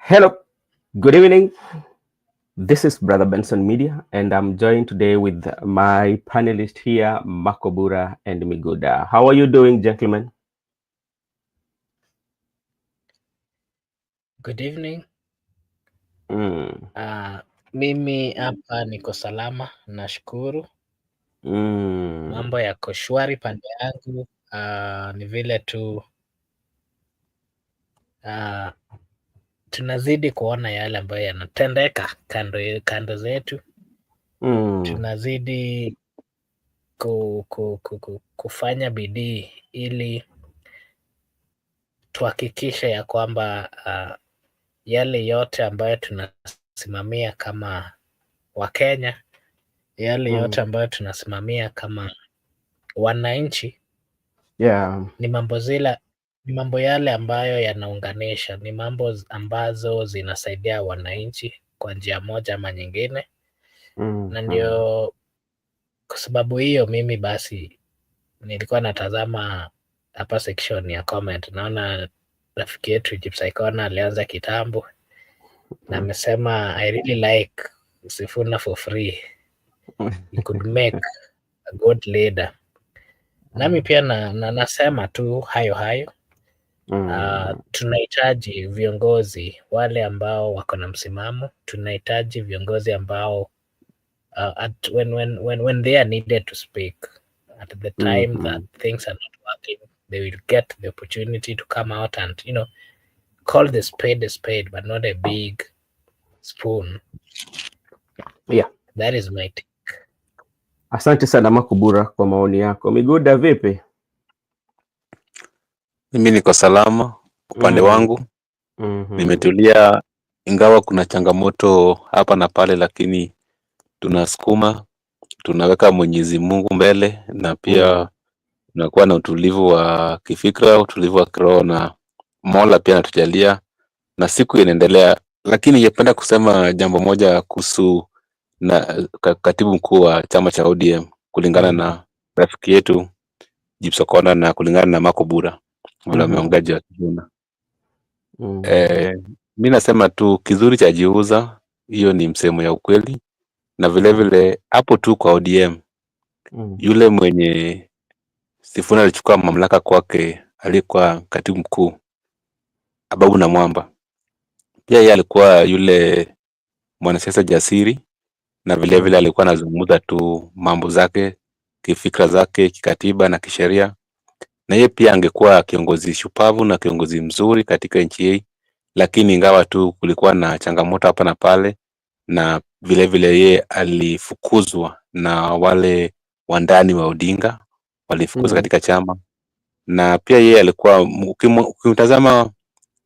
Hello, good evening. This is Brother Benson Media, and I'm joined today with my panelist here, Makobura and Miguda. How are you doing, gentlemen? Good evening. Mimi hapa niko salama, nashukuru. Mambo yako shwari pande yangu. Ni vile tu tunazidi kuona yale ambayo yanatendeka kando zetu. Tunazidi kufanya bidii ili tuhakikishe ya kwamba yale yote ambayo tunasimamia kama Wakenya, yale yote ambayo tunasimamia kama wananchi, ni mambo yale ambayo yanaunganisha, ni mambo ambazo zinasaidia wananchi kwa njia moja ama nyingine. Na ndio kwa sababu hiyo mimi basi nilikuwa natazama hapa section ya comment, naona rafiki yetu Gypsykona alianza kitambo na amesema I really like Sifuna for free. He could make a good leader. Nami pia nasema tu hayo. Tunahitaji viongozi wale ambao wako na msimamo. Tunahitaji viongozi ambao when they are needed to speak at the time that things are not working, they will get the opportunity to come out and call the spade a spade, but not a big spoon. Yeah. That is my take. Asante sana Makubura kwa maoni yako. Miguda vipi? Mimi niko salama upande wangu. Nimetulia, ingawa kuna changamoto hapa na pale, lakini tunasukuma, tunaweka Mwenyezi Mungu mbele, na pia tunakuwa na utulivu wa kifikra, utulivu wa kiroho, na Mola pia anatujalia na siku inaendelea. Lakini ningependa kusema jambo moja kuhusu na katibu mkuu wa chama cha ODM, kulingana na rafiki yetu Gypsykona na kulingana na Makobura wala meongaji wa Sifuna. Mimi nasema tu kizuri cha jiuza, hiyo ni msemo ya ukweli. Na vile vile hapo tu kwa ODM, yule mwenye Sifuna alichukua mamlaka kwake alikuwa katibu mkuu Ababu na Mwamba. Pia yeye alikuwa yule mwanasiasa jasiri, na vile vile alikuwa anazungumza tu mambo zake, kifikra zake, kikatiba na kisheria. Na yeye pia angekuwa kiongozi shupavu na kiongozi mzuri katika nchi hii, lakini ingawa tu kulikuwa na changamoto hapa na pale, na vile vile yeye alifukuzwa na wale wandani wa Odinga, walifukuzwa katika chama. Na pia yeye alikuwa, ukimtazama,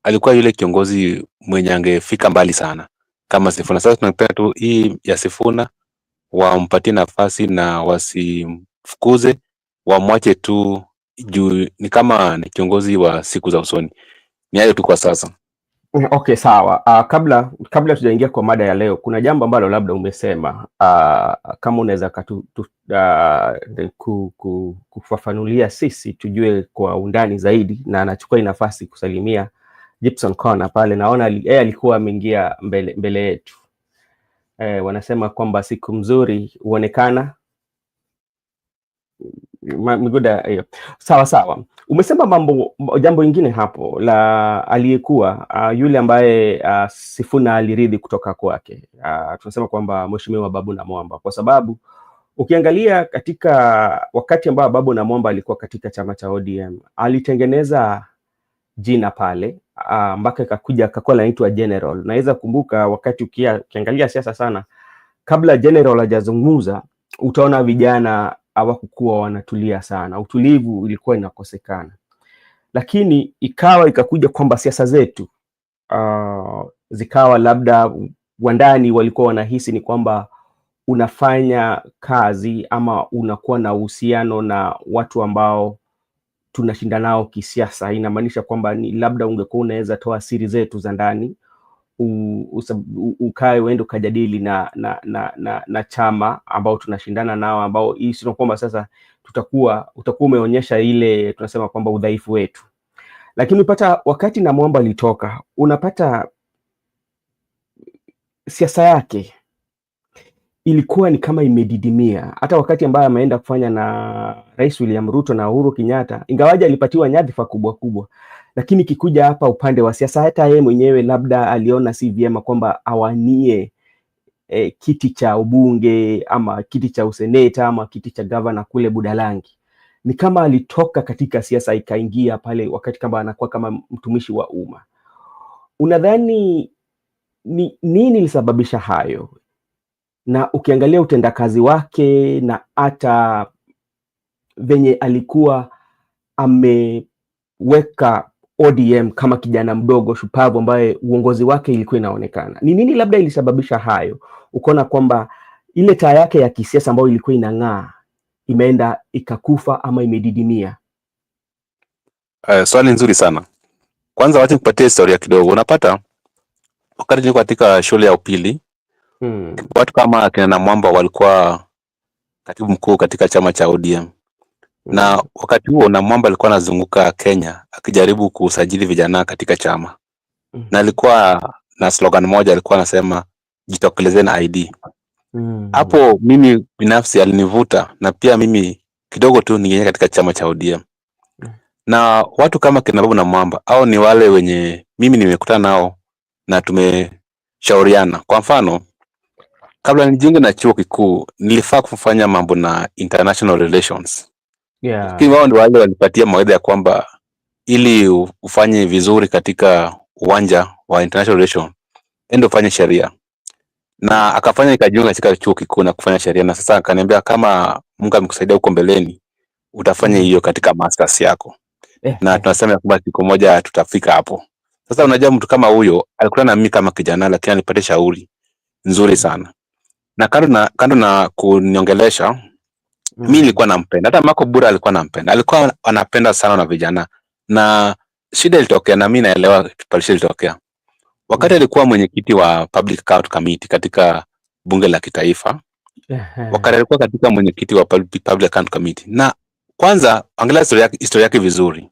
alikuwa yule kiongozi mwenye angefika mbali sana kama Sifuna. Sasa tunapenda tu hii ya Sifuna wampatie nafasi na wasimfukuze, wamwache tu juu ni kama ni kiongozi wa siku za usoni. Ni hayo tu kwa sasa. Okay, sawa. Kabla tujaingia kwa mada ya leo, kuna jambo ambalo labda umesema, kama unaweza kufafanulia sisi tujue kwa undani zaidi, na anachukua nafasi kusalimia Gypsykona pale. Naona yeye alikuwa ameingia mbele yetu. Wanasema kwamba siku mzuri huonekana. Miguda, sawa. Umesema jambo lingine hapo la aliyekuwa yule ambaye Sifuna aliridhi kutoka kwake. Tunasema kwamba Mheshimiwa Babu na Mwamba, kwa sababu ukiangalia katika wakati ambao Babu na Mwamba alikuwa katika chama cha ODM, alitengeneza jina pale mpaka akakuwa anaitwa General. Naweza kumbuka wakati ukiangalia siasa sana, kabla General hajazungumza, utaona vijana hawakuwa wanatulia sana, utulivu ilikuwa inakosekana. Lakini ikakuja kwamba siasa zetu zikawa labda wandani walikuwa wanahisi ni kwamba unafanya kazi ama unakuwa na uhusiano na watu ambao tunashinda nao kisiasa. Inamaanisha kwamba ni labda ungekuwa unaweza toa siri zetu za ndani, ukae uende ukajadili na chama ambao tunashindana nao, ambao hii sio kwamba sasa utakuwa umeonyesha ile tunasema kwamba udhaifu wetu. Lakini unapata wakati na Mwamba alitoka, unapata siasa yake ilikuwa ni kama imedidimia, hata wakati ambaye ameenda kufanya na Rais William Ruto na Uhuru Kenyatta, ingawaje alipatiwa nyadhifa kubwa kubwa, lakini kikuja hapa upande wa siasa, hata yeye mwenyewe labda aliona si vyema kwamba awanie kiti cha ubunge ama kiti cha useneta ama kiti cha gavana kule Budalangi. Ni kama alitoka katika siasa ikaingia pale wakati kama anakuwa kama mtumishi wa umma. Unadhani nini ilisababisha hayo? Na ukiangalia utendakazi wake na hata venye alikuwa ameweka ODM kama kijana mdogo shupavu ambaye uongozi wake ilikuwa inaonekana, ni nini labda ilisababisha hayo? Ukaona kwamba ile taa yake ya kisiasa ambayo ilikuwa inang'aa imeenda ikakufa ama imedidimia? Swali nzuri sana. Kwanza wacha nikupatie historia kidogo. Unapata wakati nilikuwa katika shule ya upili, watu kama kina Namwamba walikuwa katibu mkuu katika chama cha ODM. Na wakati huo Namwamba alikuwa anazunguka Kenya akijaribu kusajili vijana katika chama. Na alikuwa na slogan moja, alikuwa anasema jitokelezeni ID. Hapo mimi binafsi alinivuta, na pia mimi kidogo tu ningeingia katika chama cha ODM. Na watu kama kina Babu Namwamba au ni wale wenye mimi nimekutana nao na tumeshauriana. Kwa mfano, kabla nijiunge na chuo kikuu nilifaa kufanya mambo na international relations. Lakini wao ndio wale walipatia mawaidha ya kwamba ili ufanye vizuri katika uwanja wa international relations, ende ufanye sheria. Na akafanya nikajiunga katika chuo kikuu na kufanya sheria, na sasa akaniambia kama Mungu amekusaidia huko mbeleni utafanya hiyo katika masters yako. Na tunasema kwamba siku moja tutafika hapo. Sasa unajua mtu kama huyo alikuwa na mimi kama kijana, lakini alipata shauri nzuri sana. Na kando na kuniongelesha, mimi nilikuwa nampenda. Hata Marco Bura alikuwa nampenda. Alikuwa anapenda sana na vijana. Na shida ilitokea, na mimi naelewa pale shida ilitokea. Wakati alikuwa mwenyekiti wa Public Account Committee katika bunge la kitaifa. Wakati alikuwa katika mwenyekiti wa Public Account Committee. Na kwanza angalia historia yake vizuri.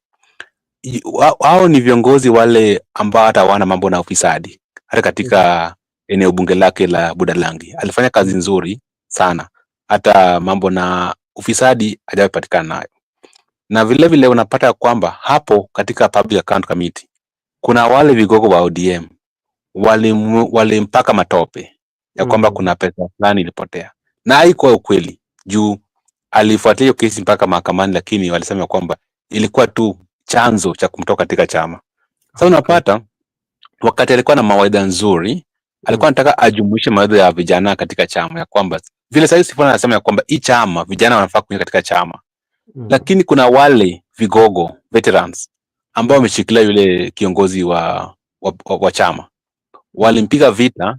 Hao ni viongozi wale ambao hata wana mambo na ufisadi. Hata katika eneo bunge lake la Budalangi alifanya kazi nzuri sana, hata mambo na ufisadi hajapatikana nayo. Na vile vile unapata kwamba hapo katika Public Account Committee kuna wale vigogo wa ODM walimpaka matope ya kwamba kuna pesa fulani ilipotea, na haikuwa ukweli juu alifuatilia kesi mpaka mahakamani, lakini walisema kwamba ilikuwa tu chanzo cha kumtoka katika chama. Sasa unapata wakati alikuwa na mawaidha nzuri, alikuwa anataka ajumuishe mawaidha ya vijana katika chama, ya kwamba vile sasa Sifuna anasema ya kwamba hii chama vijana wanafaa kuingia katika chama. Lakini kuna wale vigogo veterans ambao wameshikilia yule kiongozi wa chama. Walimpiga vita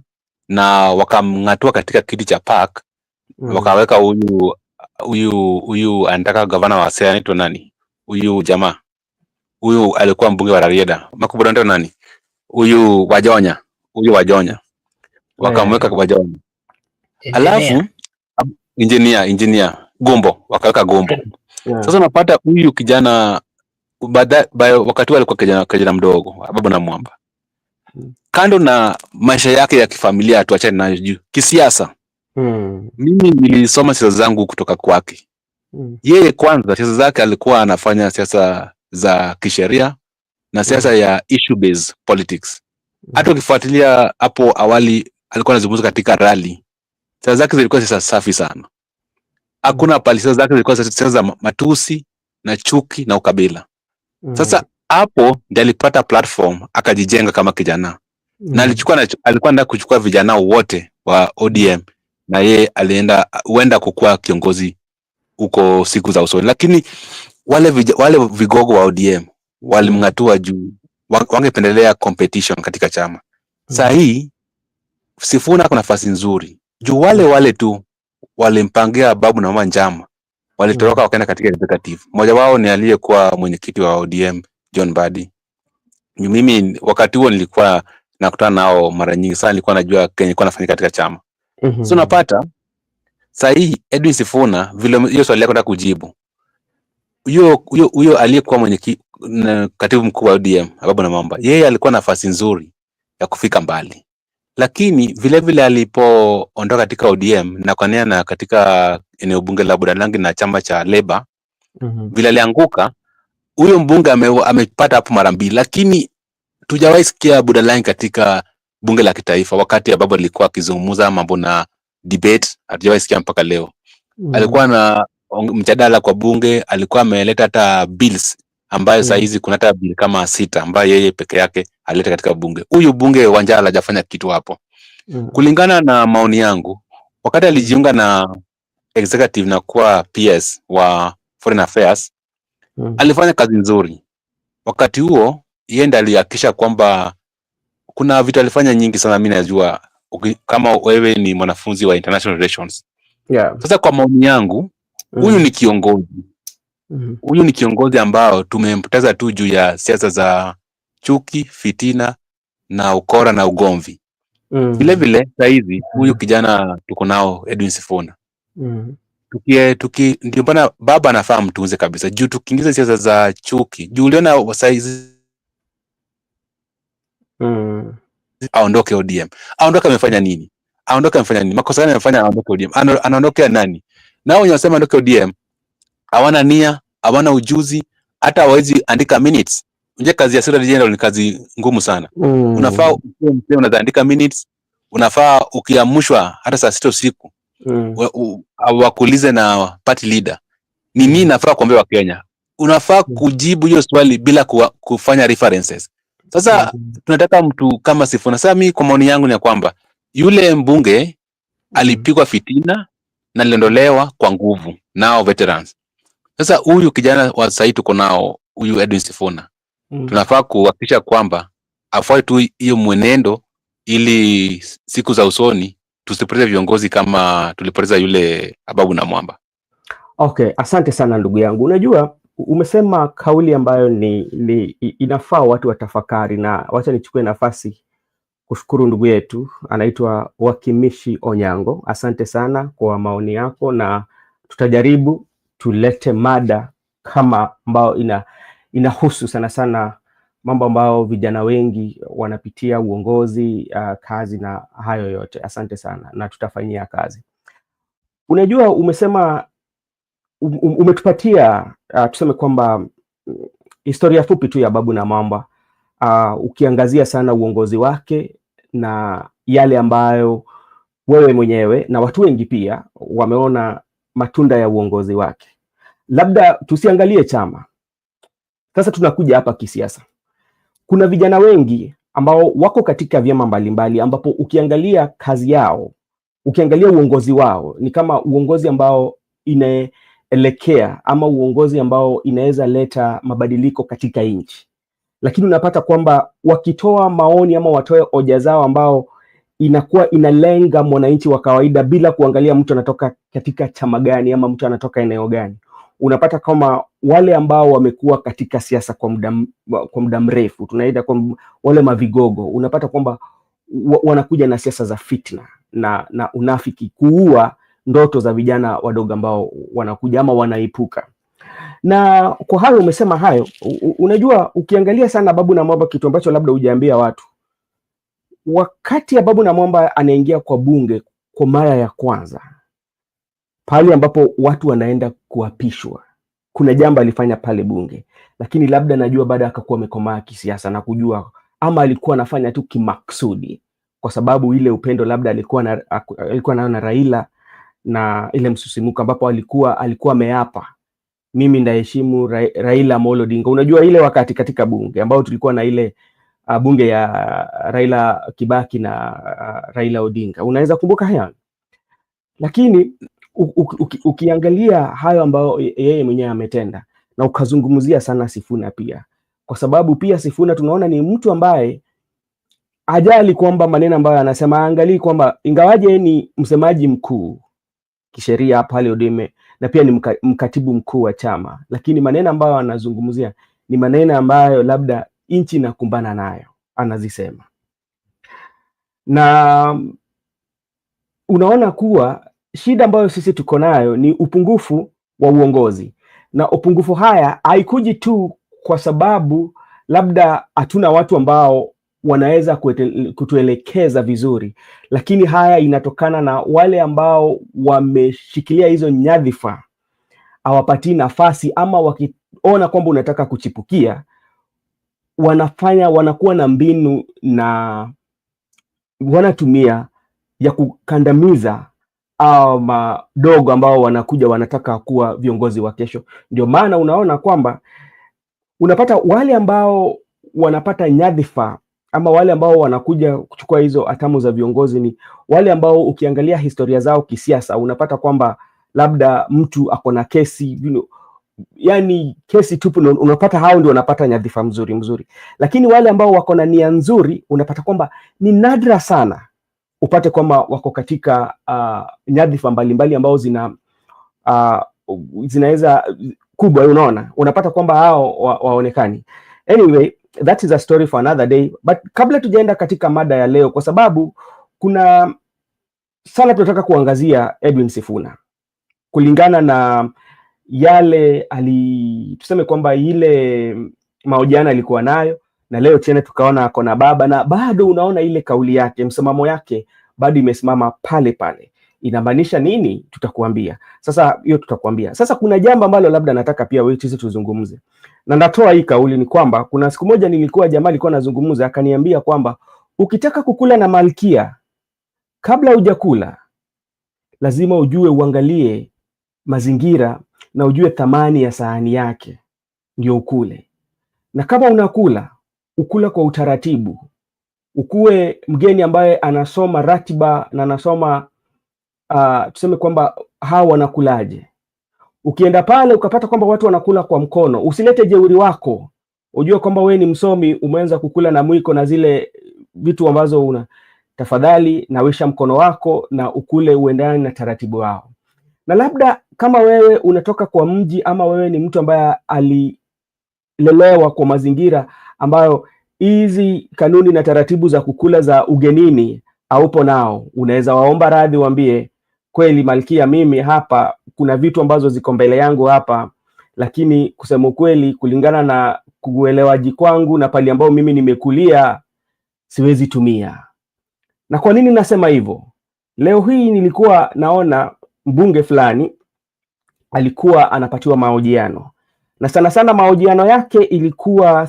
na wakamngatua katika kiti cha park, wakaweka huyu anataka gavana wa Siaya, anaitwa nani? Huyu jamaa. Huyu alikuwa mbunge wa Raila. Makubwa ndio nani? Huyu Wajonya. Wakamweka kwa Wajonya. Alafu engineer Gombo, wakaweka Gombo. Sasa unapata huyu kijana wakati alikuwa kijana mdogo, Babu Namwamba. Kando na maisha yake ya kifamilia, tuachane nayo juu kisiasa. Mimi nilisoma siasa zangu kutoka kwake. Yeye kwanza siasa zake alikuwa anafanya siasa za kisheria na siasa ya issue based politics. Hata ukifuatilia hapo awali alikuwa anazungumza katika rally. Siasa zake zilikuwa siasa safi sana. Hakuna pale, siasa zake zilikuwa siasa za matusi na chuki na ukabila. Sasa hapo ndiye alipata platform akajijenga kama kijana. Na alikuwa anataka kuchukua vijana wote wa ODM, na yeye huenda kukua kiongozi huko siku za usoni. Lakini wale vigogo wa ODM walimngatua juu wangependelea competition katika chama. Sasa hii Sifuna kuna nafasi nzuri juu wale tu walimpangia Babu na Mama njama, walitoroka wakaenda katika executive. Mmoja wao ni aliyekuwa mwenyekiti wa ODM John Badi. Mimi wakati huo nilikuwa nakutana nao mara nyingi sana, nilikuwa najua Kenya ilikuwa inafanyika katika chama. So unapata sasa hii Edwin Sifuna, vile hiyo swali yako nataka kujibu, huyo aliyekuwa mwenyekiti katibu mkuu wa ODM Babu na Mamba, yeye alikuwa na nafasi nzuri ya kufika mbali. lakini vile vile alipoondoka katika ODM na kwa nia katika eneo bunge la Budalangi na chama cha Labour, vile alianguka, huyo mbunge amepata hapo mara mbili, lakini tujawahi sikia Budalangi katika bunge la kitaifa wakati ambapo alikuwa akizungumza mambo na debate, hatujawahi sikia mpaka leo. Alikuwa na mjadala kwa bunge, alikuwa ameleta hata bills ambayo saa hizi kuna hata bill kama 6 ambayo yeye peke yake alileta katika bunge. Huyu bunge Wanjala hajafanya kitu hapo. Kulingana na maoni yangu, wakati alijiunga na executive na kuwa PS wa Foreign Affairs, alifanya kazi nzuri. Wakati huo yeye ndiye alihakikisha kwamba kuna vitu alifanya nyingi sana, mimi najua kama wewe ni mwanafunzi wa international relations. Sasa kwa maoni yangu, huyu ni kiongozi. Huyu ni kiongozi ambao tumempoteza tu juu ya siasa za chuki, fitina na ukora na ugomvi. Vile vile saizi huyu kijana tuko nao Edwin Sifuna. Ndio bana baba anafaa mtunze kabisa. Juu tukiingiza siasa za chuki, juu uliona saizi aondoke ODM. Aondoke amefanya nini? Makosa gani amefanya aondoke ODM? Anaondokea nani? Nao wenye wasema aondoke ODM hawana nia, hawana ujuzi, hata hawezi andika minutes. Unje kazi ya Secretary General ni kazi ngumu sana. Unafaa unaandika minutes, unafaa ukiamshwa hata saa 6 usiku wakuulize na party leader ni nini nafaa kuambia wa Kenya. Unafaa kujibu hiyo swali bila kufanya references. Sasa tunataka mtu kama Sifuna. Sasa mimi kwa maoni yangu ni kwamba yule mbunge alipigwa fitina na aliondolewa kwa nguvu nao veterans. Sasa huyu kijana wa sasa tuko nao, huyu Edwin Sifuna, tunafaa kuhakikisha kwamba afuate tu hiyo mwenendo, ili siku za usoni tusipoteze viongozi kama tulipoteza yule Ababu na Mwamba. Okay, asante sana ndugu yangu. Unajua umesema kauli ambayo ni inafaa watu watafakari, na wacha nichukue nafasi kushukuru ndugu yetu anaitwa Wakimishi Onyango. Asante sana kwa maoni yako, na tutajaribu tulete mada kama ambao inahusu sana sana mambo ambao vijana wengi wanapitia, uongozi, kazi na hayo yote. Asante sana na tutafanyia kazi. Unajua umesema umetupatia tuseme kwamba historia fupi tu ya Babu na Mwamba, ukiangazia sana uongozi wake na yale ambayo wewe mwenyewe na watu wengi pia wameona matunda ya uongozi wake. Labda tusiangalie chama. Sasa tunakuja hapa kisiasa. Kuna vijana wengi ambao wako katika vyama mbalimbali, ambapo ukiangalia kazi yao, ukiangalia uongozi wao, ni kama uongozi ambao inaelekea ama uongozi ambao inaweza leta mabadiliko katika nchi. Lakini unapata kwamba wakitoa maoni ama watoe hoja zao ambao inakuwa inalenga mwananchi wa kawaida bila kuangalia mtu anatoka katika chama gani ama mtu anatoka eneo gani. Unapata kama wale ambao wamekuwa katika siasa kwa muda mrefu, tunaita kwa wale mavigogo, unapata kwamba wanakuja na siasa za fitna na unafiki, kuua ndoto za vijana wadogo ambao wanakuja ama wanaipuka. Na kwa hayo umesema hayo, unajua ukiangalia sana Babu na Mwamba, kitu ambacho labda hujaambia watu, wakati ya Babu na Mwamba anaingia kwa bunge kwa mara ya kwanza, pale ambapo watu wanaenda kuapishwa, kuna jambo alifanya pale bunge, lakini labda najua baada akakuwa amekomaa kisiasa na kujua ama alikuwa anafanya tu kimaksudi kwa sababu ile upendo labda alikuwa nayo na Raila, na ile msusimuko ambapo alikuwa ameapa, mimi ndaheshimu Raila Amolo Odinga. Unajua ile wakati katika bunge ambao tulikuwa na ile bunge ya Raila Kibaki na Raila Odinga, unaweza kumbuka haya. Lakini ukiangalia hayo ambayo yeye mwenyewe ametenda, na ukazungumzia sana Sifuna pia, kwa sababu pia Sifuna tunaona ni mtu ambaye ajali kwamba maneno ambayo anasema, angalii kwamba ingawaje ni msemaji mkuu kisheria pale ODM na pia ni mkatibu mkuu wa chama, lakini maneno ambayo anazungumzia ni maneno ambayo labda nchi inakumbana nayo anazisema. Na unaona kuwa shida ambayo sisi tuko nayo ni upungufu wa uongozi, na upungufu haya haikuji tu kwa sababu labda hatuna watu ambao wanaweza kutuelekeza vizuri, lakini haya inatokana na wale ambao wameshikilia hizo nyadhifa hawapatii nafasi, ama wakiona kwamba unataka kuchipukia wanakuwa na mbinu na wanatumia ya kukandamiza au madogo ambao wanakuja wanataka kuwa viongozi wa kesho. Ndio maana unaona kwamba unapata wale ambao wanapata nyadhifa ama wale ambao wanakuja kuchukua hizo hatamu za viongozi ni wale ambao ukiangalia historia zao kisiasa unapata kwamba labda mtu ako na kesi, yani kesi tupu, unapata hao ndio wanapata nyadhifa mzuri. Lakini wale ambao wako na nia nzuri unapata kwamba ni nadra sana upate kwamba wako katika nyadhifa mbalimbali ambao zinaweza kubwa, unapata kwamba hao waonekani. Anyway, that is a story for another day. But kabla tujaenda katika mada ya leo, kwa sababu kuna sana tunataka kuangazia Edwin Sifuna kulingana na yale tuseme kwamba ile mahojiano alikuwa nayo, na leo tena tukaona ako na baba, na bado unaona ile kauli yake, msimamo yake bado imesimama pale pale. Inamaanisha nini? Tutakuambia. Sasa kuna jambo ambalo labda nataka pia wewe sisi tuzungumze. Na natoa hii kauli ni kwamba kuna siku moja jamaa alikuwa anazungumza akaniambia kwamba ukitaka kukula na malkia, kabla hujakula lazima uangalie mazingira na ujue thamani ya sahani yake ndio ukule. Na kama unakula, ukula kwa utaratibu. Ukuwe mgeni ambaye anasoma ratiba na anasoma tuseme kwamba hawa wanakulaje. Ukienda pale ukapata kwamba watu wanakula kwa mkono, usilete jeuri wako. Ujue kwamba we ni msomi, umeanza kukula na mwiko na zile vitu ambazo tafadhali nawisha mkono wako na ukule uendane na taratibu wao. Na labda kama wewe unatoka kwa mji ama wewe ni mtu ambaye alilelewa kwa mazingira ambayo hizi kanuni na taratibu za kukula za ugenini haupo nao, unaweza waomba radhi, waambie kweli malkia, mimi hapa kuna vitu ambazo ziko mbele yangu hapa, lakini kusema kweli kulingana na kuelewaji kwangu na pali ambao mimi nimekulia siwezi tumia. Na kwa nini nasema hivyo? Leo hii nilikuwa naona mbunge fulani alikuwa anapatiwa mahojiano, na sana mahojiano yake ilikuwa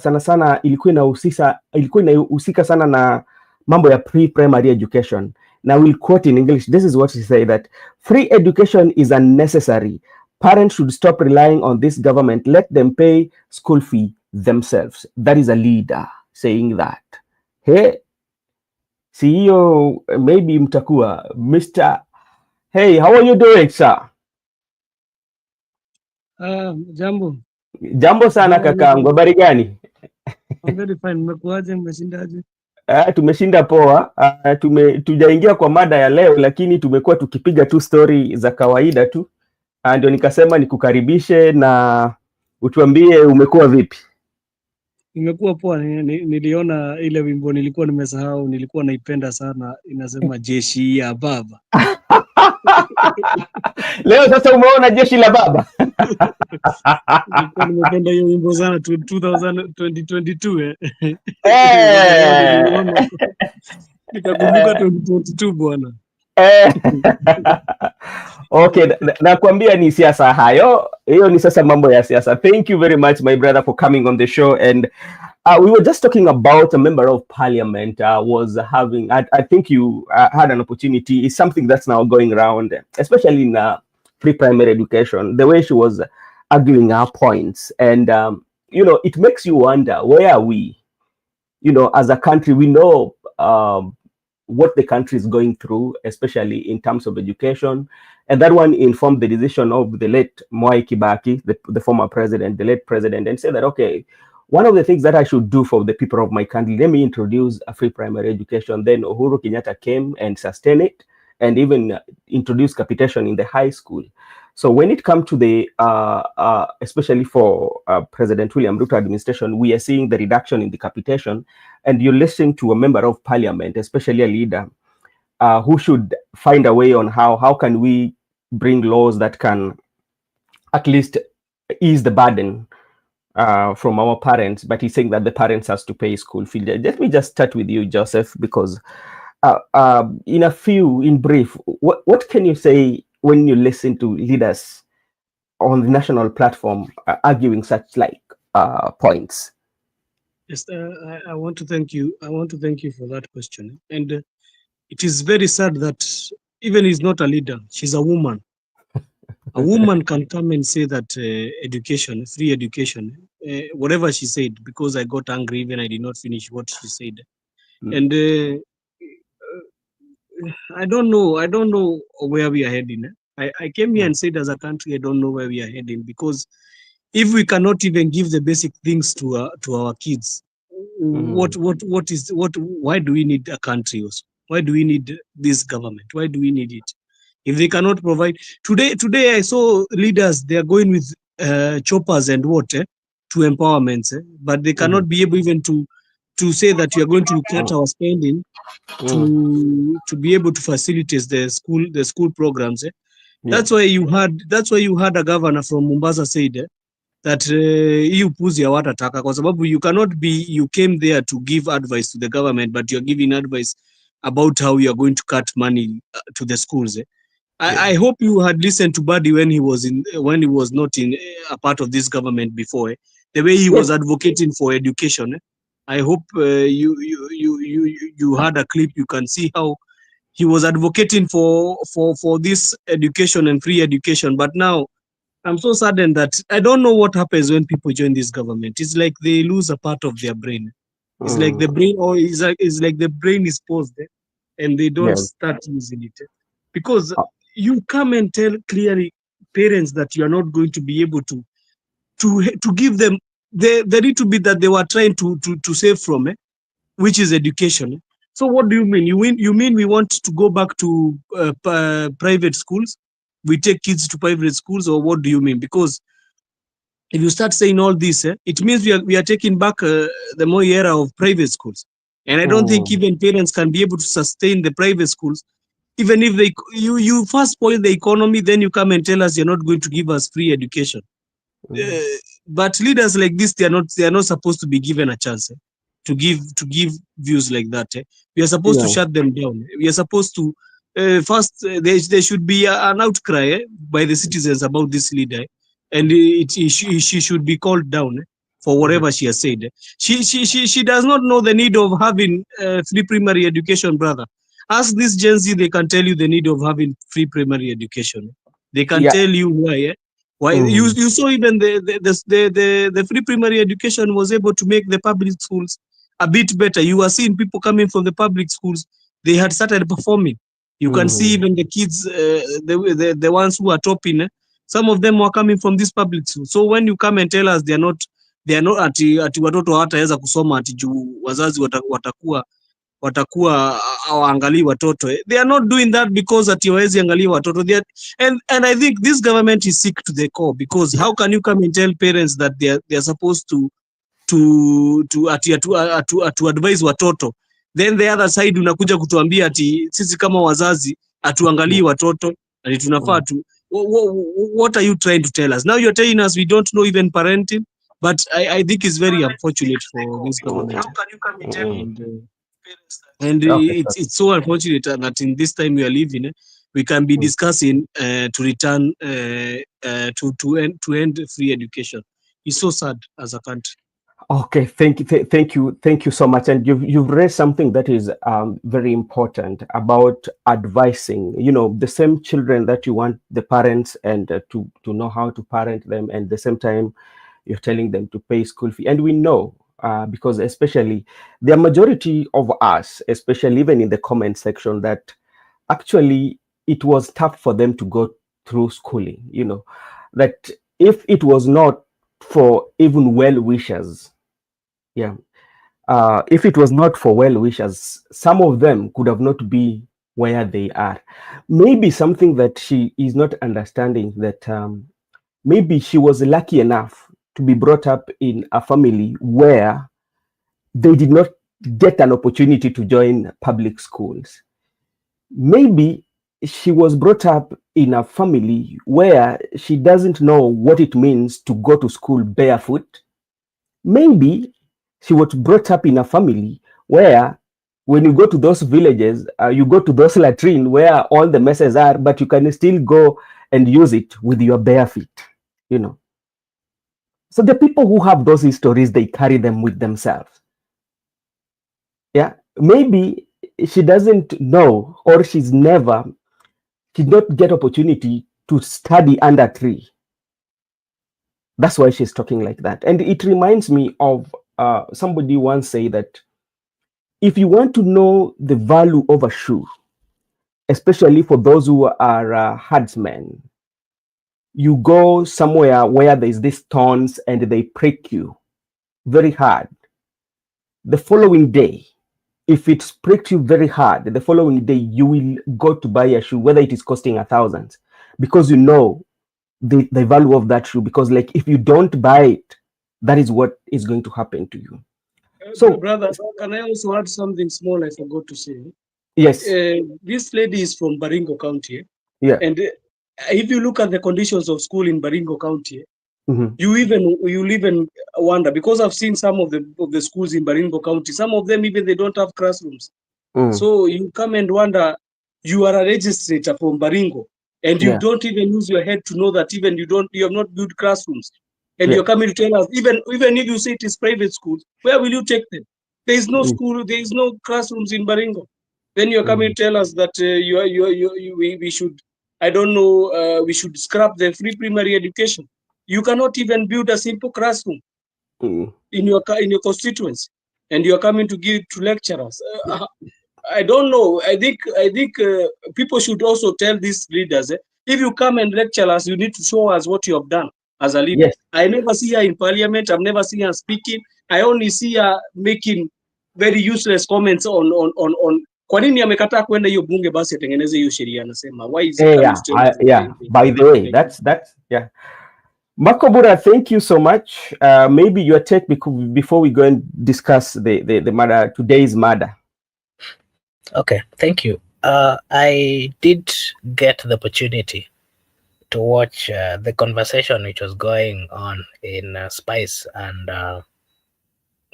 inahusika sana na mambo ya pre-primary education. Now we'll quote in English. This is what he said, that free education is unnecessary. Parents should stop relying on this government. Let them pay school fee themselves. That is a leader saying that. Hey, CEO, maybe mtakuwa Mr. Hey, how are you doing, sir? Jambo sana kakaangu, habari gani? I'm very fine. Mmekuaje, mmeshindaje? Tumeshinda poa. Tujaingia kwa mada ya leo, lakini tumekuwa tukipiga tu story za kawaida tu. Ndio nikasema nikukaribishe na utuambie umekuwa vipi. Nimekuwa poa. Niliona ile wimbo nilikuwa nimesahau, nilikuwa naipenda sana, inasema jeshi ya baba. Leo sasa umeona jeshi la baba. Nilikuwa nimependa hiyo wimbo sana 2022 nikakumbuka 2022 bwana. Okay, nakwambia ni siasa hayo. Hiyo ni sasa mambo ya siasa. Thank you very much my brother for coming on the show, and we were just talking about a member of parliament was having, I think you had an opportunity. It's something that's now going around, especially in pre-primary education, the way she was arguing her points. And, it makes you wonder, where are we? As a country, we know what the country is going through, especially in terms of education. And that one informed the decision of the late Mwai Kibaki, the former president, the late president, and said that, okay, one of the things that I should do for the people of my country, let me introduce a free primary education. Then Uhuru Kenyatta came and sustained it, and even introduced capitation in the high school. So when it comes to the, especially for President William Ruto administration, we are seeing the reduction in the capitation, and you're listening to a member of parliament, especially a leader, who should find a way on how can we bring laws that can at least ease the burden from our parents, but he's saying that the parents has to pay school fee. Let me just start with you, Joseph, because in brief, what can you say when you listen to leaders on the national platform arguing such points? Yes, I want to thank you. I want to thank you for that question. And it is very sad that even he's not a leader, she's a woman. A woman can come and say that education, free education, whatever she said, because I got angry even I did not finish what she said. And I don't know where we are heading. I came here and said as a country, I don't know where we are heading, because if we cannot even give the basic things to our kids, why do we need a country also? Why do we need this government? Why do we need it? If they cannot provide, today I saw leaders, they are going with choppers and water to empowerments, but they cannot be able even to say that you are going to cut our spending to be able to facilitate the school programs. That's why you had a governor from Mombasa said that hii upuzi hawatataka kwa sababu you came there to give advice to the government, but you're giving advice about how you are going to cut money to the schools. I hope you had listened to Buddy when he was not in a part of this government before. The way he was advocating for education. I hope you had a clip. You can see how he was advocating for this education and free education. But now I'm so saddened that I don't know what happens when people join this government. It's like they lose a part of their brain. It's like the brain, or it's like the brain is paused and they don't start using it. Because you come and tell clearly parents that you are not going to be able to give them the little bit that they were trying to save from, which is education. So what do you mean? You mean we want to go back to private schools? We take kids to private schools, or what do you mean? Because if you start saying all this, it means we are taking back the more era of private schools. And I don't think even parents can be able to sustain the private schools. Even if you first spoil the economy, then you come and tell us you're not going to give us free education. But leaders like this, they are not supposed to be given a chance to give views like that. We are supposed to shut them down. We are supposed to first there should be an outcry by the citizens about this leader, and she should be called down for whatever she has said. She does not know the need of having free primary education, brother. Ask this Gen Z, they can tell you the need of having free primary education. They can tell you why. Why you saw even the free primary education was able to make the public schools a bit better. You are seeing people coming from the public schools, they had started performing. You can see even the kids, the ones who are topping, some of them were coming from this public school. So when you come and tell us they are not ati watoto hawataweza kusoma ati juu wazazi watakuwa hawaangalii watoto. They are not doing that because ati hawezi angalia watoto. And I think this government is sick to the core, because how can you come and tell parents that they are supposed to advise watoto, then the other side unakuja kutuambia ati sisi kama wazazi atuangalii watoto ati tunafaa tu. What are you trying to tell us? Now you're telling us we don't know even parenting, but I think it's very unfortunate for this government. How can you come and tell and it's so unfortunate that in this time we are living, we can be discussing to return to end free education. It's so sad as a country. Okay, thank you so much. And you've raised something that is very important about advising. You know, the same children that you want the parents and to know how to parent them, and the same time you're telling them to pay school fee. And we know because especially the majority of us, especially even in the comment section, that actually it was tough for them to go through schooling. You know, that if it was not for even well-wishers, if it was not for well-wishers, some of them could have not been where they are. Maybe something that she is not understanding, that maybe she was lucky enough to be brought up in a family where they did not get an opportunity to join public schools. Maybe she was brought up in a family where she doesn't know what it means to go to school barefoot. Maybe she was brought up in a family where when you go to those villages, you go to those latrine where all the messes are, but you can still go and use it with your bare feet, you know. So the people who have those histories, they carry them with themselves. Yeah, maybe she doesn't know, or she did not get opportunity to study under a tree. That's why she's talking like that. And it reminds me of somebody once said that if you want to know the value of a shoe, especially for those who are herdsmen, you go somewhere where there's these thorns and they prick you very hard. The following day, if it's pricked you very hard, the following day you will go to buy a shoe, whether it is costing 1,000, because you know the value of that shoe. Because like if you don't buy it, that is what is going to happen to you. So, brother, can I also add something small I forgot to say? Yes. This lady is from Baringo County. Yeah. And if you look at the conditions of school in Baringo County, you even wonder, because I've seen some of the schools in Baringo County, some of them even they don't have classrooms. So you come and wonder, you are a registrator from Baringo, and you don't even use your head to know that even you have not built classrooms, and you're coming to tell us, even if you say it is private schools, where will you take them? There is no school, there is no classrooms in Baringo. Then you're coming to tell us that we should, I don't know, we should scrap the free primary education. You cannot even build a simple classroom in your constituency, and you're coming to give to lecturers. I don't know. I think people should also tell these leaders, if you come and lecture us, you need to show us what you have done as a leader. Yes. I never see her in parliament. I've never seen her speaking. I only see her making very useless comments on kwa nini amekataa kwenda hiyo bunge basi atengeneze hiyo sheria, anasema why is it by the way, that's Makobura, thank you so much. Maybe your take before we go and discuss the matter, today's matter. Okay, thank you. I did get the opportunity to watch the conversation which was going on in Spice, and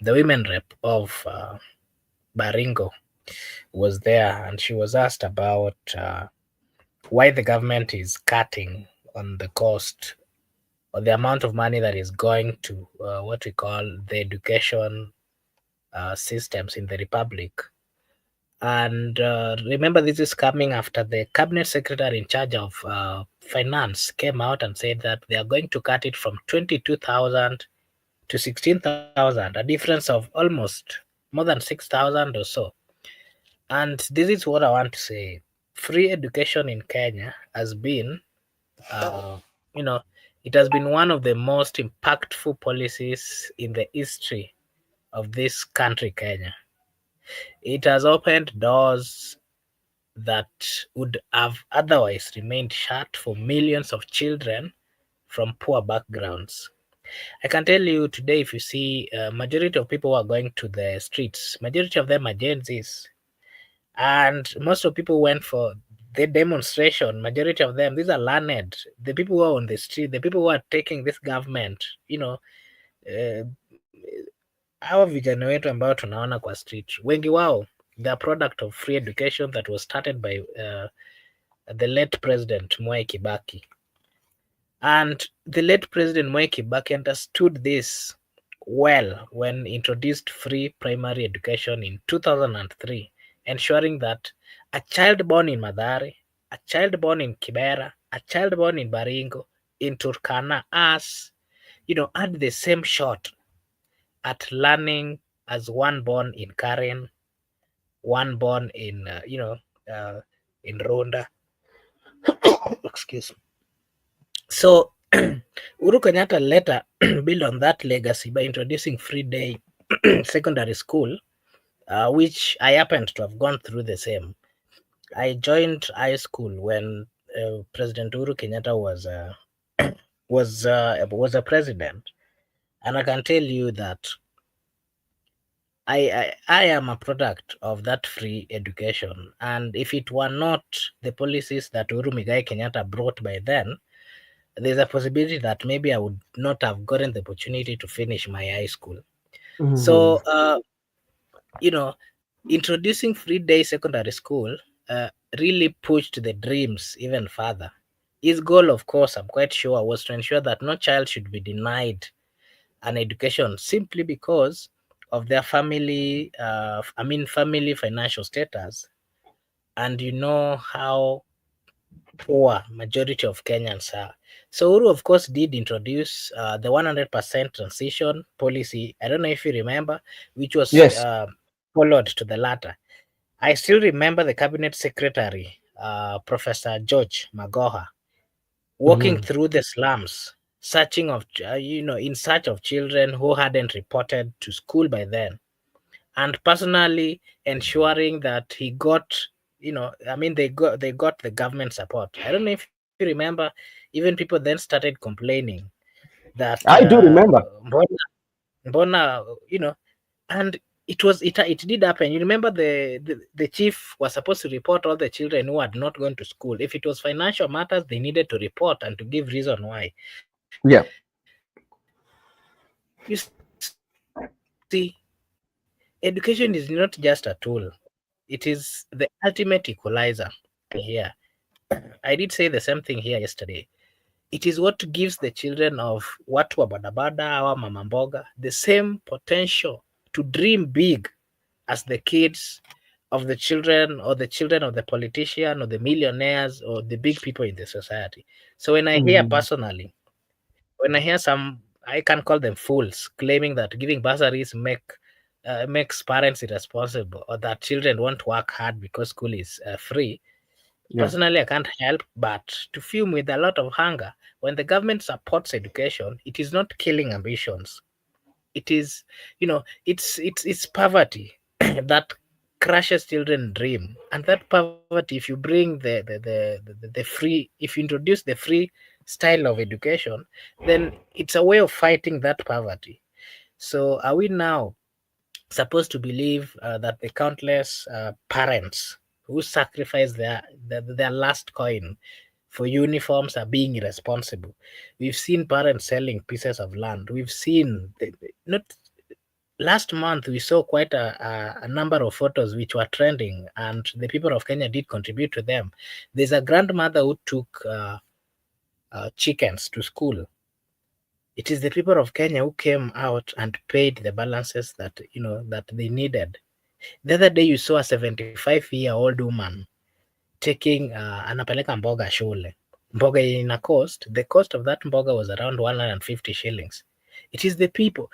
the women rep of Baringo was there, and she was asked about why the government is cutting on the cost or the amount of money that is going to what we call the education systems in the Republic. And remember, this is coming after the cabinet secretary in charge of finance came out and said that they are going to cut it from 22,000 to 16,000, a difference of almost more than 6,000 or so. And this is what I want to say. Free education in Kenya has been, it has been one of the most impactful policies in the history of this country, Kenya. It has opened doors that would have otherwise remained shut for millions of children from poor backgrounds. I can tell you today, if you see majority of people who are going to the streets, majority of them are Gen Zs. And most of people went for the demonstration, majority of them, these are learned. The people who are on the street, the people who are taking this government, hawa vijana wetu ambao tunaona kwa street, wengi wao, they are product of free education that was started by the late President Mwai Kibaki. And the late President Mwai Kibaki understood this well when introduced free primary education in 2003, ensuring that a child born in Mathare, a child born in Kibera, a child born in Baringo, in Turkana, had the same shot at learning as one born in Karen, one born in, in Ronda. Excuse me. So, Uhuru Kenyatta later built on that legacy by introducing free day secondary school, which I happened to have gone through the same. I joined high school when President Uhuru Kenyatta was a president, and I can tell you that I am a product of that free education. And if it were not the policies that Uhuru Muigai Kenyatta brought by then, there's a possibility that maybe I would not have gotten the opportunity to finish my high school. So, introducing free day secondary school really pushed the dreams even further. His goal, of course, I'm quite sure, was to ensure that no child should be denied an education simply because of their family, family financial status. And you know how poor majority of Kenyans are. So Uhuru, of course, did introduce the 100% transition policy. I don't know if you remember, which was followed to the latter. I still remember the cabinet secretary, Professor George Magoha, walking through the slums, in search of children who hadn't reported to school by then, and personally ensuring that he got, they got the government support. I don't know if you remember, even people then started complaining that I do remember. Mbona, and it did happen. You remember the chief was supposed to report all the children who had not gone to school. If it was financial matters, they needed to report and to give reason why. Yeah. You see, education is not just a tool. It is the ultimate equalizer here. I did say the same thing here yesterday. It is what gives the children of watu wa badabada or mama mboga the same potential to dream big as the kids of the children or the children of the politician or the millionaires or the big people in the society. So when I hear personally, when I hear some, I can call them fools, claiming that giving bursaries makes parents irresponsible or that children won't work hard because school is free. Personally, I can't help but to fume with a lot of hunger. When the government supports education, it is not killing ambitions. It is, it's poverty that crushes children dream. And that poverty, if you bring the free, if you introduce the free style of education, then it's a way of fighting that poverty. So are we now supposed to believe that the countless parents who sacrifice their last coin for uniforms are being irresponsible? We've seen parents selling pieces of land. We've seen not last month we saw quite a number of photos which were trending, and the people of Kenya did contribute to them. There's a grandmother who took chickens to school. It is the people of Kenya who came out and paid the balances that they needed. The other day you saw a 75-year-old woman taking anapeleka mboga shule. Mboga in a cost, the cost of that mboga was around 150 shillings. It is the people.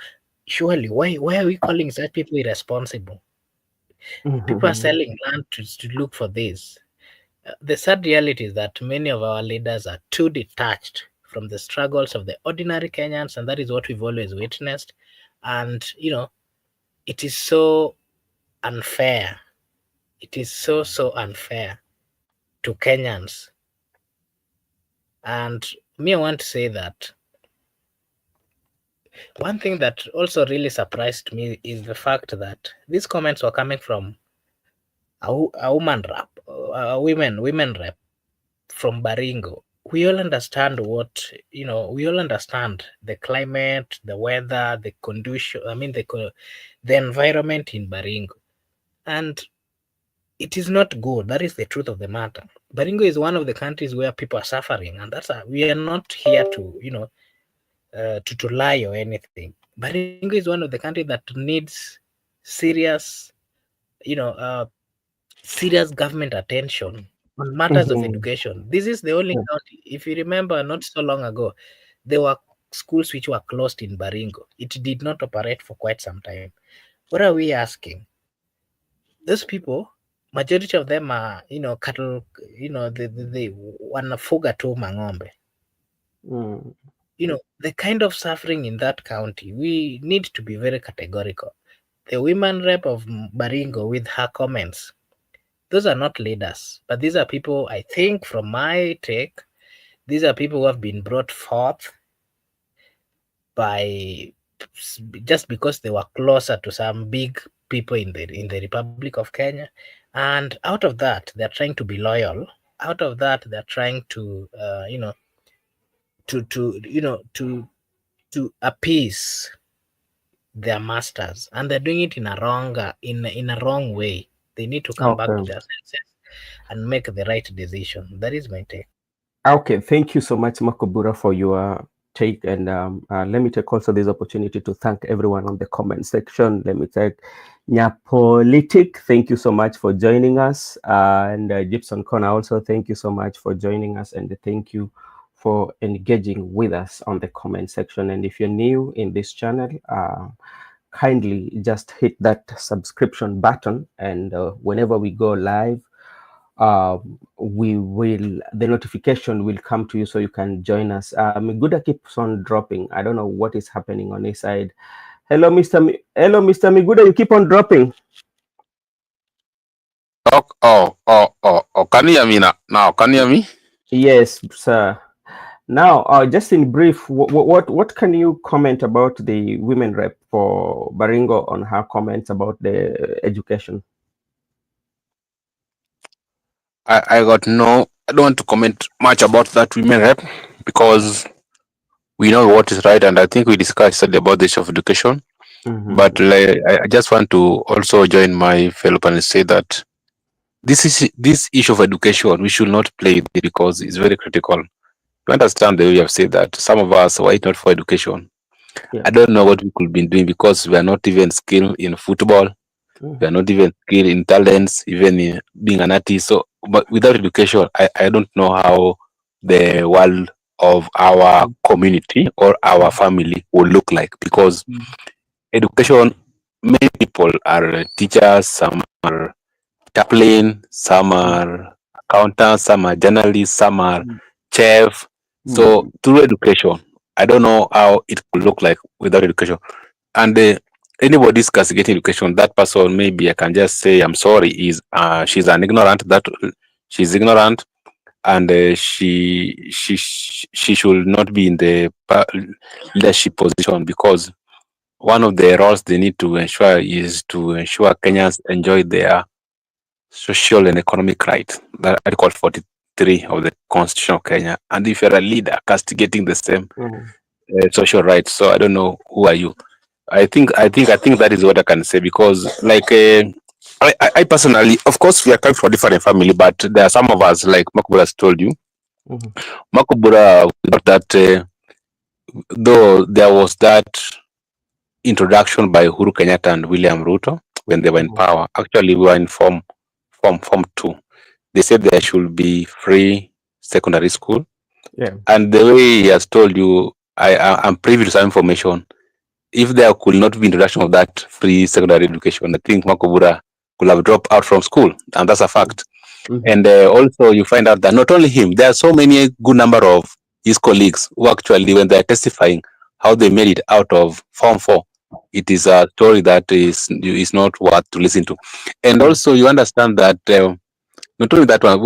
Surely, why are we calling such people irresponsible? People are selling land to look for this. The sad reality is that many of our leaders are too detached from the struggles of the ordinary Kenyans, and that is what we've always witnessed. And, it is so unfair. It is so unfair to Kenyans. And me, I want to say that one thing that also really surprised me is the fact that these comments were coming from a woman rep, women rep from Baringo. We all understand we all understand the climate, the weather, the condition, the environment in Baringo. And it is not good. That is the truth of the matter. Baringo is one of the countries where people are suffering, and we are not here to, to lie or anything. Baringo is one of the countries that needs serious, serious government attention on matters of education. This is the only county, if you remember, not so long ago, there were schools which were closed in Baringo. It did not operate for quite some time. What are we asking? Those people, majority of them are, cattle, they wanafuga tu mang'ombe. The kind of suffering in that county, we need to be very categorical. The women rep of Baringo with her comments, those are not leaders, but these are people, I think, from my take, these are people who have been brought forth by just because they were closer to some big people in the Republic of Kenya. And out of that, they're trying to be loyal. Out of that, they're trying to, to appease their masters, and they're doing it in a wrong way. They need to come back to their senses and make the right decision. That is my take. Okay, thank you so much, Makobura, for your take. And let me take also this opportunity to thank everyone on the comment section. Let me take Nyapolitic. Thank you so much for joining us. And Gibson Connor also, thank you so much for joining us. And thank you for engaging with us on the comment section. And if you're new in this channel, kindly just hit that subscription button. And whenever we go live, the notification will come to you so you can join us. Miguda keeps on dropping. I don't know what is happening on his side. Hello, Mr. Miguda, you keep on dropping. Can you hear me now? Can you hear me? Yes, sir. Now, just in brief, what can you comment about the women rep for Baringo on her comments about the education? I don't want to comment much about that women rep because we know what is right, and I think we discussed about the issue of education. But I just want to also join my fellow panelists and say that this issue of education, we should not play with it because it's very critical. You understand the way you have said that some of us were not for education. Yeah. I don't know what we could be doing because we are not even skilled in football. We are not even skilled in talents, even in being an artist. So, but without education, I don't know how the world of our community or our family will look like, because education, many people are teachers, some are chaplain, some are accountants, some are journalists, some are chef. So through education, I don't know how it could look like without education. And anybody's castigating education, that person, maybe I can just say I'm sorry, is she's an ignorant, that she's ignorant, and she should not be in the leadership position, because one of the roles they need to ensure is to ensure Kenyans enjoy their social and economic rights. That Article 43 of the Constitution of Kenya. And if you're a leader castigating the same social rights, so I don't know who are you. I think that is what I can say, because like I personally, of course, we are coming from a different family, but there are some of us, like Makubura has told you. Makubura, that though there was that introduction by Uhuru Kenyatta and William Ruto when they were in power. Actually, we were in form 2. They said there should be free secondary school. Yeah. And the way he has told you, I'm privy to some information. If there could not be introduction of that free secondary education, I think Makubura could have dropped out from school, and that's a fact. And also you find out that not only him, there are so many good number of his colleagues who actually, when they're testifying how they made it out of Form 4, it is a story that is not worth to listen to. And also you understand that not only that one,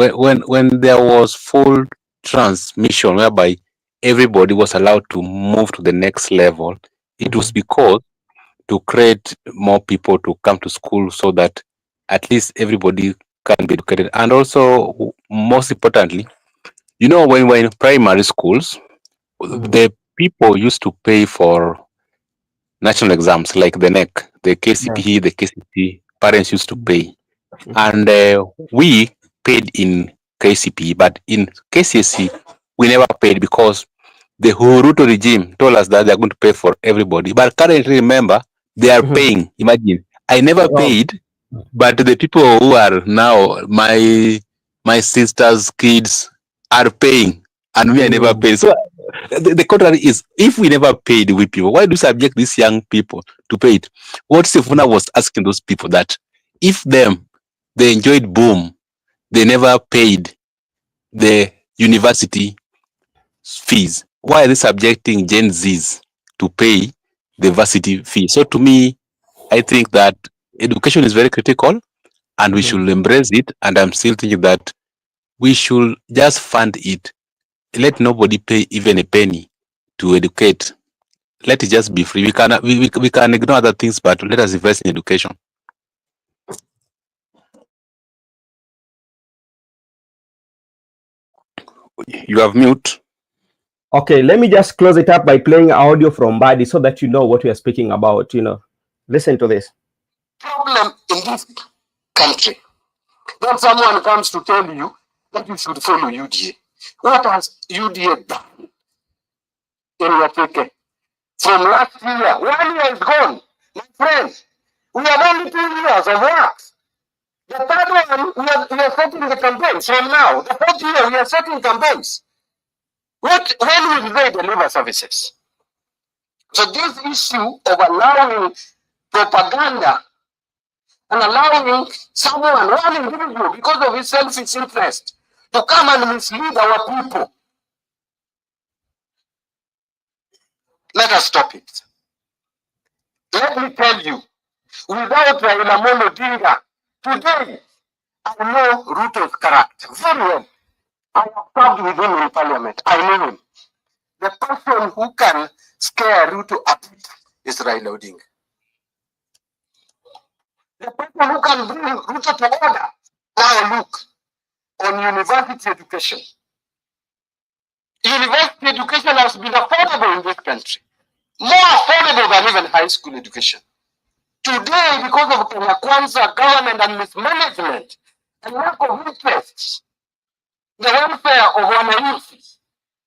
when there was full transmission whereby everybody was allowed to move to the next level, it was because to create more people to come to school so that at least everybody can be educated. And also, most importantly, when we're in primary schools, the people used to pay for national exams like the NEC, the KCPE, the KCP. Parents used to pay, and we paid in KCPE, but in KCSE we never paid because the Huruto regime told us that they're going to pay for everybody. But currently, remember, they are paying. Imagine, I never paid, but the people who are now my sister's kids are paying, and me, I never paid. So the contrary is, if we never paid, we people, why do we subject these young people to pay it? What Sifuna was asking those people, that if they enjoyed boom, they never paid the university fees, why are they subjecting Gen Zs to pay the varsity fee? So to me, I think that education is very critical and we should embrace it. And I'm still thinking that we should just fund it. Let nobody pay even a penny to educate. Let it just be free. We can ignore other things, but let us invest in education. You have mute. Okay, let me just close it up by playing audio from Badi so that you know what we are speaking about. Listen to this. Problem in this country. Then someone comes to tell you that you should follow UDA. What has UDA done in your ticket? From last year, 1 year is gone, my friend. We have only 2 years of work. The third one, we are setting the campaigns from now. The fourth year, we are setting campaigns. When will they deliver services? So this issue of allowing propaganda and allowing someone, one individual, because of his selfish interest, to come and mislead our people, let us stop it. Let me tell you, without Raila Odinga, today, I know Ruto's character very well. I have served with him in parliament. I know him. The person who can scare Ruto a bit is Raila Odinga. The person who can bring Ruto to order. Now look, on university education. University education has been affordable in this country. More affordable than even high school education. Today, because of Kenya Kwanza government and mismanagement and lack of interest, the welfare of wananchi,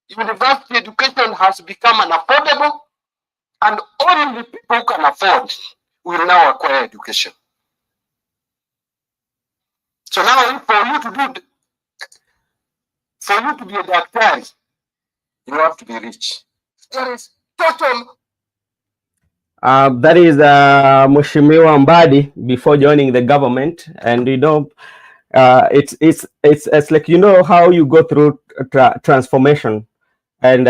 university education has become unaffordable, and only people who can afford will now acquire education. So now, for you to be a doctor, you have to be rich. There is total. That is Mheshimiwa Mbadi before joining the government, and it's like how you go through transformation, and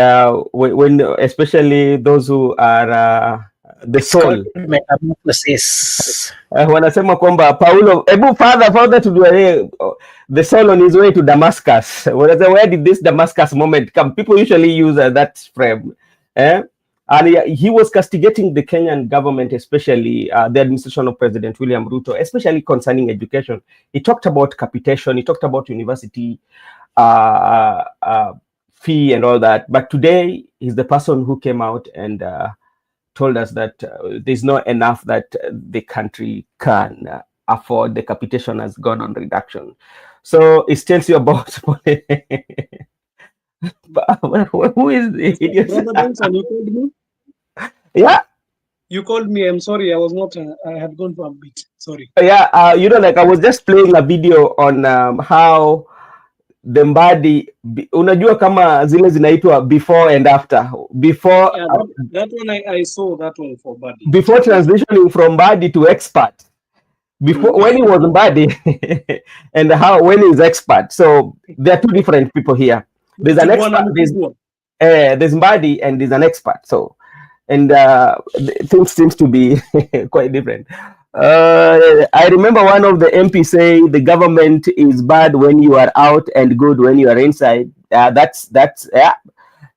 when especially those who are the soul. Wanasema kwamba Paulo, father to do the soul on his way to Damascus. Where did this Damascus moment come? People usually use that frame. And he was castigating the Kenyan government, especially the administration of President William Ruto, especially concerning education. He talked about capitation. He talked about university fee and all that. But today, he's the person who came out and told us that there's not enough that the country can afford. The capitation has gone on reduction. So it tells you about who is the idiot? Brother Benson, you called me? Yeah. You called me. I'm sorry. I was not. I had gone for a bit. Sorry. Yeah. I was just playing a video on how the Mbadi, unajua kama zile zinaitwa before and after. Before. Yeah, that one I saw that one for Mbadi. Before transitioning from Mbadi to expert. Before when he was Mbadi and when he's expert. So there are two different people here. There's an expert. There's Mbadi and there's an expert. So. And things seems to be quite different. I remember one of the MP say the government is bad when you are out and good when you are inside. That's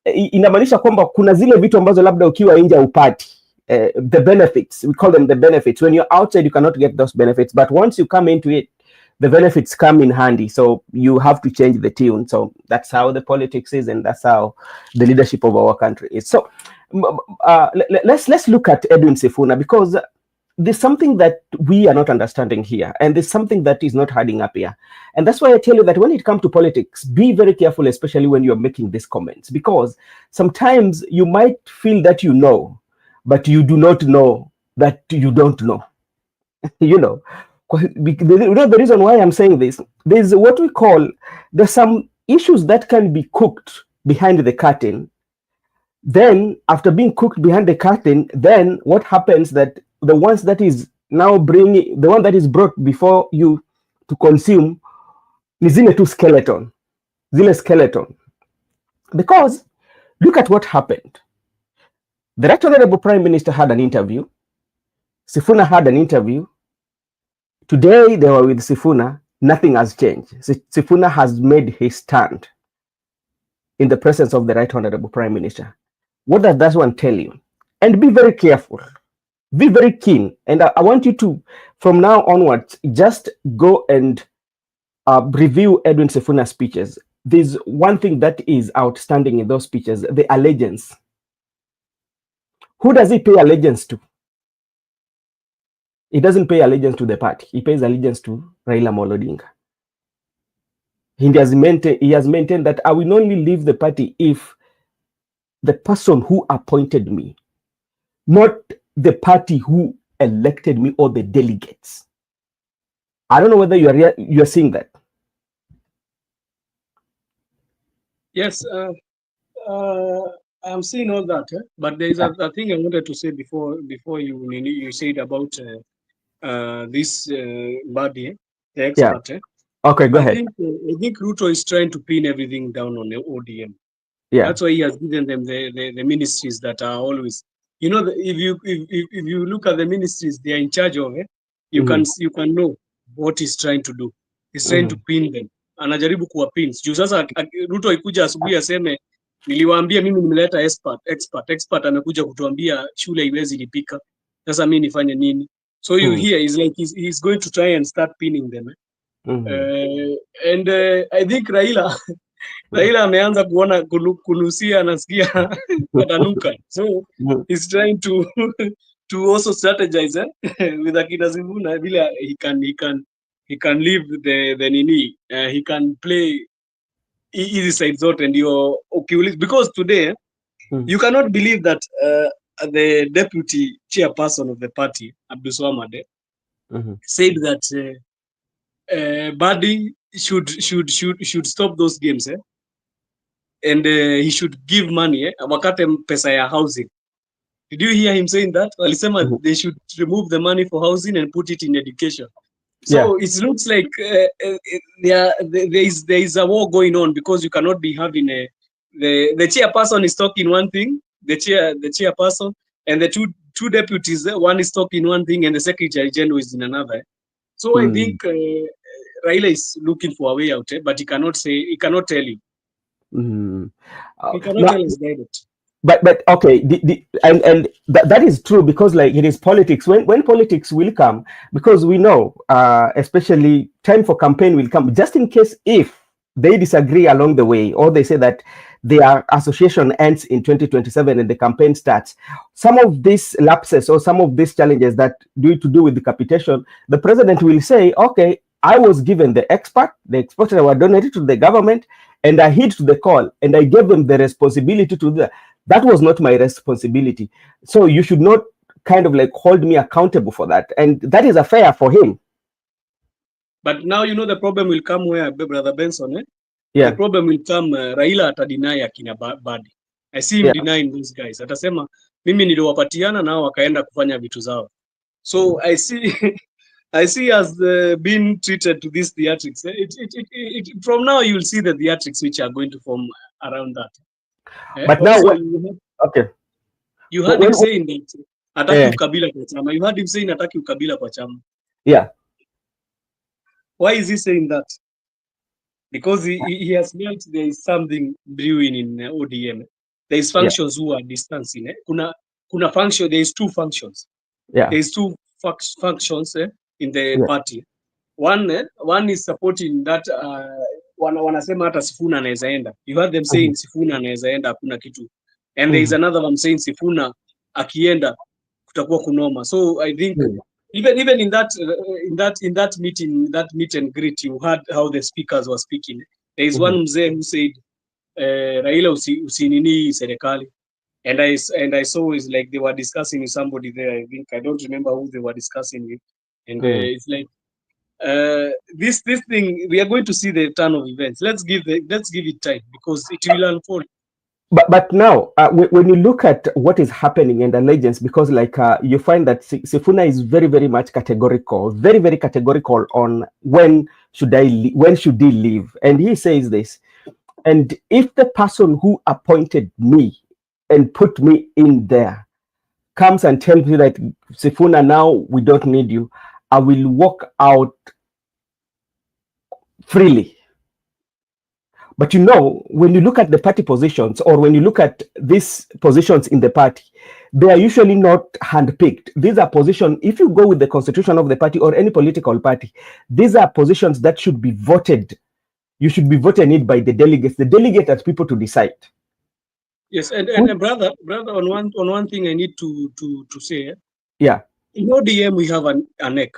inamaanisha kwamba kuna zile vitu ambazo labda ukiwa nje upati. The benefits, we call them the benefits. When you're outside, you cannot get those benefits. But once you come into it, the benefits come in handy. So you have to change the tune. So that's how the politics is, and that's how the leadership of our country is. So let's look at Edwin Sifuna, because there's something that we are not understanding here, and there's something that is not adding up here. And that's why I tell you that when it comes to politics, be very careful, especially when you're making these comments, because sometimes you might feel that you know, but you do not know that you don't know. The reason why I'm saying this, there's what we call, there's some issues that can be cooked behind the curtain. Then after being cooked behind the curtain, then what happens that the ones that is now bringing, the one that is brought before you to consume is zile tu skeleton. Because look at what happened. The Right Honorable Prime Minister had an interview. Sifuna had an interview. Today they were with Sifuna. Nothing has changed. Sifuna has made his stand in the presence of the Right Honorable Prime Minister. What does that one tell you? And be very careful. Be very keen. And I want you to, from now onwards, just go and review Edwin Sifuna's speeches. there's one thing that is outstanding in those speeches: the allegiance. Who does he pay allegiance to? He doesn't pay allegiance to the party. He pays allegiance to Raila Amolo Odinga. He has maintained that I will only leave the party if the person who appointed me, not the party who elected me or the delegates. I don't know whether you're seeing that. Yes, I'm seeing all that, but there is a thing I wanted to say before you said about this body, the expert. Okay, go ahead. I think Ruto is trying to pin everything down on the ODM. Yeah, that's why he has given them the ministries that are always, if you look at the ministries they are in charge of, you can know what he's trying to do. He's trying to pin them. Anajaribu kuwa pins. Juu sasa Ruto ikuja asubuhi aseme niliwaambia mimi nimeleta expert amekuja kutuambia shule iwezi lipika. Sasa mimi nifanye nini? So you hear is like he's going to try and start pinning them. And I think Raila ameanza kuona kunusia, anasikia patanuka. So he's trying to also strategize with akina Sifuna vile he can leave the nini, he can play easy side zote ndio okay, because today you cannot believe that the deputy chairperson of the party Abdulswamad said that Badi should stop those games, and he should give money, wakate pesa ya housing. Did you hear him saying that? Alisema they should remove the money for housing and put it in education. So it looks like there is a war going on, because you cannot be having the chairperson is talking one thing, the chairperson, and the two deputies, one is talking one thing and the secretary general is in another. So I think Raila is looking for a way out, but he cannot tell you. He cannot tell us direct. But okay, and that is true, because like it is politics. When politics will come, because we know, especially time for campaign will come, just in case if they disagree along the way, or they say that their association ends in 2027 and the campaign starts, some of these lapses or some of these challenges that to do with the capitation, the president will say, okay, I was given the experts that were donated to the government, and I heed to the call, and I gave them the responsibility to do that. That was not my responsibility. So you should not kind of like hold me accountable for that. And that is a fair for him. But now, the problem will come where, Brother Benson, Yeah. The problem will come, Raila atadeny akina Badi. I see him denying those guys. Atasema, mimi niliwapatiana nao wakaenda kufanya vitu zao. So I see as being treated to this theatrics. From now, you will see the theatrics which are going to form around that. But now, okay. You heard him saying that hataki ukabila kwa chama. You heard him saying hataki ukabila kwa chama. Yeah. Why is he saying that? Because he has felt there is something brewing in ODM. There is functions who are distancing. Kuna function. There is two functions. Yeah. There is two functions in the party. One is supporting that. Wanasema hata Sifuna anaweza enda. You heard them saying Sifuna anaweza enda, hakuna kitu. And there is another one saying Sifuna akienda kutakuwa kunoma. So I think even in that meeting, that meet and greet, you heard how the speakers were speaking. There is one mzee who said Raila usinini serikali, and I saw is like they were discussing with somebody there. I think I don't remember who they were discussing with, and it's like this thing, we are going to see the turn of events. Let's give it time, because it will unfold. But now, when you look at what is happening and allegiance, because like you find that Sifuna is very, very much categorical, very, very categorical on when should he leave, and he says this. And if the person who appointed me and put me in there comes and tells me that Sifuna, now we don't need you, I will walk out freely. But when you look at the party positions, or when you look at these positions in the party, they are usually not handpicked. These are positions, if you go with the constitution of the party or any political party, these are positions that should be voted, you should be voted in by the delegates. The delegate are people to decide. Yes, and brother, on one thing I need to say. Yeah. In ODM we have a neck.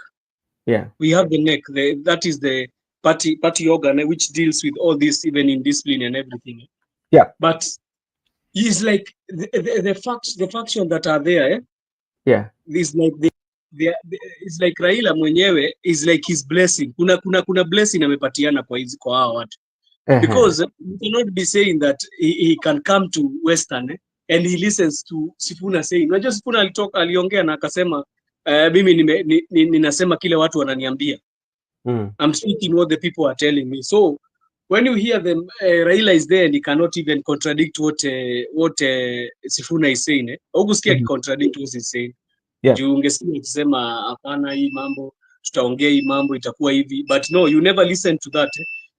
Yeah. We have the neck. That is the party organ which deals with all this, even in discipline and everything. Yeah. But he's like the faction that are there. Yeah. It's like it's like Raila mwenyewe is like his blessing. Kuna blessing amepatiana kwa hao watu. Because you cannot be saying that he can come to Western and he listens to Sifuna saying. Unajua Sifuna aliongea na akasema mimi ninasema kile watu wananiambia. I'm speaking what the people are telling me. So when you hear them, Raila is there and he cannot even contradict what Sifuna is saying. Augusikia contradict what he's saying. Yeah. Juu ungesikia akisema hapana, hii mambo tutaongea, hii mambo itakuwa hivi, but no, you never listen to that.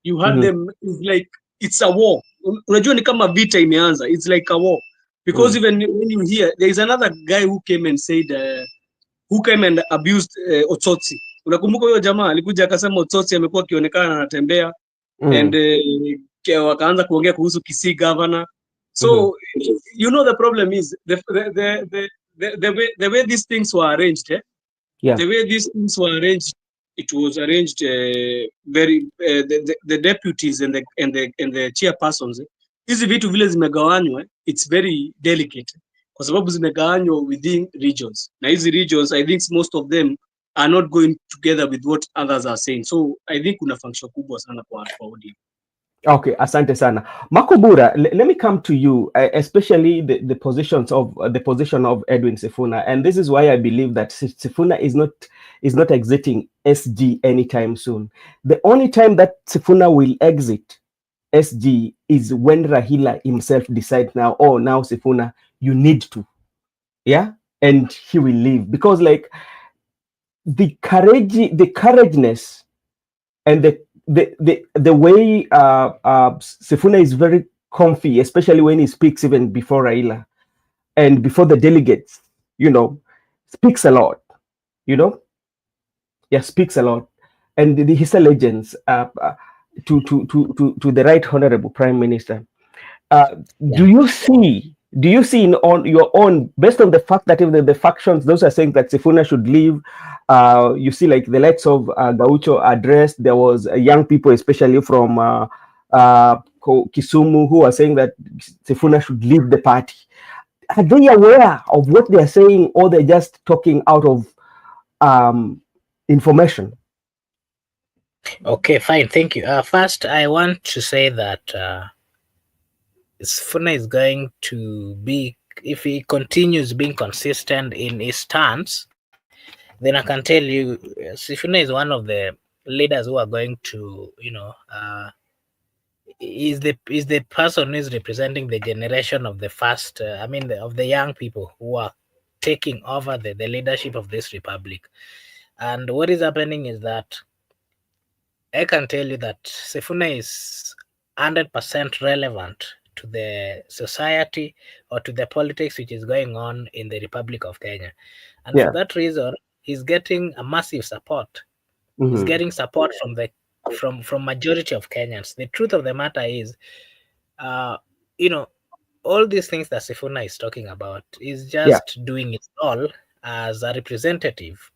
You had them, it's like it's a war. Unajua ni kama vita imeanza. It's like a war because even when you hear there is another guy who came and said who came and abused Otsotsi. Unakumbuka huyo jamaa alikuja akasema Otsotsi amekuwa akionekana anatembea and wakaanza kuongea kuhusu Kisii governor. So you know the problem is the way these things were arranged. Yeah. The way these things were arranged, it was arranged very the deputies and the chairpersons. Hizi vitu vile zimegawanywa, it's very delicate kwa sababu zimegawanywa within regions. Na hizi regions, I think most of them are not going together with what others are saying. So I think kuna function kubwa sana kwa ODM. Okay, asante sana. Makobura, let me come to you, especially the position of Edwin Sifuna, and this is why I believe that Sifuna is not exiting SG anytime soon. The only time that Sifuna will exit SG is when Raila himself decides now, oh, now Sifuna, you need to, yeah, and he will leave, because like the courageousness and the way Sifuna is very comfy, especially when he speaks even before Raila and before the delegates, you know, speaks a lot, you know, yeah, speaks a lot. And his allegiance to the Right Honorable Prime Minister. Do you see on your own, based on the fact that even the factions, those are saying that Sifuna should leave, you see like the likes of Gaucho addressed, there was young people, especially from Kisumu, who are saying that Sifuna should leave the party. Are they aware of what they are saying, or they're just talking out of information? Okay, fine, thank you. First, I want to say that Sifuna is going to be, if he continues being consistent in his stance, then I can tell you Sifuna is one of the leaders who are going to, you know, is the person who is representing the generation of the first, of the young people who are taking over the leadership of this republic. And what is happening is that I can tell you that Sifuna is 100% relevant to the society or to the politics which is going on in the Republic of Kenya. And for that reason, he's getting a massive support. He's getting support from majority of Kenyans. The truth of the matter is, you know, all these things that Sifuna is talking about is just doing it all as a representative.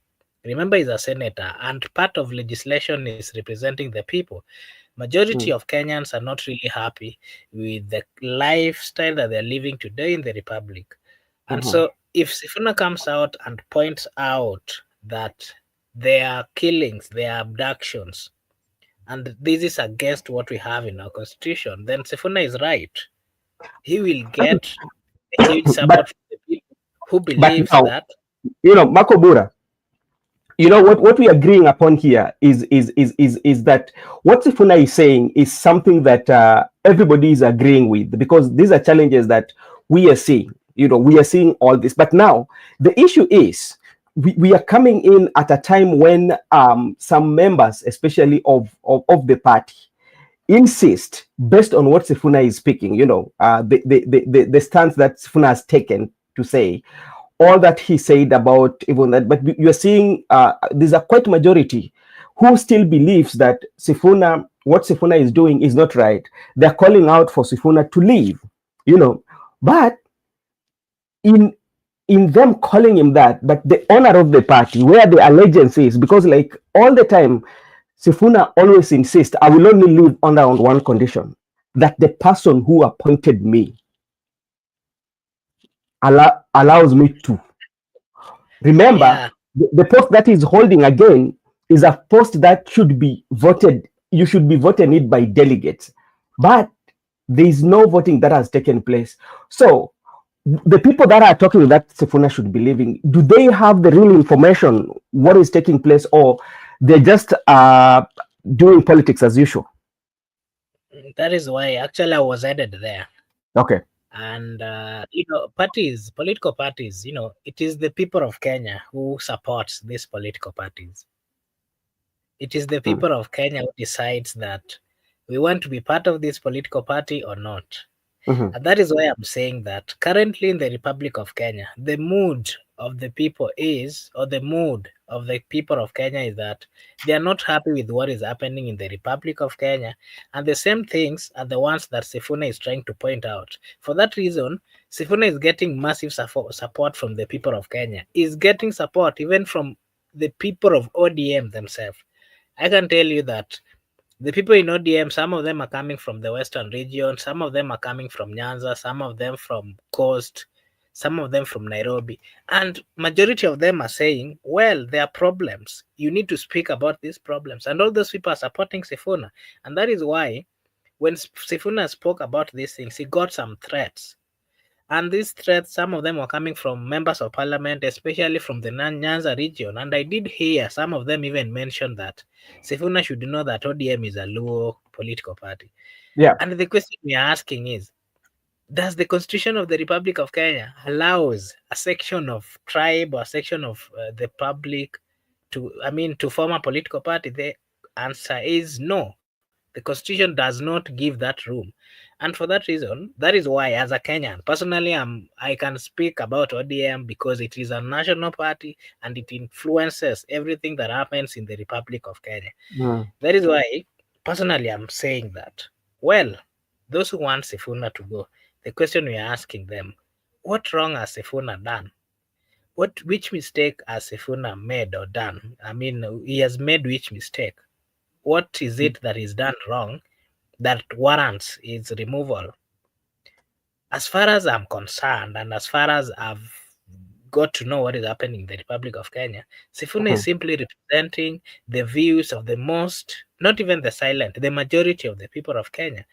Remember, he's a senator, and part of legislation is representing the people. Majority of Kenyans are not really happy with the lifestyle that they're living today in the Republic. And so if Sifuna comes out and points out that there are killings, there are abductions, and this is against what we have in our constitution, then Sifuna is right. He will get a huge support from the people who believes that. You know, Makobura, you know what we are agreeing upon here is that what Sifuna is saying is something that everybody is agreeing with, because these are challenges that we are seeing. You know, we are seeing all this, but now the issue is we are coming in at a time when some members, especially of the party, insist, based on what Sifuna is speaking, you know, the stance that Sifuna has taken to say all that he said about even that, but you're seeing there's a quite majority who still believes that Sifuna what Sifuna is doing is not right. They're calling out for Sifuna to leave, but in them calling him that, but the honor of the party, where the allegiance is, because like all the time, Sifuna always insists, I will only leave under on one condition, that the person who appointed me allows me to. Remember, the post that he's holding again is a post that should be voted. You should be voting it by delegates, but there is no voting that has taken place. So the people that are talking that Sifuna should be leaving, do they have the real information what is taking place, or they're just doing politics as usual? That is why actually I was headed there. Okay. And parties, political parties, it is the people of Kenya who supports these political parties. It is the people of Kenya who decides that we want to be part of this political party or not. And that is why I'm saying that currently in the Republic of Kenya, the mood of the people is, or the mood of the people of Kenya is that they are not happy with what is happening in the Republic of Kenya. And the same things are the ones that Sifuna is trying to point out. For that reason, Sifuna is getting massive support from the people of Kenya. He's getting support even from the people of ODM themselves. I can tell you that the people in ODM, some of them are coming from the Western region, some of them are coming from Nyanza, some of them from Coast, some of them from Nairobi. And majority of them are saying, well, there are problems. You need to speak about these problems. And all those people are supporting Sifuna. And that is why when Sifuna spoke about these things, he got some threats. And these threats, some of them were coming from members of parliament, especially from the Nyanza region. And I did hear some of them even mention that Sifuna should know that ODM is a Luo political party. Yeah. And the question we are asking is, does the Constitution of the Republic of Kenya allows a section of tribe or a section of the public to form a political party? The answer is no. The Constitution does not give that room. And for that reason, that is why as a Kenyan, personally, I can speak about ODM because it is a national party and it influences everything that happens in the Republic of Kenya. That is why, personally, I'm saying that, well, those who want Sifuna to go, the question we are asking them, what wrong has Sifuna done? Which mistake has Sifuna made or done? He has made which mistake? What is it that is done wrong that warrants its removal? As far as I'm concerned, and as far as I've got to know what is happening in the Republic of Kenya, Sifuna is simply representing the views of the most, not even the silent, the majority of the people of Kenya.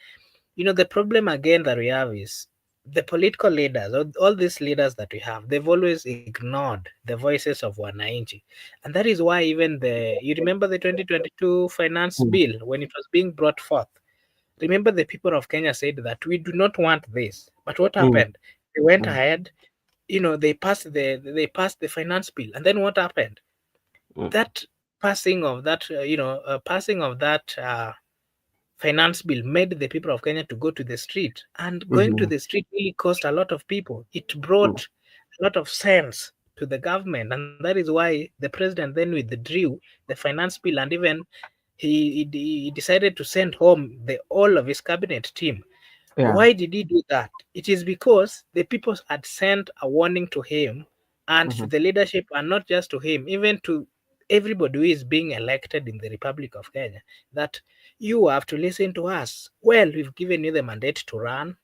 The problem again that we have is the political leaders, all these leaders that we have, they've always ignored the voices of Wananchi. And that is why even you remember the 2022 finance bill, when it was being brought forth, remember the people of Kenya said that we do not want this. But what happened? They went ahead, they passed the finance bill. And then what happened? That passing of that finance bill made the people of Kenya to go to the street, and going to the street really cost a lot of people. It brought a lot of sense to the government, and that is why the president then withdrew the finance bill, and even he decided to send home all of his cabinet team. Yeah. Why did he do that? It is because the people had sent a warning to him and to the leadership, and not just to him, even to everybody who is being elected in the Republic of Kenya, that you have to listen to us. Well, we've given you the mandate to run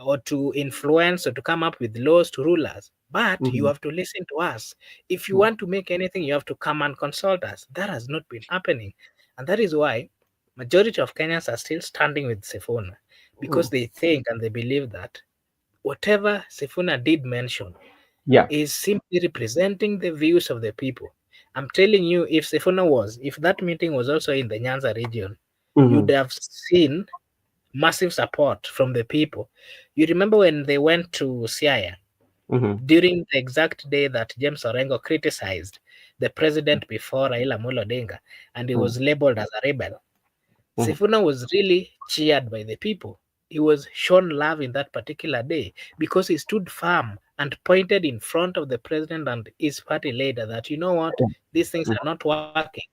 or to influence or to come up with laws to rule us, but you have to listen to us. If you want to make anything, you have to come and consult us. That has not been happening. And that is why majority of Kenyans are still standing with Sifuna, because they think and they believe that whatever Sifuna did mention is simply representing the views of the people. I'm telling you, if that meeting was also in the Nyanza region, you'd have seen massive support from the people. You remember when they went to Siaya, during the exact day that James Orengo criticized the president before Raila Odinga, and he was labeled as a rebel. Sifuna was really cheered by the people. He was shown love in that particular day because he stood firm and pointed in front of the president and his party leader that, you know what, these things are not working.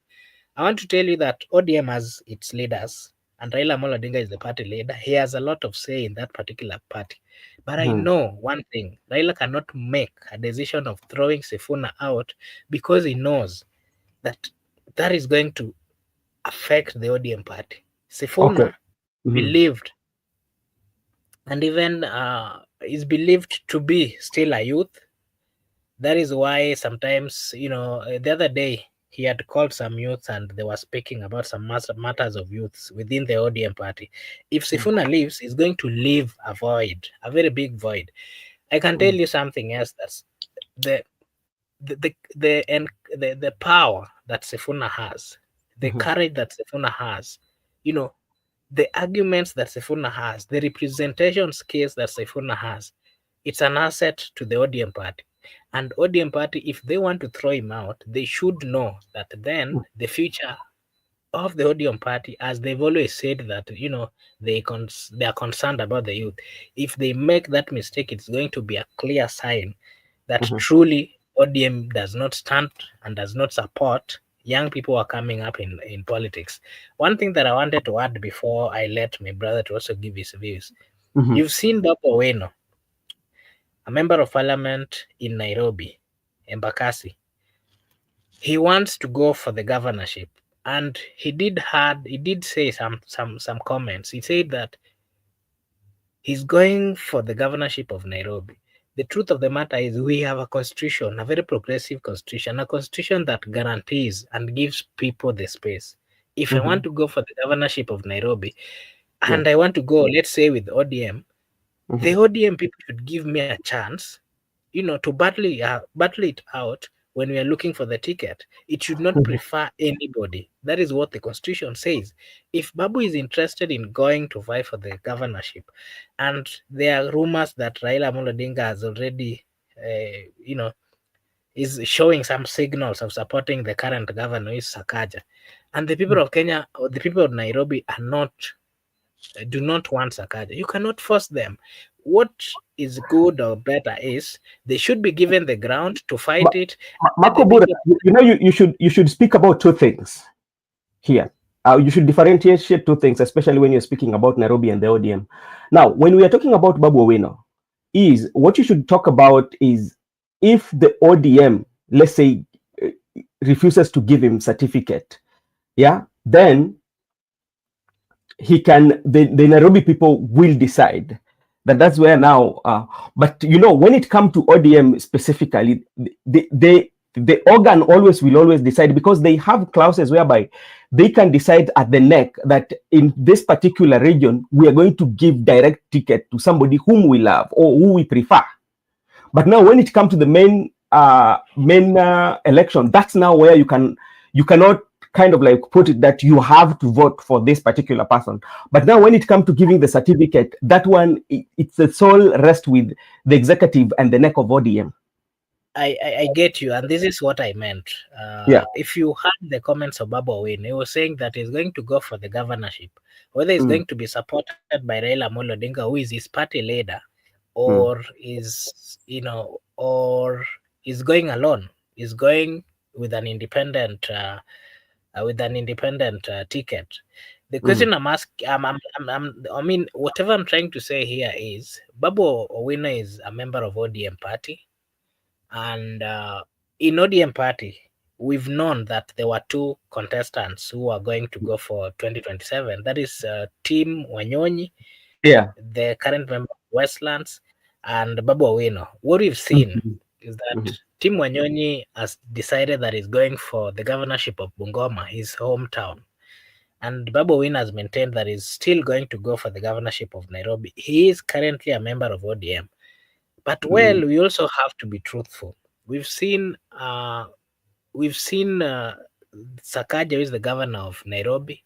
I want to tell you that ODM has its leaders. and Raila Amolo Odinga is the party leader. He has a lot of say in that particular party. But I know one thing, Raila cannot make a decision of throwing Sifuna out because he knows that that is going to affect the ODM party. Sifuna believed, and even is believed to be still a youth. That is why sometimes, the other day he had called some youths and they were speaking about some matters of youths within the ODM party. If Sifuna leaves, he's going to leave a void, a very big void. I can tell you something else. That's the power that Sifuna has, the courage that Sifuna has, the arguments that Sifuna has, the representation skills that Sifuna has, it's an asset to the ODM party. And ODM party, if they want to throw him out, they should know that then the future of the ODM party, as they've always said that, they are concerned about the youth. If they make that mistake, it's going to be a clear sign that truly ODM does not stand and does not support young people who are coming up in politics. One thing that I wanted to add before I let my brother to also give his views. You've seen Babu Owino, a member of parliament in Nairobi, Embakasi. He wants to go for the governorship, and he did say some comments. He said that he's going for the governorship of Nairobi. The truth of the matter is we have a constitution, a very progressive constitution, a constitution that guarantees and gives people the space. If I want to go for the governorship of Nairobi, and I want to go, let's say, with ODM, the ODM people should give me a chance, to battle it out when we are looking for the ticket. It should not prefer anybody. That is what the constitution says. If Babu is interested in going to vie for the governorship, and there are rumors that Raila Amolo Odinga has already, is showing some signals of supporting the current governor, is Sakaja, and the people of Kenya or the people of Nairobi do not want Sakaja, you cannot force them. What is good or better is they should be given the ground to fight it. Marco Bura, you should speak about two things here. You should differentiate two things, especially when you're speaking about Nairobi and the ODM. Now, when we are talking about Babu Owino, what you should talk about is if the ODM, let's say, refuses to give him certificate, then the Nairobi people will decide that's where now. But when it comes to ODM specifically, the organ will always decide, because they have clauses whereby they can decide at the neck that in this particular region we are going to give direct ticket to somebody whom we love or who we prefer. But now when it comes to the main election, that's now where you cannot kind of like put it that you have to vote for this particular person. But now when it comes to giving the certificate, that one, it's the sole rest with the executive and the neck of ODM. I get you, and this is what I meant. If you heard the comments of Babu Owino, he was saying that he's going to go for the governorship, whether he's going to be supported by Raila Amolo Odinga, who is his party leader, or is going alone. He's going with an independent ticket. The question I'm asking, whatever I'm trying to say here is Babu Owino is a member of ODM party. And in ODM party, we've known that there were two contestants who are going to go for 2027. That is Tim Wanyonyi, the current member of Westlands, and Babu Owino. What we've seen is that Tim Wanyonyi has decided that he's going for the governorship of Bungoma, his hometown. And Babu Owino has maintained that he's still going to go for the governorship of Nairobi. He is currently a member of ODM. But we also have to be truthful. We've seen Sakaja, who is the governor of Nairobi.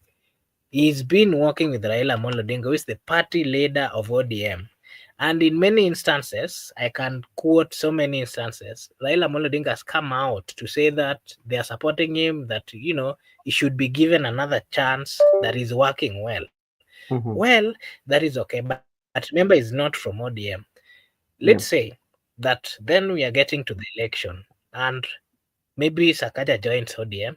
He's been working with Raila Amolo Odinga, who is the party leader of ODM. And in many instances, I can quote so many instances, Raila Amolo Odinga has come out to say that they are supporting him, that, he should be given another chance, that is working well. Well, that is okay. But remember, he's not from ODM. Let's say that then we are getting to the election and maybe Sakaja joins ODM.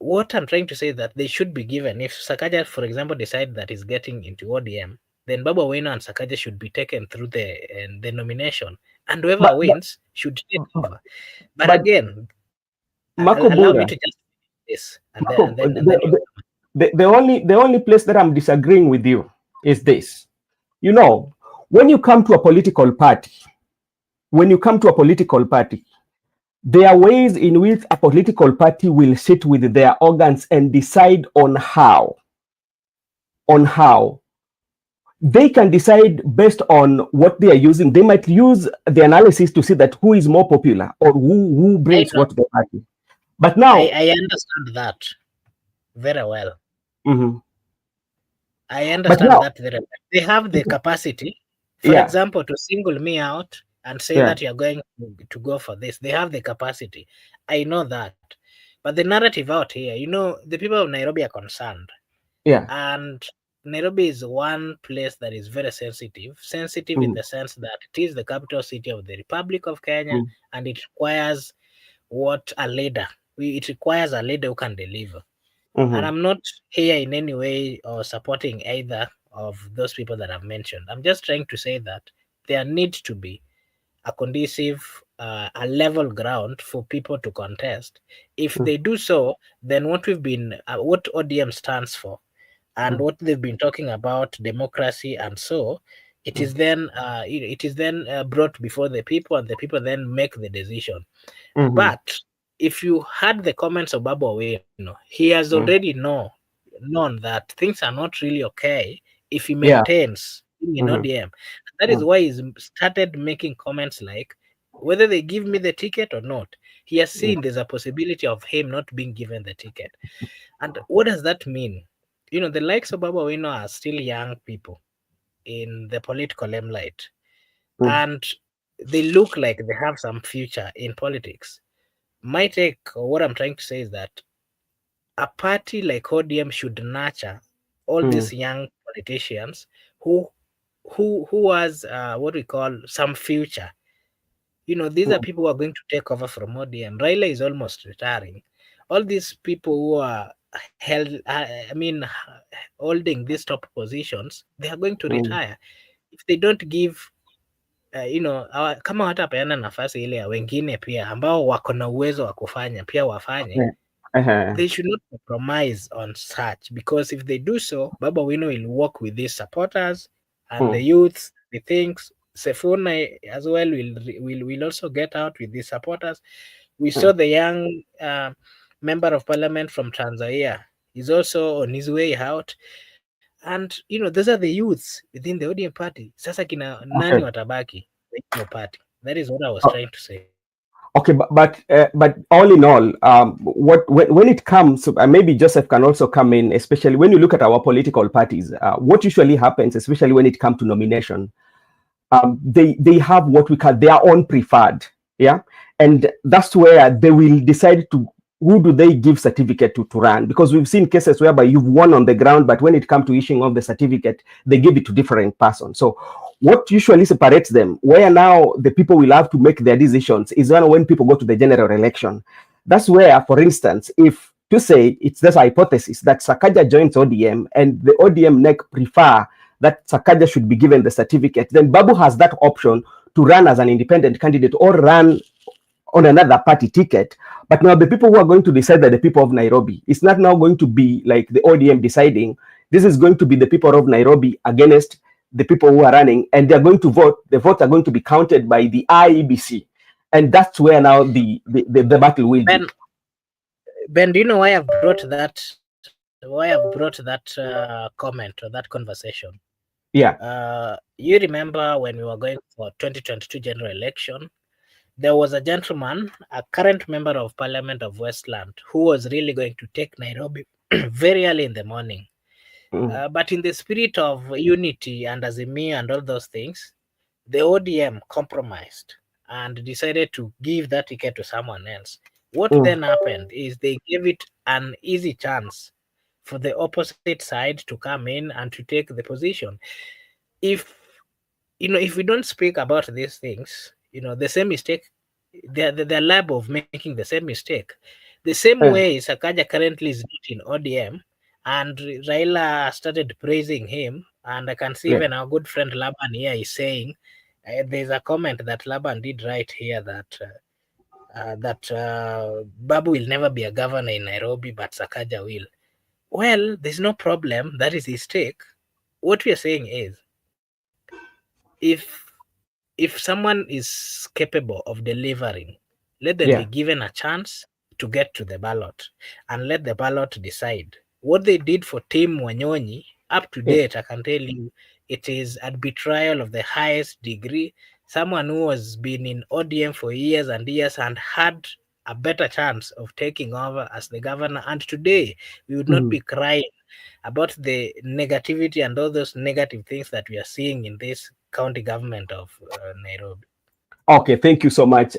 what I'm trying to say is that they should be given. If Sakaja, for example, decide that he's getting into ODM, then Babu Owino and Sakaja should be taken through the nomination, and whoever wins should take over. But again, allow me to just this, and then the only place that I'm disagreeing with you is this. You know, when you come to a political party, there are ways in which a political party will sit with their organs and decide on how they can decide based on what they are using. They might use the analysis to see that who is more popular or who brings what to the party. But now I understand that very well. Mm-hmm. I understand that very well. They have the capacity, for example, to single me out and say that you're going to go for this. They have the capacity. I know that. But the narrative out here, you know, the people of Nairobi are concerned. Yeah. And Nairobi is one place that is very sensitive. Sensitive in the sense that it is the capital city of the Republic of Kenya, and it requires it requires a leader who can deliver. And I'm not here in any way or supporting either of those people that I've mentioned. I'm just trying to say that there needs to be a conducive, a level ground for people to contest. If they do so, then what ODM stands for, and what they've been talking about, democracy, and so it is then brought before the people, and the people then make the decision. But if you had the comments of Babu Owino, he has already known that things are not really okay if he maintains in ODM. That is why he's started making comments like, whether they give me the ticket or not, he has seen there's a possibility of him not being given the ticket. And what does that mean? You know, the likes of Babu Owino are still young people in the political limelight, and they look like they have some future in politics. My take, or what I'm trying to say, is that a party like ODM should nurture all these young politicians who has what we call some future. You know, these are people who are going to take over from ODM. Raila is almost retiring. All these people who are holding these top positions, they are going to retire if they don't give kama watapeana nafasi ile ya wengine pia ambao wako na uwezo wa kufanya pia wafanye. They should not compromise on such, because if they do so, Babu Owino will work with these supporters and the youth. The things Sifuna as well will also get out with these supporters. We saw the young member of parliament from Tanzania is also on his way out, and you know, those are the youths within the ODM party. Sasa kina nani watabaki the party? That is what I was trying to say. Okay, but all in all, when it comes, maybe Joseph can also come in, especially when you look at our political parties. What usually happens, especially when it comes to nomination, they have what we call their own preferred, and that's where they will decide to who do they give certificate to run, because we've seen cases whereby you've won on the ground, but when it comes to issuing of the certificate, they give it to different persons. So what usually separates them, where now the people will have to make their decisions, is when people go to the general election. That's where, for instance, if to say it's just a hypothesis that Sakaja joins ODM and the ODM NEC prefer that Sakaja should be given the certificate, then Babu has that option to run as an independent candidate or run on another party ticket. But now the people who are going to decide are the people of Nairobi. It's not now going to be like the ODM deciding. This is going to be the people of Nairobi against the people who are running, and they're going to vote. The votes are going to be counted by the IEBC, and that's where now the battle will be. Ben, do you know why I've brought that? Why I've brought that comment or that conversation? Yeah. You remember when we were going for 2022 general election, there was a gentleman, a current member of parliament of Westland, who was really going to take Nairobi very early in the morning. But in the spirit of unity and Azimio and all those things, the ODM compromised and decided to give that ticket to someone else. What then happened is they gave it an easy chance for the opposite side to come in and to take the position. If we don't speak about these things, the same mistake, they're liable of making the same mistake. The same way Sakaja currently is not in ODM, and Raila started praising him, and I can see even our good friend Laban here is saying, there's a comment that Laban did write here that Babu will never be a governor in Nairobi, but Sakaja will. Well, there's no problem. That is his take. What we are saying is, if someone is capable of delivering, let them be given a chance to get to the ballot, and let the ballot decide. What they did for Tim Wanyonyi, up to date, I can tell you, it is a betrayal of the highest degree. Someone who has been in ODM for years and years and had a better chance of taking over as the governor. And today, we would not be crying about the negativity and all those negative things that we are seeing in this county government of Nairobi. Okay, thank you so much,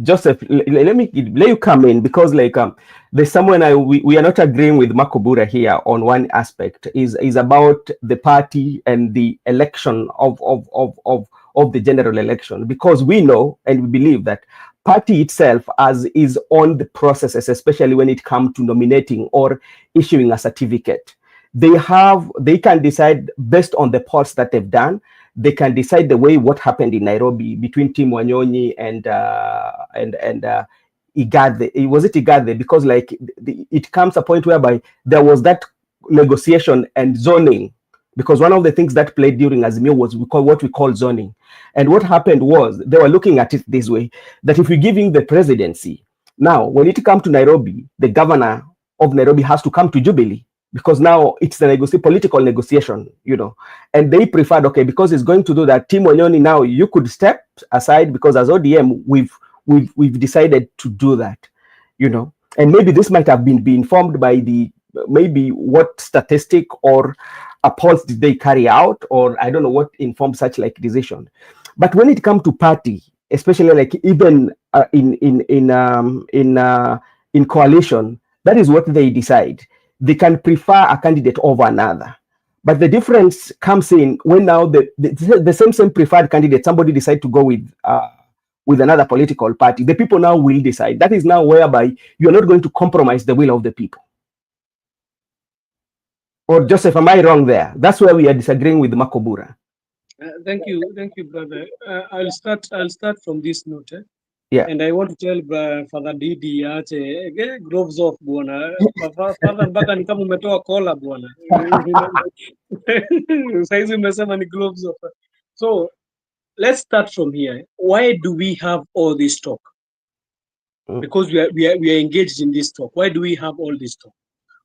Joseph. Let you come in, because there's someone we are not agreeing with Makobura here on one aspect is about the party and the election of the general election, because we know and we believe that party itself is on the processes, especially when it comes to nominating or issuing a certificate. They can decide based on the polls that they've done. They can decide the way what happened in Nairobi between Tim Wanyonyi and Igathe. Was it Igathe? Because it comes a point whereby there was that negotiation and zoning, because one of the things that played during Azimio was what we call zoning. And what happened was they were looking at it this way, that if we're giving the presidency, now when it comes to Nairobi, the governor of Nairobi has to come to Jubilee, because now it's a political negotiation, and they preferred, okay, because it's going to do that, Tim Wanyonyi, now you could step aside, because as ODM, we've decided to do that, and maybe this might have been informed by maybe what statistic or a polls did they carry out, or I don't know what informed such decision. But when it comes to party, especially even in coalition, that is what they decide. They can prefer a candidate over another. But the difference comes in when now the same preferred candidate, somebody decide to go with another political party. The people now will decide. That is now whereby you're not going to compromise the will of the people. Or Joseph, am I wrong there? That's where we are disagreeing with Makobura. Thank you, brother. I'll start from this note. Yeah. And I want to tell Father Didi gloves off bwana. Father mpaka ni kama umetoa kola bwana. Saizi umesema ni gloves off. So let's start from here. Why do we have all this talk? Because we are engaged in this talk. Why do we have all this talk?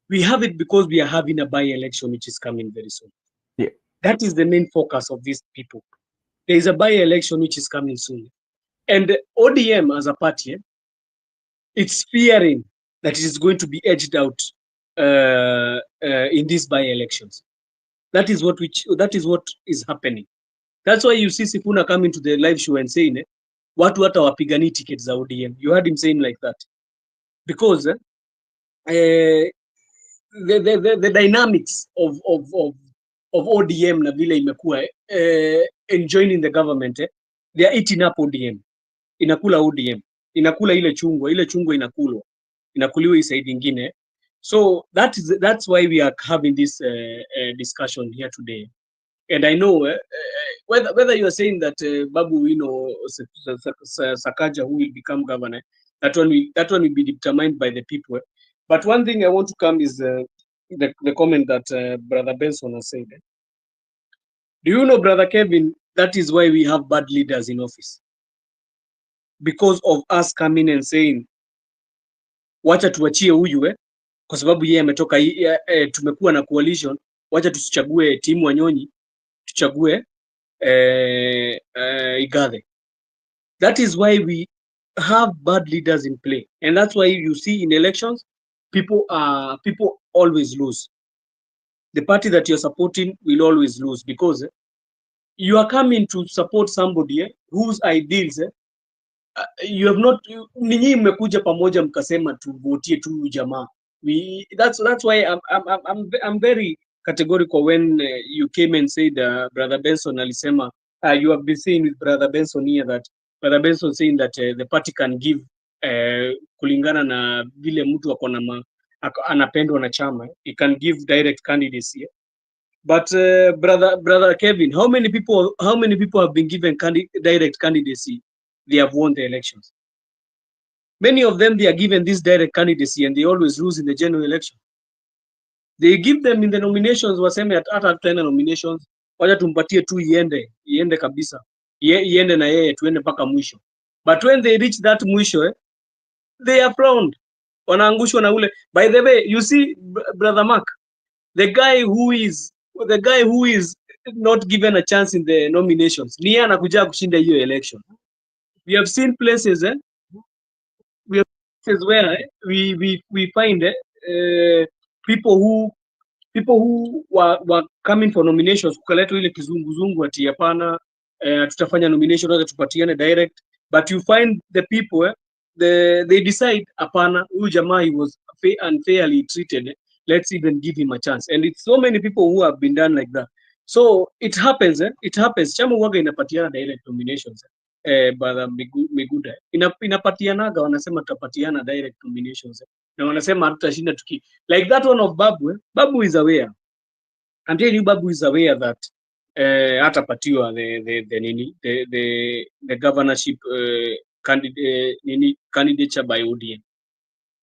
We have it because we are having a by-election which is coming very soon. Yeah. That is the main focus of these people. There is a by-election which is coming soon. And ODM as a party, it's fearing that it is going to be edged out in these by-elections. That is what is happening. That's why you see Sifuna coming to the live show and saying, watu hata wapigani tickets za ODM. You heard him saying like that. Because the dynamics of ODM na vile imekuwa and joining the government, they are eating up ODM. Inakula ODM, inakula ile chungwa inakuliwa hii side ingine. So that's why we are having this discussion here today. And I know whether you are saying that Babu Sakaja who will become governor, that one will be determined by the people. But one thing I want to come is the comment that Brother Benson has said. Do you know, Brother Kevin, that is why we have bad leaders in office. Because of us coming and saying, wacha tuachie huyu kwa sababu yeye ametoka tumekuwa na coalition, wacha tusichague Tim Wanyonyi, tuchague Igathe. That is why we have bad leaders in play. And that's why you see in elections, people always lose. The party that you're supporting will always lose, because you are coming to support somebody whose ideals you have not, ninyi mmekuja pamoja mkasema tuvotie tu jamaa. That's why I'm very categorical when you came and said Brother Benson alisema you have been saying with Brother Benson here that Brother Benson saying that the party can give kulingana na vile mtu anapendwa na chama, he can give direct candidacy. But brother Kevin, how many people have been given direct candidacy? They have won the elections. Many of them, they are given this direct candidacy and they always lose in the general election. They give them in the nominations, waseme hata tena nominations, wacha tumpatie tu iende kabisa. Iende na yeye tuende mpaka mwisho. But when they reach that mwisho, they are frowned. Wanaangushwa na ule. By the way, you see, brother Mark, the guy who is not given a chance in the nominations, ni yeye anakuja kushinda hiyo election. We have seen places, where we find people who were coming for nominations, kukaletwa ile kizunguzungu ati hapana, tutafanya nomination hata tupatiane direct, but you find the people they decide hapana, huyu jamaa he was unfairly treated, let's even give him a chance. And it's so many people who have been done like that. So it happens, chama huwaga inapatiana direct nominations. Bada Miguda inapatianaga, wanasema tutapatiana direct nominations, na wanasema hatutashinda tuki like that one of Babu. Babu is aware. I'm telling you, Babu is aware that hatapatiwa the governorship candidature by ODM.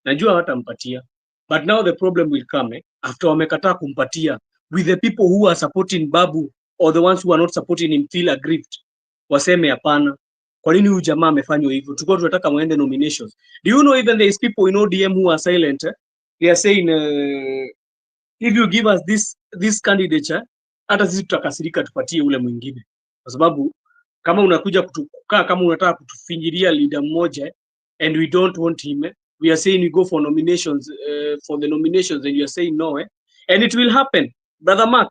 Najua hatampatia, but now the problem will come after wamekataa kumpatia, with the people who are supporting Babu or the ones who are not supporting him feel aggrieved, waseme hapana, kwa nini huyu jamaa amefanywa hivyo? Tulikuwa tunataka muende nominations. Do you know even there is people in ODM who are silent? They are saying if you give us this candidature, hata sisi tutakasirika tupatie ule mwingine, kwa sababu kama unakuja kutukaa, kama unataka kutufinyiria leader mmoja and we don't want him, we are saying we go for nominations, for the nominations, and you are saying no, and it will happen, brother Mark.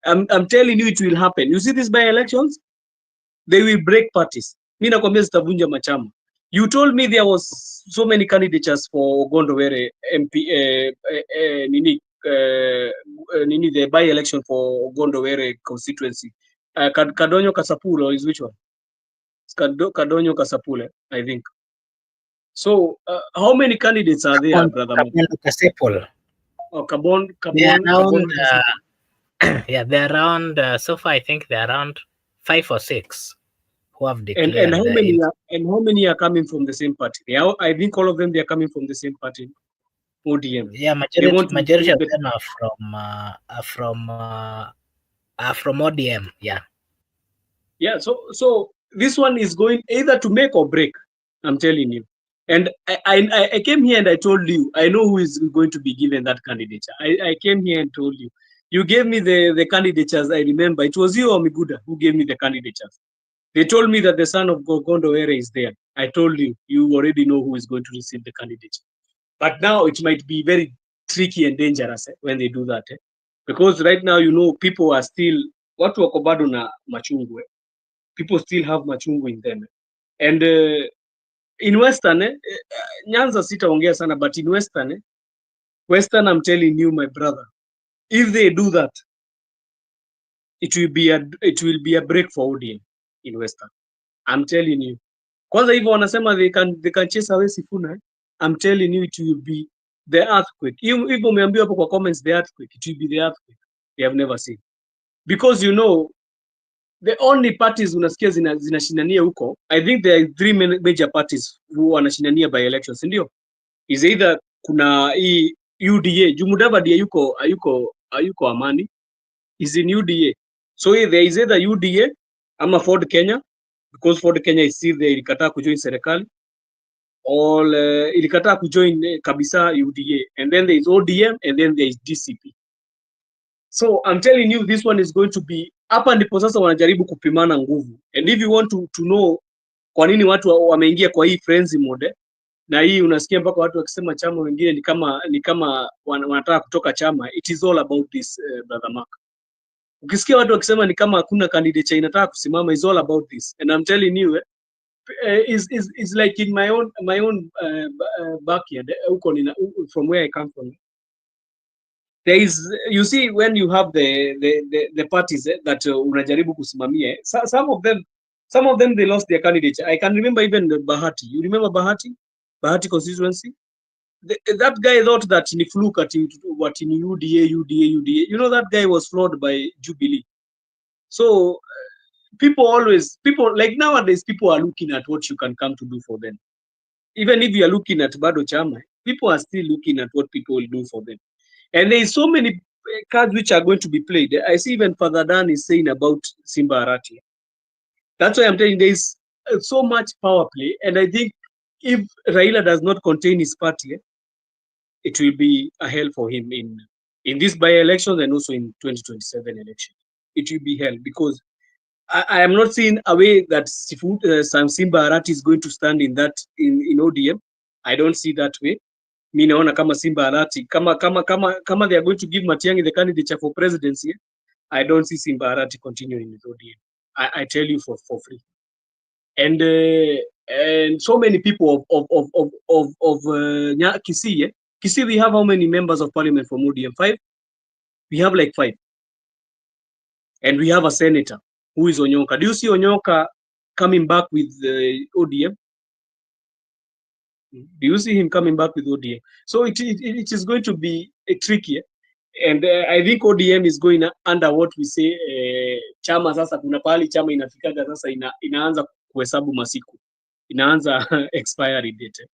I'm telling you, it will happen. You see these by elections, they will break parties. Mimi nakwambia zitavunja machama. You told me there was so many candidates for Ogondo Were MP the by election for Ogondo Were constituency. Kadonyo Kasapule is which one? Kadonyo Kasapule, I think. So how many candidates are there, brother? Kasapule. Oh, Kabon. Yeah, they're around. So far, I think they're around 5 or 6 who have declared. And how many are coming from the same party? I think all of them, they are coming from the same party, ODM. Yeah, majority of them are from ODM. Yeah. Yeah. So this one is going either to make or break. I'm telling you. And I came here and I told you, I know who is going to be given that candidature. I came here and told you. You gave me the candidatures. I remember it was you or Miguda who gave me the candidatures. They told me that the son of Ogondo Were is there. I told you, you already know who is going to receive the candidature. But now it might be very tricky and dangerous when they do that. Because right now, you know, people are still, watu wako bado na machungu. People still have machungu in them. And in Western, Nyanza sitaongea sana, but in Western, I'm telling you, my brother, if they do that, it will be a break for ODM in Western. I'm telling you. Kwanza hivyo wanasema they can chase away Sifuna. I'm telling you, it will be the earthquake. Hivyo umeambiwa hapo kwa comments, the earthquake. It will be the earthquake they have never seen. Because you know, the only parties unasikia zinashindania huko, I think there are 3 major parties who wanashindania by elections, ndio? Is either kuna hii UDA, Jumudavadi hayuko Amani, is in UDA. So there is either UDA ama Ford Kenya, because Ford Kenya is still there, ilikataa kujoin serikali, or ilikataa kujoin kabisa UDA, and then there is ODM, and then there is DCP. So I'm telling you, this one is going to be, hapa ndipo sasa wanajaribu kupimana nguvu. And if you want to know kwa nini watu wameingia kwa hii frenzy mode, na hii unasikia mpaka watu wakisema chama wengine ni kama wanataka kutoka chama, it is all about this, brother Mark. Ukisikia watu wakisema ni kama hakuna candidate inataka kusimama, is all about this. And I'm telling you, is like in my own backyard, from where I come from. There is, you see, when you have the parties that unajaribu kusimamia, some of them they lost their candidates. I can remember even Bahati. You remember Bahati? Bahati constituency. That guy thought that ni fluke at what in UDA. You know, that guy was flawed by Jubilee. So people like nowadays, people are looking at what you can come to do for them. Even if you are looking at Bado Chama, people are still looking at what people will do for them. And there is so many cards which are going to be played. I see even Father Dan is saying about Simba Arati. That's why I'm telling you, there is so much power play. And I think if Raila does not contain his party, it will be a hell for him in this by-elections and also in 2027 election. It will be hell because I am not seeing a way that Simba Arati is going to stand in that in ODM. I don't see that way. Mi naona kama Simba Arati kama they are going to give Matiang'i the candidature for presidency, I don't see Simba Arati continuing with ODM. I tell you for free. And so many people of Kisii. Kisii, we have how many members of parliament from ODM? 5. We have like 5, and we have a senator who is Onyonka. Do you see Onyonka coming back with ODM? Do you see him coming back with ODM? So it is going to be tricky. And I think ODM is going under what we say chama sasa kuna pali chama inafikaga sasa inaanza kuhesabu masiku. Inaanza expiry date.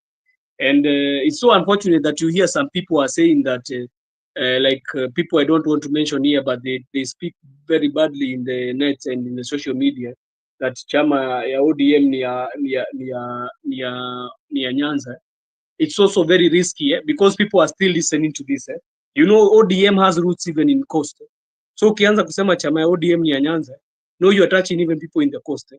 And it's so unfortunate that you hear some people are saying that people I don't want to mention here, but they speak very badly in the net and in the social media that chama ya ODM ni ya Nyanza. It's also very risky because people are still listening to this. You know, ODM has roots even in coast. So ukianza kusema chama ya ODM ni ya Nyanza, no, you are touching even people in the coast.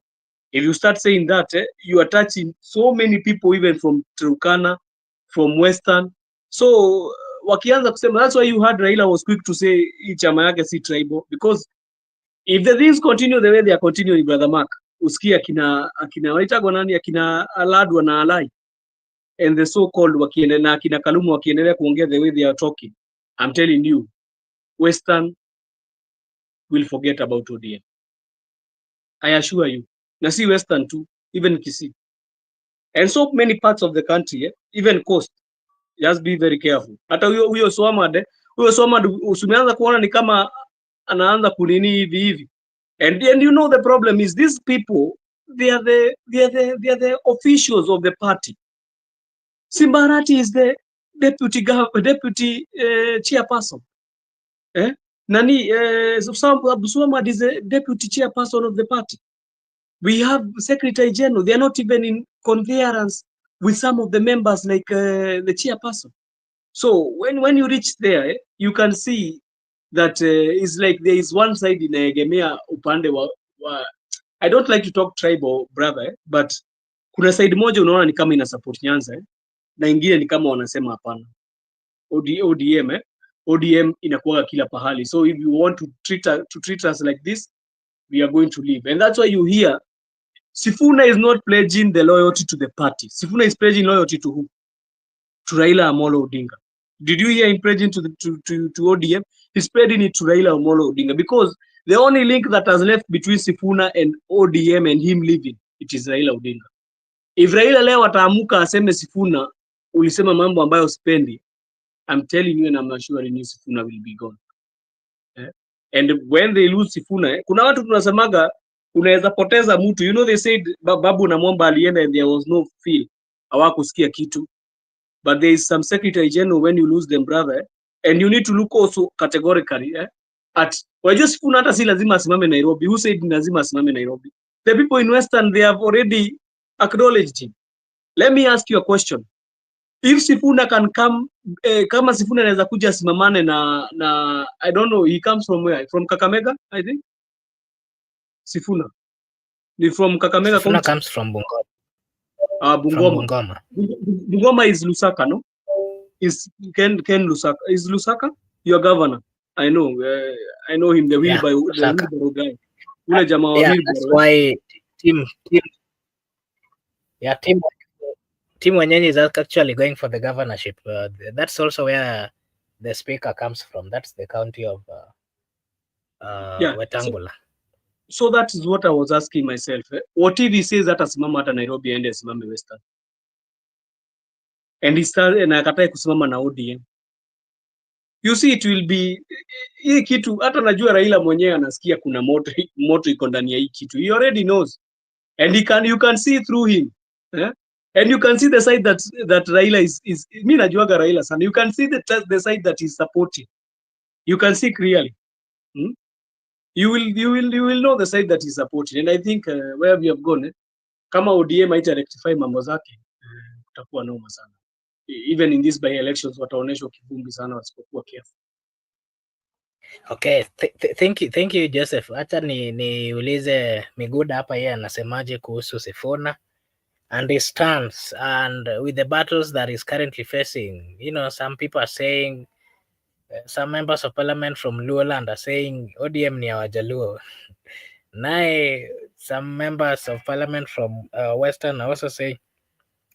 If you start saying that, you are touching so many people even from Turkana, from Western. So wakianza kusema, that's why you heard Raila was quick to say chama yake si tribal, because if the things continue the way they are continuing, brother Mark, usikia akina waitagwa nani, akina Aladwa na Alai and the so-called wakiendelea na akina Kalumu wakiendelea kuongea the way they are talking, I'm telling you, Western will forget about ODM. I assure you. Na si Western too, even Kisii. And so many parts of the country, even coast, just be very careful. Hata huyo Somad usimeanza kuona ni kama anaanza kunini hivi. And you know the problem is these people, they are the officials of the party. Simba Arati is the deputy chairperson. Nani Somad is the deputy chairperson of the party. We have Secretary General. They are not even in conference with some of the members like the chairperson. So when you reach there, you can see that it's like there is one side in Egemea upande wa I don't like to talk tribal, brother, but kuna side moja unaona ni kama ina support Nyanza, na ingine ni kama wanasema hapana. ODM, ODM inakuwa kila pahali. So if you want to treat us like this, we are going to leave. And that's why you hear Sifuna is not pledging the loyalty to the party. Sifuna is pledging loyalty to who? To Raila Amolo Odinga. Did you hear him pledging to ODM? He's pledging it to Raila Amolo Odinga because the only link that has left between Sifuna and ODM and him leaving, it is Raila Odinga. If Raila leo ataamuka aseme Sifuna, ulisema mambo ambayo sipendi, I'm telling you and I'm assuring you Sifuna will be gone. And when they lose Sifuna, kuna watu tunasemaga unaweza poteza mtu. You know they said Babu na Mwamba alienda and there was no feel. Hawakusikia kitu. But there is some Secretary General when you lose them, brother. And you need to look also categorically at wajua Sifuna hata si lazima asimame Nairobi. Who said lazima asimame Nairobi? The people in Western, they have already acknowledged him. Let me ask you a question. If Sifuna can come, kama Sifuna anaweza kuja simamane na I don't know, he comes from where? From Kakamega, I think. Sifuna. Ni from Kakamega. Sifuna comes from Bungoma. Bungoma. From Bungoma. Bungoma is Lusaka, no? Is Ken Lusaka? Is Lusaka your governor? I know him. The wheelbarrow guy. That's why Tim Wanyenyi is actually going for the governorship. That's also where the speaker comes from. That's the county of Wetangula. So that is what I was asking myself. What if he says that asimama hata Nairobi and asimame Western? and he started and akatae kusimama na ODM. You see, it will be hii kitu, hata najua Raila mwenyewe anasikia kuna moto iko ndani ya hii kitu. He already knows, and you can see through him, and you can see the side that Raila is mi najuaga Raila sana. You can see the side that he's supporting. You can see clearly. You will know the side that he's supporting, and I think where we have gone, kama ODM haita rectify mambo zake, utakuwa noma sana. Even in these by elections wataonyeshwa kivumbi sana wasipokuwa careful. Okay, thank you Joseph. Acha niulize Miguda hapa, yeye anasemaje kuhusu Sifuna and his stance and with the battles that is currently facing. You know, some people are saying, some members of parliament from Luoland are saying ODM ni Wajaluo. Nae, some members of parliament from Western are also saying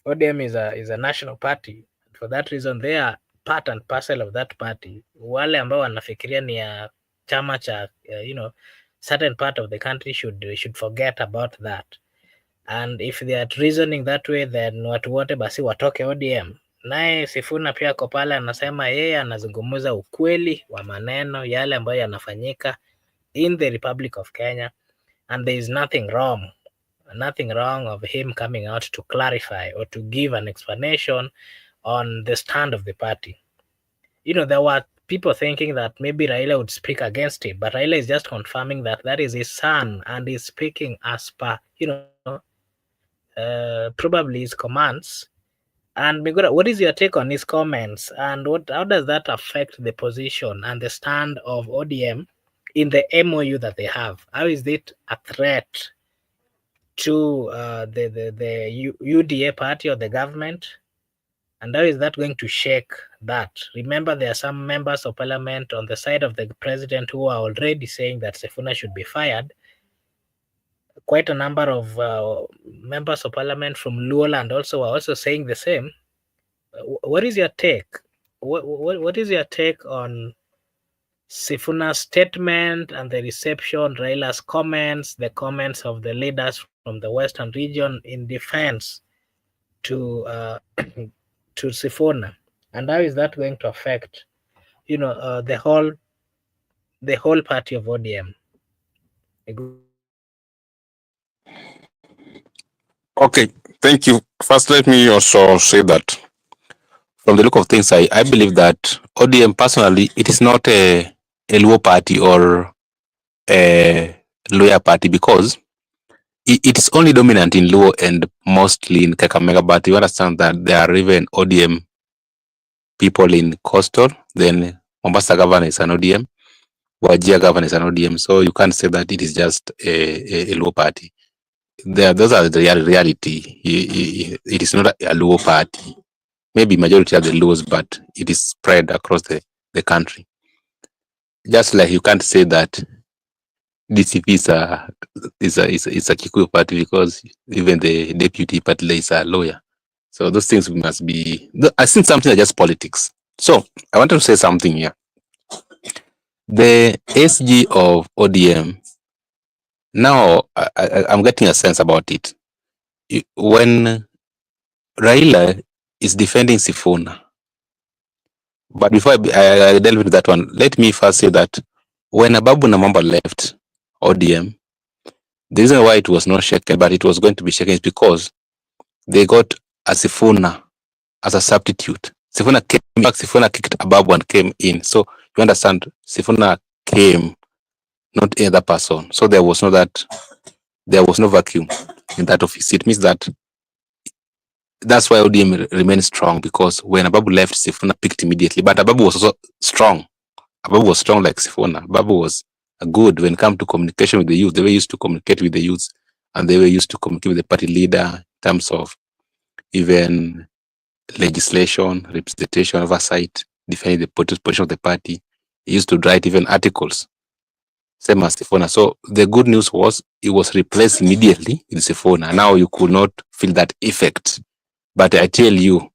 ODM is a national party. For that reason, they are part and parcel of that party. Wale ambao wanafikiria ni ya chama cha certain part of the country should forget about that. And if they are reasoning that way, then watu wote basi watoke ODM. Naye Sifuna pia kwa pale anasema yeye anazungumza ukweli wa maneno yale ambayo yanafanyika in the Republic of Kenya, and there is nothing wrong of him coming out to clarify or to give an explanation on the stand of the party. You know, there were people thinking that maybe Raila would speak against him, but Raila is just confirming that is his son, and he's speaking as per, probably his commands. And Migura, what is your take on his comments, and how does that affect the position and the stand of ODM in the MOU that they have? How is it a threat to the UDA party or the government? And how is that going to shake that? Remember, there are some members of parliament on the side of the president who are already saying that Sifuna should be fired. Quite a number of members of parliament from Luoland also are also saying the same. What is your take? What is your take on Sifuna's statement and the reception, Raila's comments, the comments of the leaders from the Western region in defense to Sifuna, and how is that going to affect, the whole party of ODM? Okay, thank you. First, let me also say that from the look of things, I believe that ODM personally, it is not a Luo party or a lawyer party, because it is only dominant in Luo and mostly in Kakamega, but you understand that there are even ODM people in Coastal, then Mombasa governor is an ODM, Wajir governor is an ODM, so you can't say that it is just a Luo party. Those are the reality. It is not a Luo party. Maybe majority are the Luos, but it is spread across the country. Just like you can't say that DCP is a Kikuyu party, because even the deputy party leader is a lawyer. So those things must be, I think something are just politics. So I want to say something here. The SG of ODM, now I'm getting a sense about it. When Raila is defending Sifuna, but before I delve into that one, let me first say that when Ababu Namamba left ODM, the reason why it was not shaken, but it was going to be shaken, is because they got a Sifuna as a substitute. Sifuna came back, Sifuna kicked Ababu and came in. So you understand, Sifuna came, not any other person. So there was no vacuum in that office. It means that that's why ODM remains strong, because when Ababu left, Sifuna picked immediately. But Ababu was also strong. Ababu was strong like Sifuna. Ababu was good when it came to communication with the youth. They were used to communicate with the youth, and they were used to communicate with the party leader in terms of even legislation, representation, oversight, defending the position of the party. He used to write even articles, same as Sifuna. So the good news was it was replaced immediately with Sifuna. Now you could not feel that effect. But I tell you,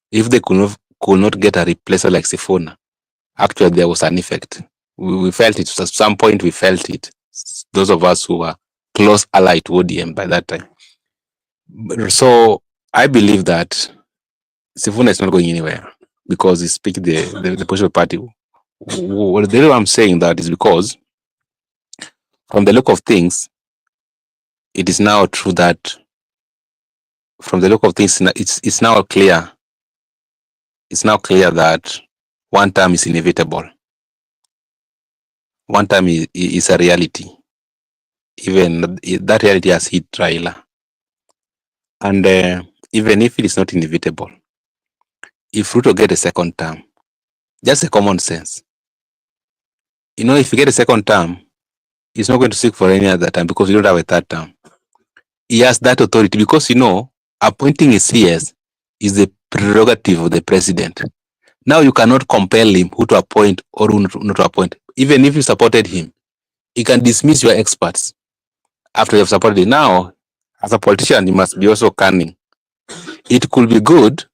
if they could not get a replacer like Sifuna, actually there was an effect. We felt it. At some point we felt it. Those of us who were close allied to ODM by that time. So I believe that Sifuna is not going anywhere because he's speaking the political party. Well, the reason I'm saying that is because from the look of things, it is now true that from the look of things, it's now clear. It's now clear that one term is inevitable. One term is a reality. Even that reality has hit Raila. And even if it is not inevitable, if Ruto get a second term, just a common sense, if you get a second term, he's not going to seek for any other term because you don't have a third term. He has that authority because, appointing a CS is the prerogative of the president. Now you cannot compel him who to appoint or who not to appoint. Even if you supported him, he can dismiss your experts after you have supported him. Now, as a politician, you must be also cunning. It could be good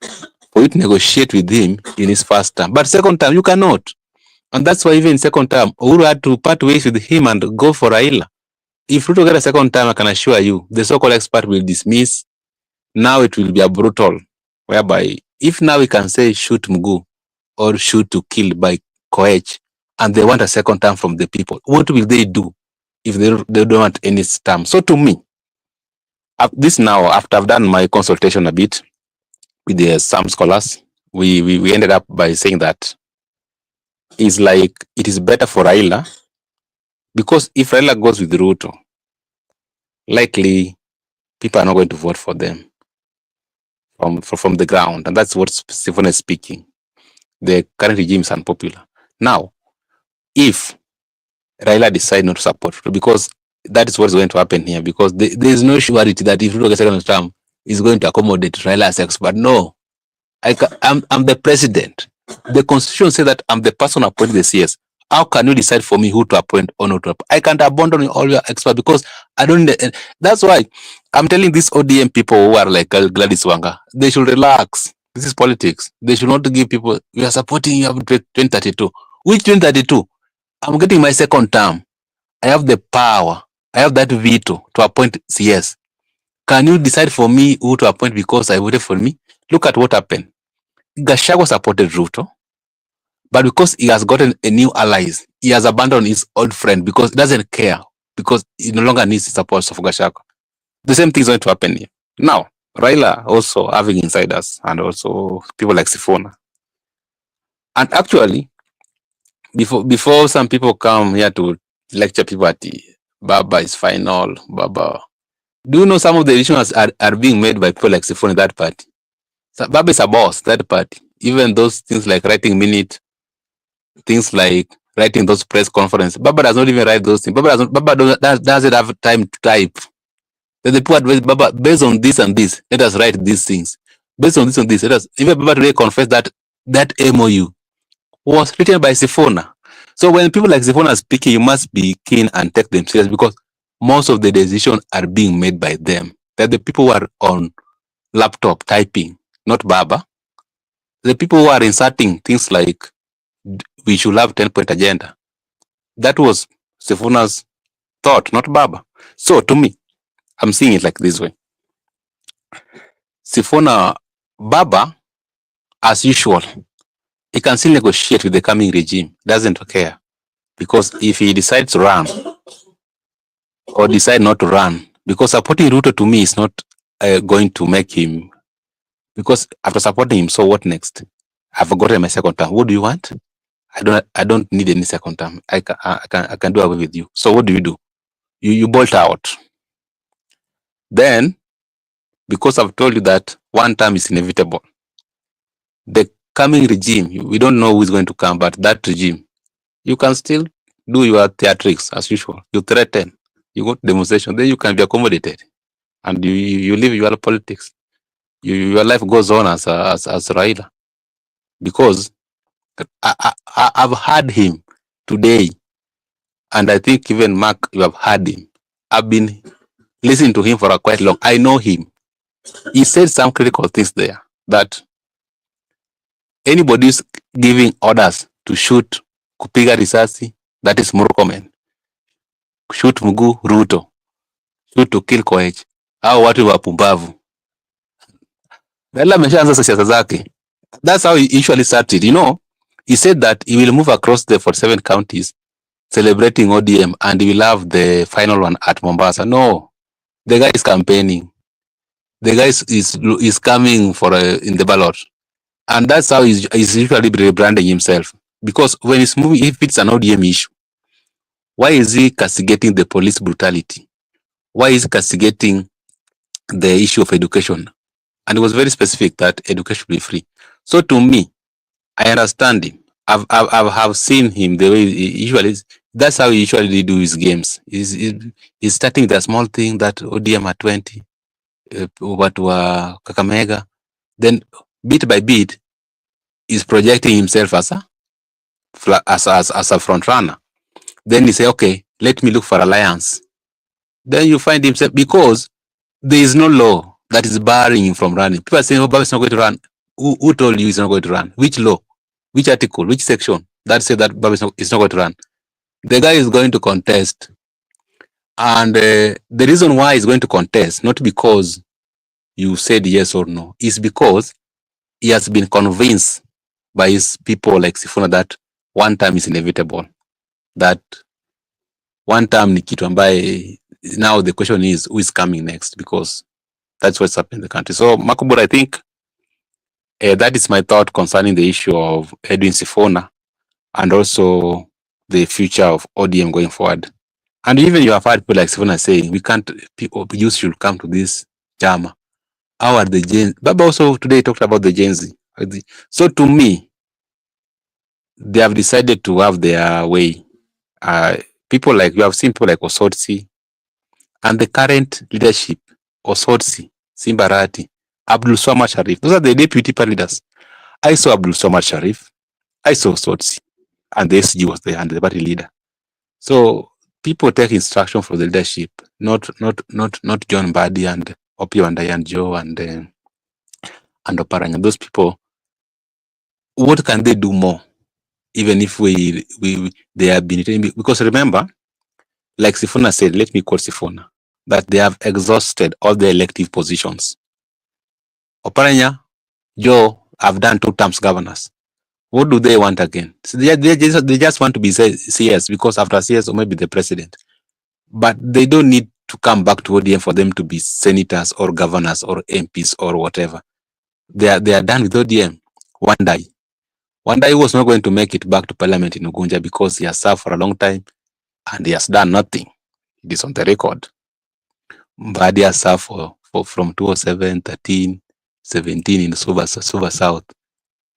for you to negotiate with him in his first term, but second term, you cannot. And that's why even second term, Uhuru had to part ways with him and go for Raila. If Ruto get a second term, I can assure you, the so-called expert will dismiss. Now it will be a brutal, whereby if now we can say shoot Mugu or shoot to kill by Koech, and they want a second term from the people, what will they do if they don't want any term? So to me, this now, after I've done my consultation a bit with some scholars, we ended up by saying that it's like it is better for Raila, because if Raila goes with Ruto, likely people are not going to vote for them from the ground, and that's what Sifuna is speaking. The current regime is unpopular. Now, if Raila decides not to support Ruto, because that is what's going to happen here, because there is no surety that if Ruto gets second term, is going to accommodate Raila as expert. No, I'm the president. The constitution says that I'm the person appointing the CS. How can you decide for me who to appoint or not to appoint? I can't abandon all your experts because I don't. That's why I'm telling these ODM people who are like Gladys Wanga, they should relax. This is politics. They should not give people, we are supporting you up to 2032. Which 2032? I'm getting my second term. I have the power. I have that veto to appoint CS. Can you decide for me who to appoint because I voted for me? Look at what happened. Gachagua supported Ruto, but because he has gotten a new allies, he has abandoned his old friend because he doesn't care, because he no longer needs the support of Gachagua. The same thing is going to happen here. Now, Raila also having insiders and also people like Sifuna. And actually, before some people come here to lecture people at the Baba is final, Baba. Do you know some of the decisions are being made by people like Sifuna in that party? So Baba is a boss, that party. Even those things like writing minute, things like writing those press conferences. Baba does not even write those things. Baba doesn't have time to type. The people advise Baba, based on this and this, let us write these things. Based on this and this, let us. Even Baba today confessed that MOU was written by Sifuna. So when people like Sifuna are speaking, you must be keen and take them serious, because most of the decisions are being made by them. They're the people who are on laptop typing, not Baba. The people who are inserting things like we should have 10-point agenda. That was Sifuna's thought, not Baba. So to me, I'm seeing it like this way. Sifuna, Baba, as usual, he can still negotiate with the coming regime, doesn't care. Because if he decides to run or decide not to run, because supporting Ruto to me is not going to make him, because after supporting him, so what next? I've gotten my second term. What do you want? I don't need any second term. I can do away with you. So what do? You bolt out. Then, because I've told you that one term is inevitable, the coming regime, we don't know who is going to come, but that regime, you can still do your theatrics as usual. You threaten, you go to demonstration, then you can be accommodated, and you live your politics. Your life goes on as Raila, because I've heard him today, and I think even Mark, you have heard him. I've been listening to him for quite long. I know him. He said some critical things there, that anybody's giving orders to shoot kupiga risasi, that is Murkomen, shoot Mugu, Ruto, shoot to kill Koech, hao watu wapumbavu. Raila ameshaanza siasa zake. that's how he usually started. He said that he will move across the 47 counties celebrating ODM and he will have the final one at Mombasa. No, the guy is campaigning. The guy is coming for in the ballot. And that's how he's usually rebranding himself. Because when he's moving, if it's an ODM issue, why is he castigating the police brutality? Why is he castigating the issue of education? And it was very specific that education will be free. So to me, I understand him. I've seen him the way he usually. That's how he usually do his games. He's starting the small thing that ODM at 20, what were Kakamega, then bit by bit, he's projecting himself as a front runner. Then he say, okay, let me look for alliance. Then you find himself, because there is no law that is barring him from running. People are saying, oh, Baba is not going to run. Who told you he's not going to run? Which law? Which article? Which section that said that Baba is not going to run? The guy is going to contest. And the reason why he's going to contest, not because you said yes or no, is because he has been convinced by his people like Sifuna that one time is inevitable. That one time ni kitu ambaye, now the question is who is coming next, because that's what's happening in the country. So Makubur, I think that is my thought concerning the issue of Edwin Sifuna and also the future of ODM going forward. And even you have heard people like Sifuna saying, we can't, youth should come to this jama. How are the Gen? Baba also today talked about the Gen Z. So to me, they have decided to have their way. People like, you have seen people like Osotsi and the current leadership, Osotsi, Simbarati, Abdul Swamad Sharif. Those are the deputy party leaders. I saw Abdul Swamad Sharif, I saw Osotsi, and the SG was there and the party leader. So people take instruction from the leadership, not John Badi and Opio and Diane Joe and Oparanya. Those people, what can they do more? Even if they have been, because remember, like Sifuna said, let me quote Sifuna, that they have exhausted all the elective positions. Oparanya, Joe have done 2 terms governors. What do they want again? So they just want to be CS, because after CS or maybe the president. But they don't need to come back to ODM for them to be senators or governors or MPs or whatever. They are done with ODM. One day he was not going to make it back to parliament in Ugunja because he has served for a long time and he has done nothing. It is on the record. But he has served from 2007, 13, 17 in Suva South.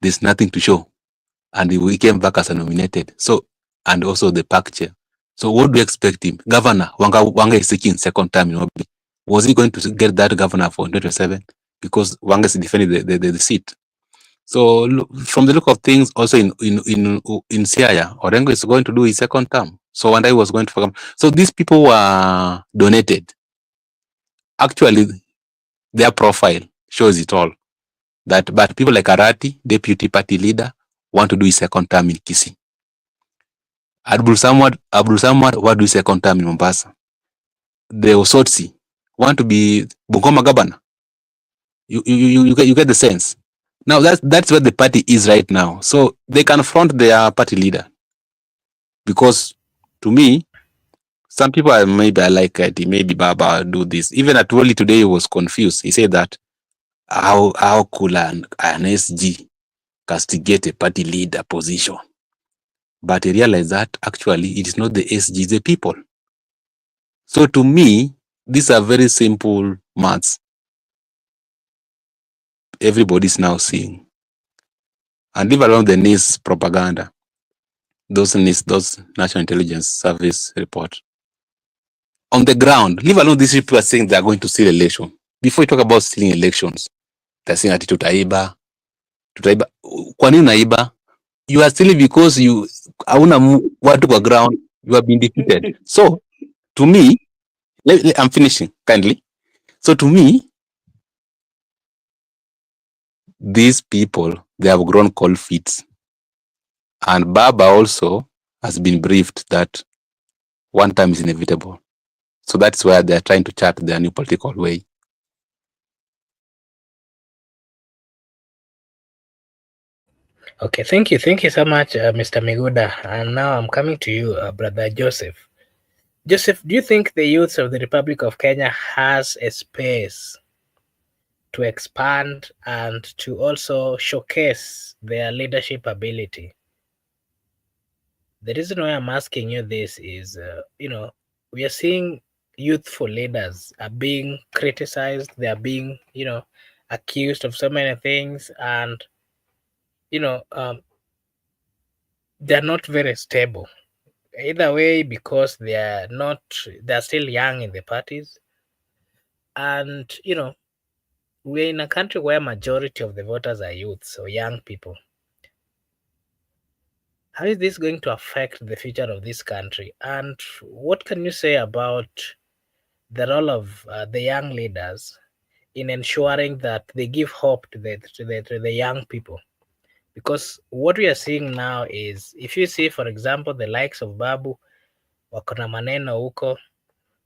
There's nothing to show. And he came back as a nominated. So, and also the park chair. So what do you expect him? Governor, Wanga is seeking second time in Nairobi. Was he going to get that governor for 2027? Because Wanga is defending the seat. So from the look of things, also in Siaya, Orengo is going to do his second term. So one day was going to come. So these people were donated. Actually, their profile shows it all. But people like Arati, deputy party leader, want to do his second term in Kisii. Abdul Samad want to do second term in Mombasa. The Osotsi want to be Bungoma governor. You get the sense. Now that's where the party is right now. So they confront their party leader. Because to me, some people are maybe I like it, maybe Baba do this. Even Atwoli today was confused. He said that how could an SG castigate a party leader position? But he realized that actually it is not the SG, it's the people. So to me, these are very simple maths. Everybody's now seeing. And leave alone the NIS propaganda. Those National Intelligence Service report. On the ground, leave alone these people are saying they are going to steal election. Before you talk about stealing elections, they're saying that tutaiba. Kwa nini unaiba? You are stealing because you hauna watu kwa ground, you have been defeated. So to me, I'm finishing kindly. So to me, these people, they have grown cold feet. And Baba also has been briefed that one time is inevitable. So that's where they're trying to chart their new political way. Okay, thank you so much, Mr. Miguda. And now I'm coming to you, Brother Joseph. Joseph, do you think the youth of the Republic of Kenya has a space to expand and to also showcase their leadership ability? The reason why I'm asking you this is, we are seeing youthful leaders are being criticized. They are being, accused of so many things, and they're not very stable. Either way, because they're still young in the parties, and we're in a country where majority of the voters are youths or young people. How is this going to affect the future of this country? And what can you say about the role of the young leaders in ensuring that they give hope to the young people? Because what we are seeing now is, if you see, for example, the likes of Babu, wakona maneno huko.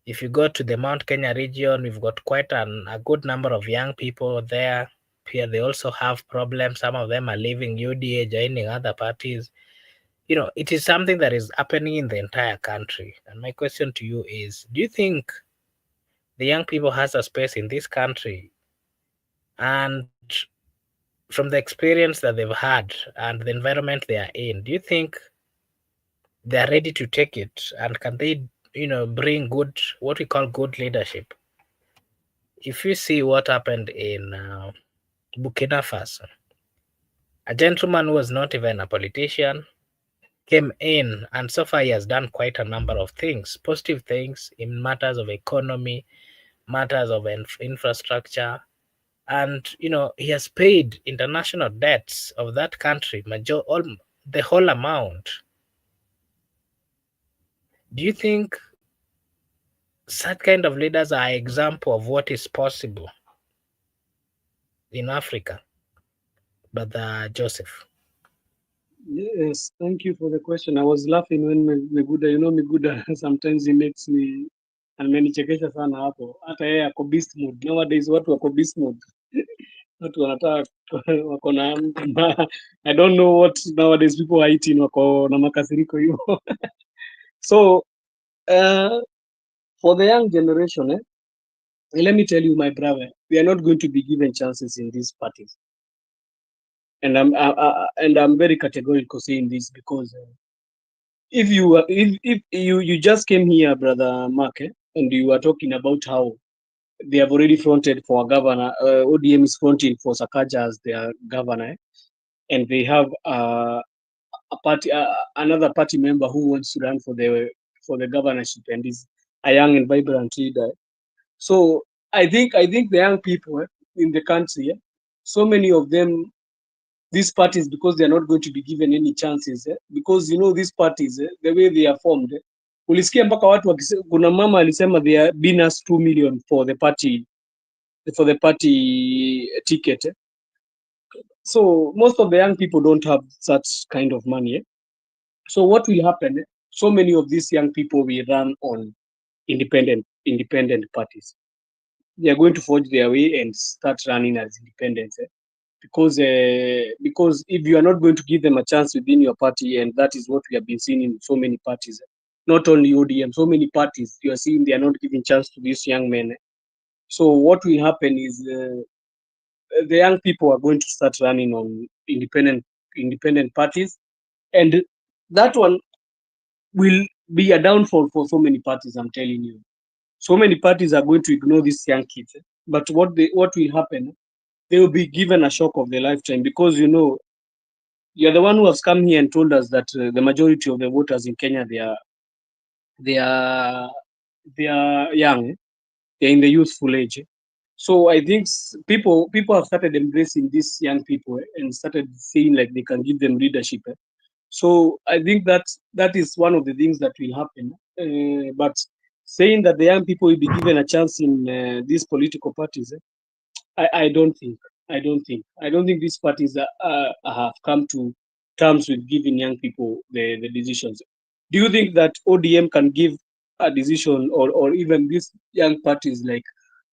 If you go to the Mount Kenya region, we've got quite a good number of young people there. Here, they also have problems. Some of them are leaving UDA, joining other parties. It is something that is happening in the entire country. And my question to you is, do you think the young people has a space in this country? And from the experience that they've had and the environment they are in, do you think they are ready to take it? And can they, bring what we call good leadership? If you see what happened in Burkina Faso, a gentleman who was not even a politician came in, and so far he has done quite a number of things, positive things in matters of economy, matters of infrastructure, and he has paid international debts of that country, the whole amount. Do you think such kind of leaders are an example of what is possible in Africa, Brother Joseph? Yes, thank you for the question. I was laughing when Miguda, Miguda sometimes he makes me amenichekesha sana hapo. Hata yeye ako beast mode. Nowadays watu wako beast mode. Watu wanataka wako na I don't know what nowadays people are eating, wako na makasiriko hiyo. So for the young generation, let me tell you, my brother, we are not going to be given chances in these parties. And I'm very categorical saying this because if you just came here, brother Mark, and you are talking about how they have already fronted for a governor, ODM is fronting for Sakaja as their governor, and they have a party, another party member who wants to run for the governorship, and is a young and vibrant leader. So I think the young people in the country, so many of them, these parties, because they are not going to be given any chances, because these parties, the way they are formed, ulisikia mpaka watu kuna mama alisema they are been us 2 million for the party ticket. So most of the young people don't have such kind of money. So what will happen? So many of these young people will run on independent parties. They are going to forge their way and start running as independents. Because if you are not going to give them a chance within your party, and that is what we have been seeing in so many parties, not only ODM, so many parties, you are seeing they are not giving chance to these young men. So what will happen is the young people are going to start running on independent parties, and that one will be a downfall for so many parties. I'm telling you, so many parties are going to ignore these young kids. But what will happen? They will be given a shock of their lifetime, because you're the one who has come here and told us that the majority of the voters in Kenya, they are young, they're in the youthful age. So I think people have started embracing these young people and started saying like they can give them leadership. So I think that is one of the things that will happen. But saying that the young people will be given a chance in these political parties, I don't think. I don't think these parties have come to terms with giving young people the decisions. Do you think that ODM can give a decision, or even these young parties like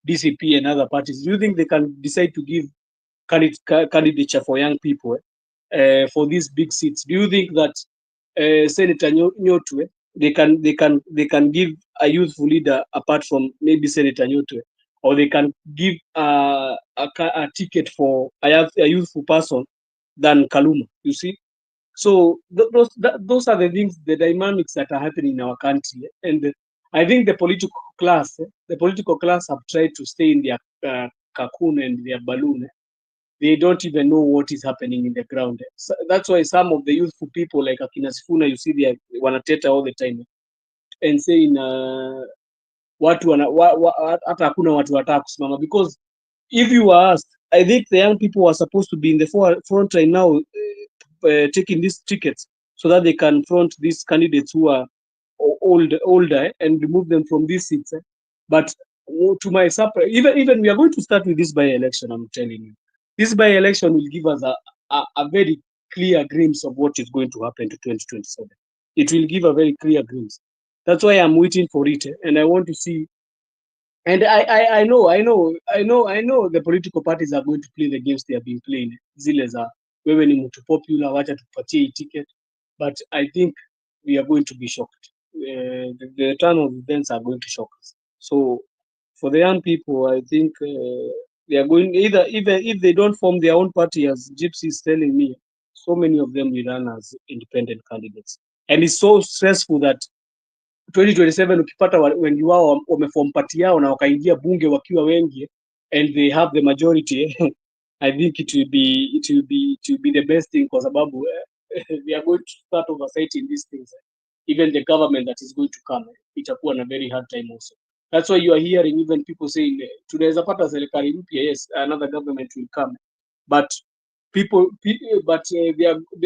DCP and other parties? Do you think they can decide to give candidature for young people for these big seats. Do you think that Senator Nyotwe, they can give a youthful leader apart from maybe Senator Nyotwe, or they can give a ticket for a youthful person than Kaluma? You see, so those are the things, the dynamics that are happening in our country, and I think the political class have tried to stay in their cocoon and their balloon. They don't even know what is happening in the ground. So that's why some of the youthful people like akina Sifuna, you see they are wanateta all the time and saying watu hata hakuna watu wataka kusimama, because if you were asked, I think the young people are supposed to be in the front right now, taking these tickets so that they can front these candidates who are older and remove them from these seats. But to my surprise, even we are going to start with this by-election. I'm telling you, this by-election will give us a very clear glimpse of what is going to happen to 2027. It will give a very clear glimpse. That's why I'm waiting for it, and I want to see. And I know the political parties are going to play the games they have been playing. Zile za wewe ni mtu popular, wacha tupatie hii ticket. But I think we are going to be shocked. The turn of events are going to shock us. So for the young people, I think they are going, even if they don't form their own party, as Gypsy is telling me, so many of them will run as independent candidates. And it's so stressful that 2027 ukipata wengi wao wameform party yao na wakaingia bunge wakiwa wengi and they have the majority I think it will be the best thing, kwa sababu we are going to start oversighting these things. Even the government that is going to come, itakuwa na very hard time also. That's why you are hearing even people saying tunaweza pata serikali mpya, yes, another government will come, but they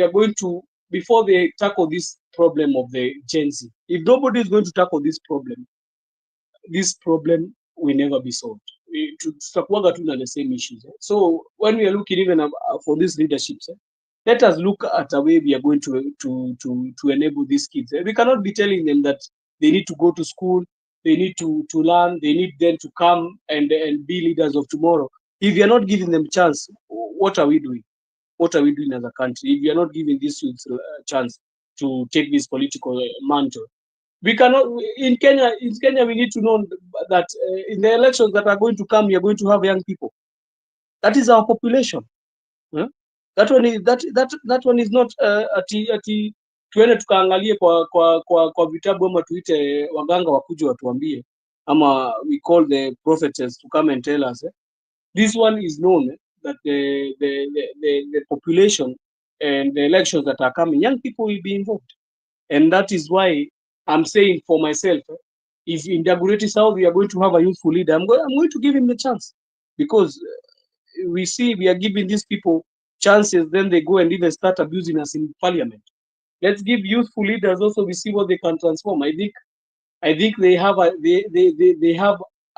are going to, before they tackle this problem of the Gen Z, if nobody is going to tackle this problem will never be solved. Tutakuwaga tu na the same issues. So when we are looking even for these leaderships, let us look at a way we are going to enable these kids. We cannot be telling them that they need to go to school, they need to learn, they need them to come and be leaders of tomorrow. If you are not giving them chance, what are we doing? What are we doing as a country if we are not giving these youths a chance to take this political mantle? We cannot. In Kenya, we need to know that in the elections that are going to come, we are going to have young people. That is our population. That one is not ati tuende tukaangalie kwa vitabu ama tuite waganga wakuje watuambie, ama we call the prophets to come and tell us. This one is known that the population and the elections that are coming, young people will be involved. And that is why I'm saying for myself, if in Dagoretti South we are going to have a youthful leader, I'm going to give him the chance, because we see we are giving these people chances, then they go and even start abusing us in parliament. Let's give youthful leaders also, we see what they can transform. I think they have they have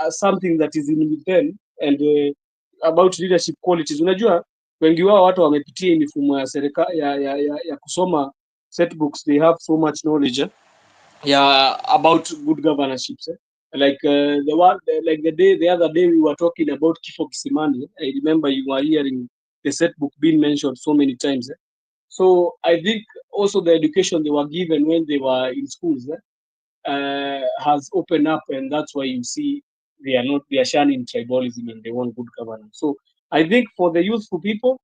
something that is in them, and about leadership qualities. Unajua wengi wao watu wamepitia mifumo ya serikali ya kusoma set books, they have so much knowledge about good governorship. Like the other day we were talking about Kifo Kisimani. I remember you were hearing the set book being mentioned so many times. So I think also the education they were given when they were in schools has opened up, and that's why you see they are shunning tribalism and they want good governance. So I think for the youthful people,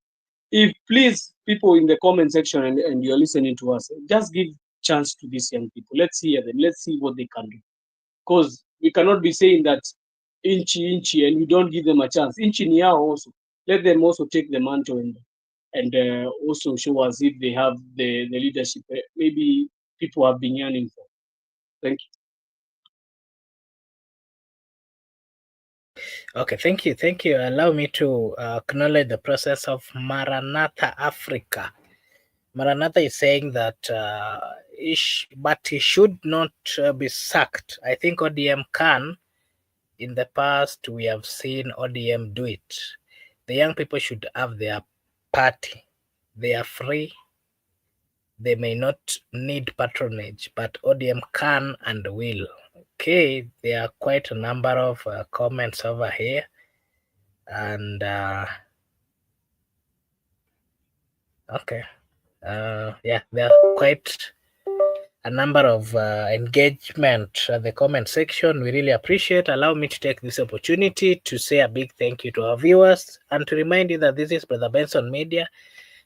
if please people in the comment section and you're listening to us, just give chance to these young people. Let's hear them. Let's see what they can do. Because we cannot be saying that inchi and we don't give them a chance. Inchi ni yao also. Let them also take the mantle and also show us if they have the leadership maybe people have been yearning for. Thank you. Okay, thank you. Allow me to acknowledge the process of Maranatha Africa. Maranatha is saying that but he should not be sacked. I think ODM can. In the past, we have seen ODM do it. The young people should have their party. They are free. They may not need patronage, but ODM can and will. Okay, there are quite a number of comments over here. And Okay. Yeah, there are quite a number of engagement at the comment section. We really appreciate. Allow me to take this opportunity to say a big thank you to our viewers and to remind you that this is Brother Benson Media,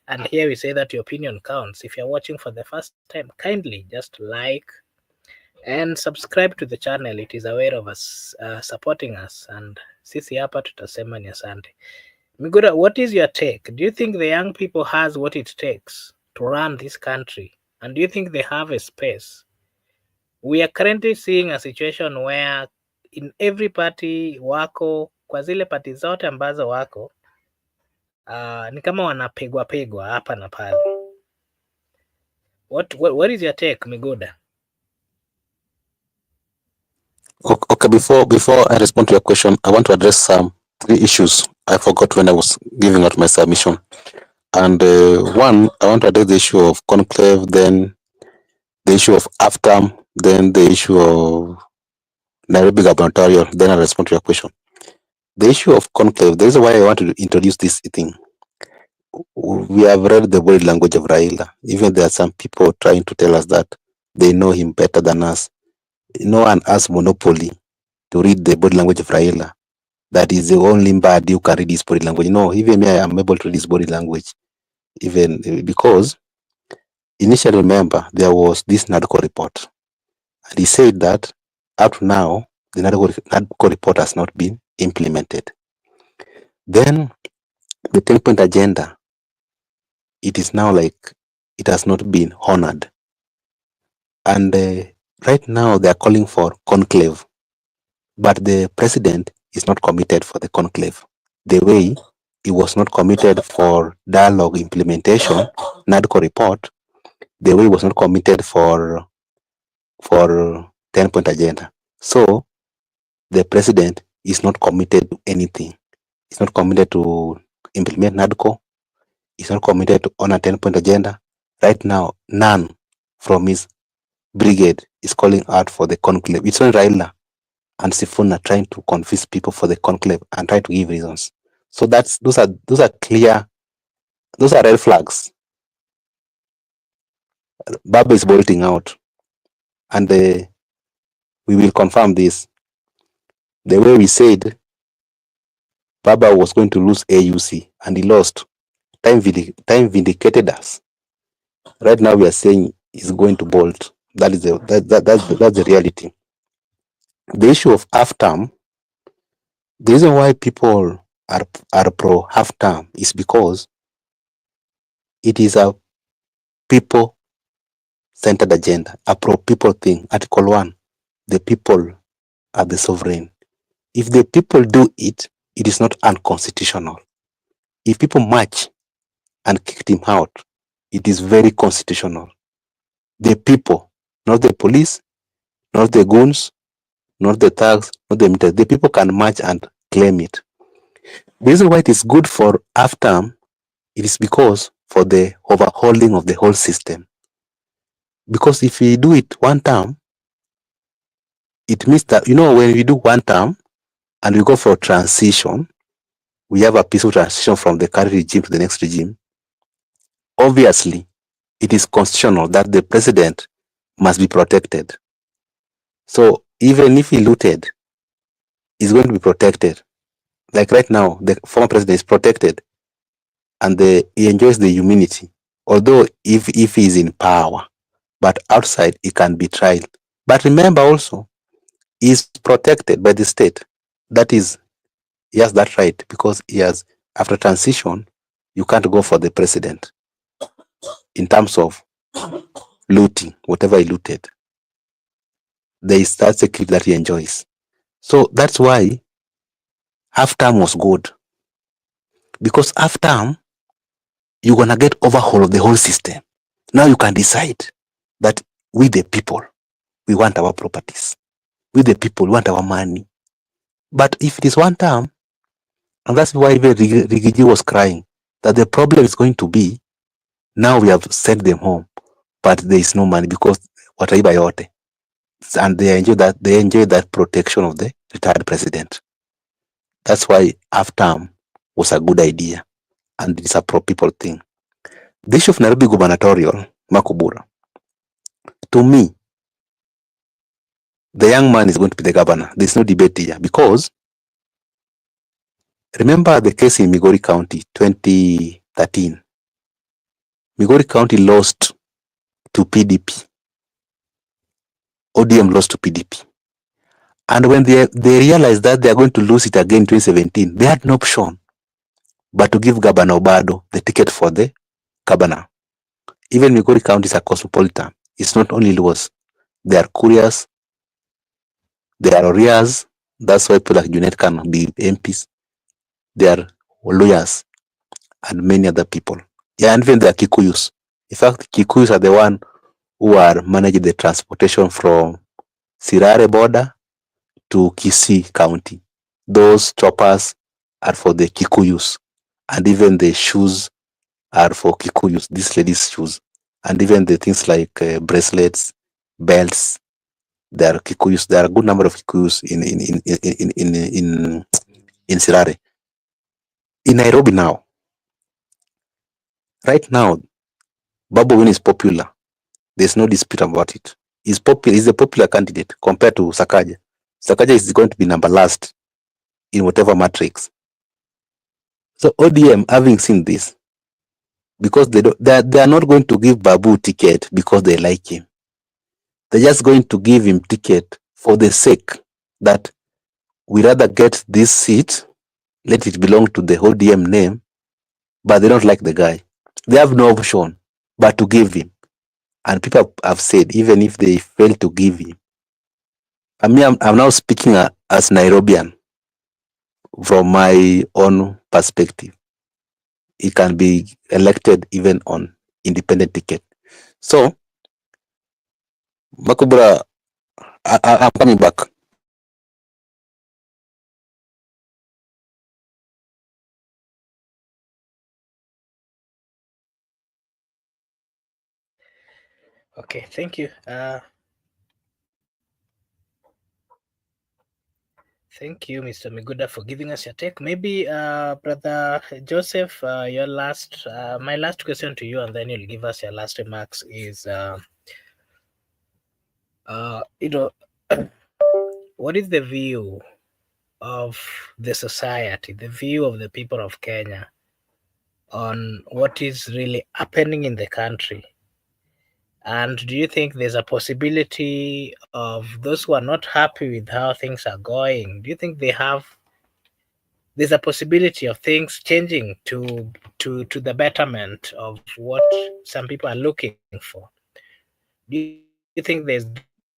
and here we say that your opinion counts. If you're watching for the first time, kindly just like and subscribe to the channel. It is a way of us supporting us, and sisi hapa tutasema ni asante. Miguda, what is your take? Do you think the young people has what it takes to run this country? And do you think they have a space? We are currently seeing a situation where in every party wako, kwa zile party zote ambazo wako, ni kama wanapigwa hapa na pale. What is your take, Miguda? Okay, before I respond to your question, I want to address some 3 issues I forgot when I was giving out my submission. And one, I want to address the issue of conclave, then the issue of AFTAM, then the issue of Nairobi gubernatorial, then I'll respond to your question. The issue of conclave, the reason why I want to introduce this thing, we have read the body language of Raila. Even there are some people trying to tell us that they know him better than us. No one has monopoly to read the body language of Raila. That is the only bad you can read his body language. No, even me, I am able to read his body language. Even because initially, remember, there was this NADCO report. And he said that up to now, the NADCO report has not been implemented. Then the 10-point agenda, it is now like it has not been honored. And right now they are calling for conclave. But the president is not committed for the conclave. The way he was not committed for dialogue implementation, NADCO report, the way he was not committed for 10-point agenda. So the president is not committed to anything. He's not committed to implement NADCO. He's not committed to honor 10-point agenda. Right now, none from his brigade is calling out for the conclave. It's only Raila and Sifuna trying to convince people for the conclave and try to give reasons. So those are clear, those are red flags. Baba is bolting out, and we will confirm this. The way we said Baba was going to lose AUC and he lost. Time vindicated us. Right now we are saying he's going to bolt. That's the reality. The issue of half term, the reason why people are pro half term is because it is a people-centered agenda, a pro-people thing. Article 1, the people are the sovereign. If the people do it, it is not unconstitutional. If people march and kicked him out, it is very constitutional. The people, not the police, not the goons, not the thugs, not the military. The people can march and claim it. The reason why it is good for half term, it is because for the overhauling of the whole system. Because if we do it one term, it means that, when we do one term and we go for transition, we have a peaceful transition from the current regime to the next regime. Obviously, it is constitutional that the president must be protected. So even if he looted, he's going to be protected. Like right now, the former president is protected and he enjoys the immunity. Although if he is in power, but outside he can be tried. But remember also, he is protected by the state. That is, he has that right because he has, after transition, you can't go for the president in terms of looting, whatever he looted. There is that security that he enjoys. So that's why half term was good. Because half term, you're going to get overhaul of the whole system. Now you can decide that we the people, we want our properties. We the people, we want our money. But if it is one term, and that's why even Rigiji was crying, that the problem is going to be, now we have sent them home, but there is no money because wataiba yote. And they enjoy that protection of the retired president. That's why half term was a good idea. And it's a pro-people thing. The issue of Nairobi gubernatorial, Makubura, to me, the young man is going to be the governor. There's no debate here, because remember the case in Migori County, 2013. Migori County lost to PDP. ODM lost to PDP. And when they realized that they are going to lose it again in 2017, they had no option but to give Governor Obado the ticket for the governor. Even Migori County is a cosmopolitan. It's not only Luos. They are Kurias, they are Orias. That's why people like Junet can be MPs. They are lawyers and many other people. Yeah, and even the Kikuyus. In fact, Kikuyus are the one who are managing the transportation from Sirare border to Kisii County. Those choppers are for the Kikuyus, and even the shoes are for Kikuyus, these ladies' shoes, and even the things like bracelets, belts, there are Kikuyus. There are a good number of Kikuyus in Sirare. In Nairobi now, right now, Babu Wine is popular. There's no dispute about it. He's popular. He's a popular candidate compared to Sakaja. Sakaja is going to be number last in whatever matrix. So ODM, having seen this, because they are not going to give Babu ticket because they like him. They're just going to give him ticket for the sake that we rather get this seat, let it belong to the ODM name, but they don't like the guy. They have no option but to give him. And people have said, even if they fail to give him, I mean, I'm now speaking as Nairobian from my own perspective. He can be elected even on independent ticket. So, Makubura, I'm coming back. Okay, thank you. Thank you, Mr. Miguda, for giving us your take. Maybe, Brother Joseph, your last, my last question to you, and then you'll give us your last remarks. Is, you know, what is the view of the society, the view of the people of Kenya on what is really happening in the country? And do you think there's a possibility of those who are not happy with how things are going? Do you think there's a possibility of things changing to the betterment of what some people are looking for? Do you think there's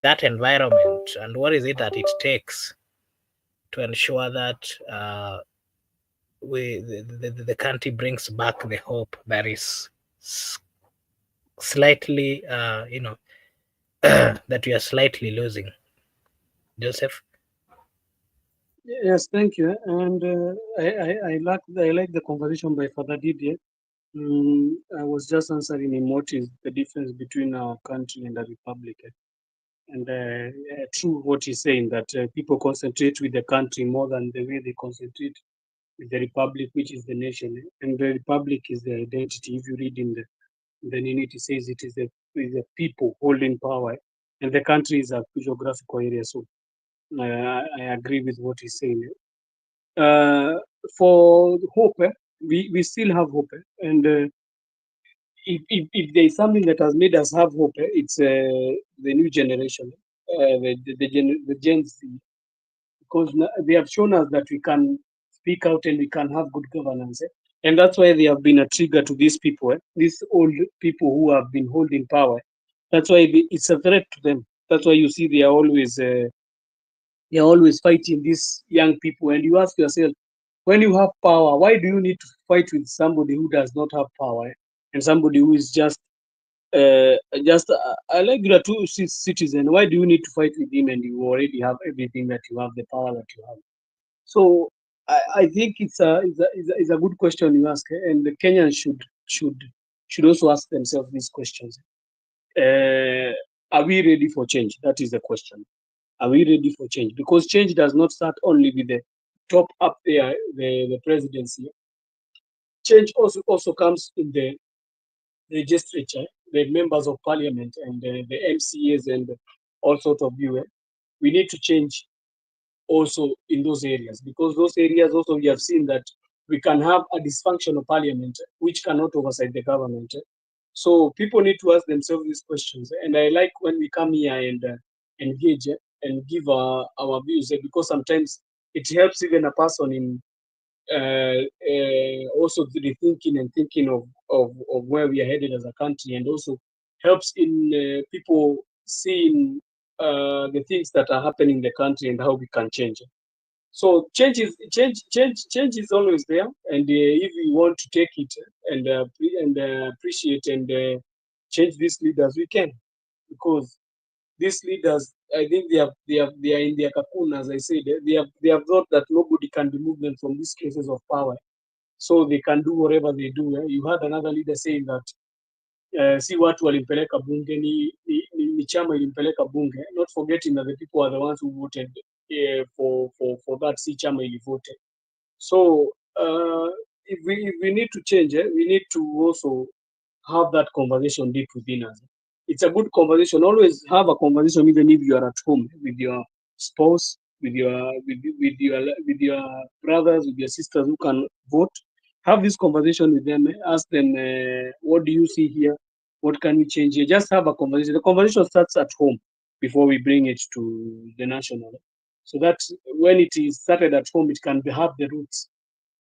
that environment, and what is it that it takes to ensure that the country brings back the hope that is slightly, that we are slightly losing? Joseph? Yes, thank you. And I like the conversation by Father Didier. I was just answering him what is the difference between our country and a republic. And true what he's saying, that people concentrate with the country more than the way they concentrate with the republic, which is the nation. And the republic is the identity. If you read in the unity, says it is the people holding power, and the country is a geographical area. So I agree with what he's saying. For hope, we still have hope. And if there's something that has made us have hope, it's the new generation, the Gen Z, because they have shown us that we can speak out and we can have good governance. And that's why they have been a trigger to these people, these old people who have been holding power. That's why it's a threat to them. That's why you see they are always fighting these young people. And you ask yourself, when you have power, why do you need to fight with somebody who does not have power and somebody who is just a regular citizen? Why do you need to fight with him and you already have everything that you have, the power that you have? So I think it's a good question you ask, and the Kenyans should also ask themselves these questions. Are we ready for change? That is the question. Are we ready for change? Because change does not start only with the top up there, the presidency. Change also comes in legislature, the members of parliament, and the MCAs, and all sorts of you. We need to change also in those areas, because those areas also we have seen that we can have a dysfunctional parliament which cannot oversight the government. So people need to ask themselves these questions. And I like when we come here and engage and give our views, because sometimes it helps even a person in also rethinking and thinking of where we are headed as a country, and also helps in people seeing the things that are happening in the country and how we can change it. So change is always there, and if we want to take it and appreciate and change these leaders, we can, because these leaders, I think they are in their cocoon, as I said. They have thought that nobody can remove them from these cases of power, so they can do whatever they do. You had another leader saying that si watu walimpeleka bunge, ni chama ilimpeleka bunge, not forgetting that the people are the ones who voted for that, si chama ili voted. So if we need to change, we need to also have that conversation deep within us. It's a good conversation. Always have a conversation, even if you are at home with your spouse, with your brothers, with your sisters who can vote. Have this conversation with them. Ask them, what do you see here? What can we change here? Just have a conversation. The conversation starts at home before we bring it to the national. So that when it is started at home, it can have the roots.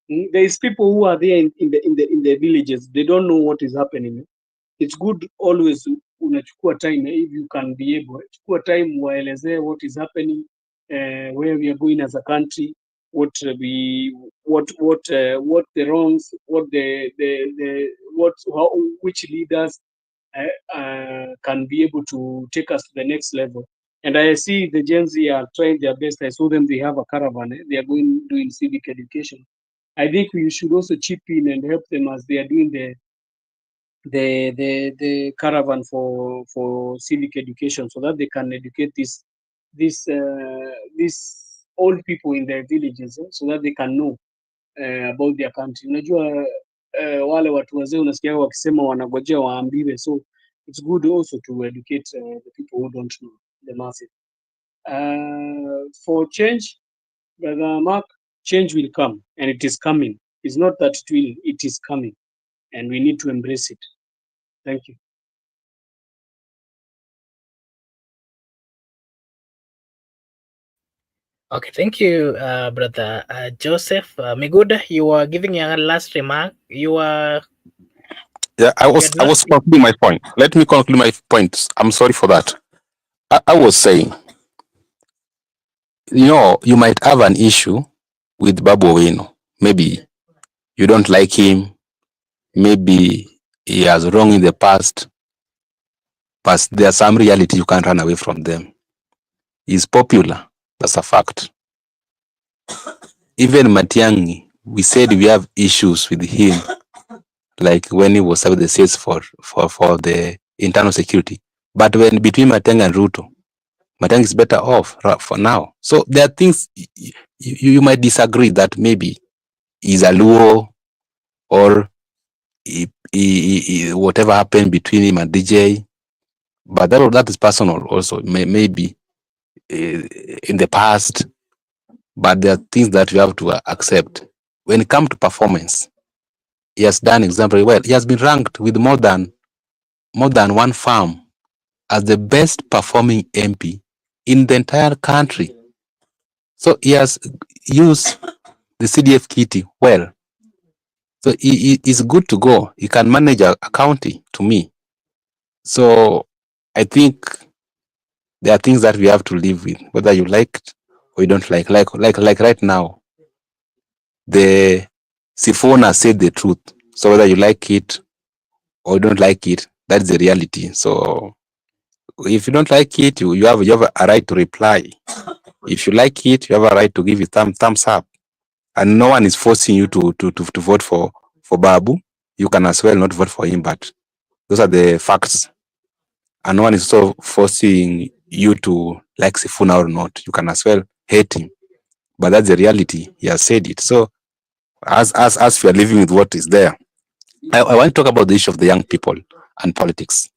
There is people who are there in the villages. They don't know what is happening. It's good always unachukua time, if you can be able, chukua time waelezee what is happening, where we are going as a country, what the wrongs, which leaders can be able to take us to the next level. And I see the Gen Z are trying their best. I saw them, they have a caravan. They are doing civic education. I think we should also chip in and help them as they are doing the caravan for civic education, so that they can educate these old people in their villages, so that they can know about their country. Unajua wale watu wazee unasikia wakisema wanagojea waambiwe, so it's good also to educate the people who don't know, the masses. For change, Brother Mark, change will come, and it is coming. It's not that it will, it is coming, and we need to embrace it. Thank you. Okay, thank you, Brother Joseph. Miguda, you were giving your last remark. You were... Yeah, I was concluding my point. Let me conclude my points. I'm sorry for that. I was saying, you might have an issue with Babu Owino. Maybe you don't like him. Maybe he has wrong in the past. But there's some reality, you can't run away from them. He's popular. That's a fact. Even Matiang'i, we said we have issues with him, like when he was serving the sales for the internal security. But when between Matiang'i and Ruto, Matiang'i is better off for now. So there are things you might disagree that maybe he's a Luo, or whatever happened between him and DJ. But that is personal also, maybe in the past. But there are things that you have to accept. When it comes to performance, he has done exemplary well. He has been ranked with more than one farm as the best performing MP in the entire country. So he has used the CDF kitty well. So he is good to go. He can manage a county, to me. So I think there are things that we have to live with, whether you like it or you don't like. Like right now, the Sifuna said the truth. So whether you like it or you don't like it, that's the reality. So if you don't like it, you have a right to reply. If you like it, you have a right to give it thumbs up. And no one is forcing you to vote for Babu. You can as well not vote for him, but those are the facts. And no one is so forcing you to like Sifuna or not. You can as well hate him, but that's the reality. He has said it. So as we are living with what is there, I want to talk about the issue of the young people and politics.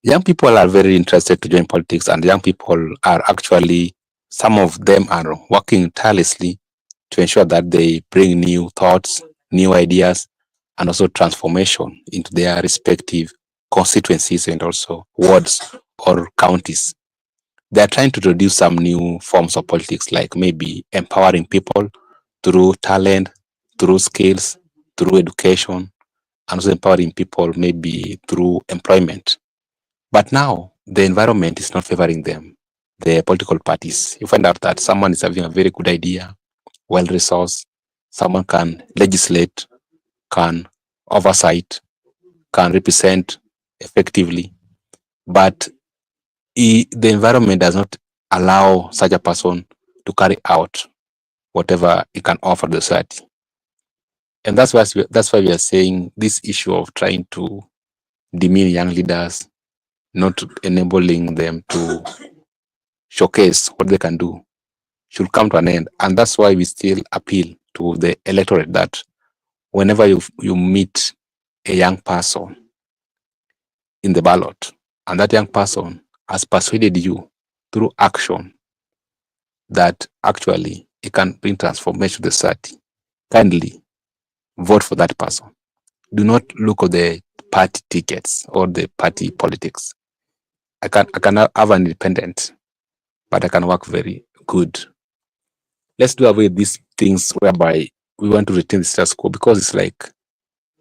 Young people are very interested to join politics, and young people are actually, some of them are working tirelessly to ensure that they bring new thoughts, new ideas, and also transformation into their respective constituencies and also wards or counties. They are trying to introduce some new forms of politics, like maybe empowering people through talent, through skills, through education, and also empowering people maybe through employment. But now the environment is not favoring them, the political parties. You find out that someone is having a very good idea, well resourced, someone can legislate, can oversight, can represent effectively, but the environment does not allow such a person to carry out whatever he can offer the society. And that's why we are saying this issue of trying to demean young leaders, not enabling them to showcase what they can do, should come to an end. And that's why we still appeal to the electorate that whenever you meet a young person in the ballot, and that young person has persuaded you through action that actually it can bring transformation to the society, kindly vote for that person. Do not look at the party tickets or the party politics. I can have an independent, but I can work very good. Let's do away with these things whereby we want to retain the status quo, because it's like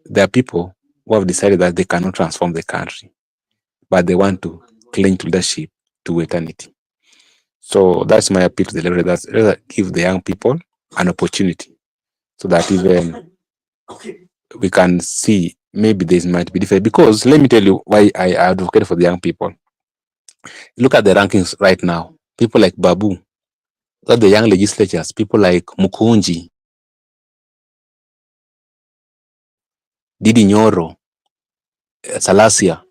there are people who have decided that they cannot transform the country, but they want to cling to leadership to eternity. So that's my appeal to the leader. That's rather give the young people an opportunity, so that even we can see maybe this might be different. Because let me tell you why I advocate for the young people. Look at the rankings right now. People like Babu, that the young legislatures, people like Mukunji, Didi Nyoro, Salasia,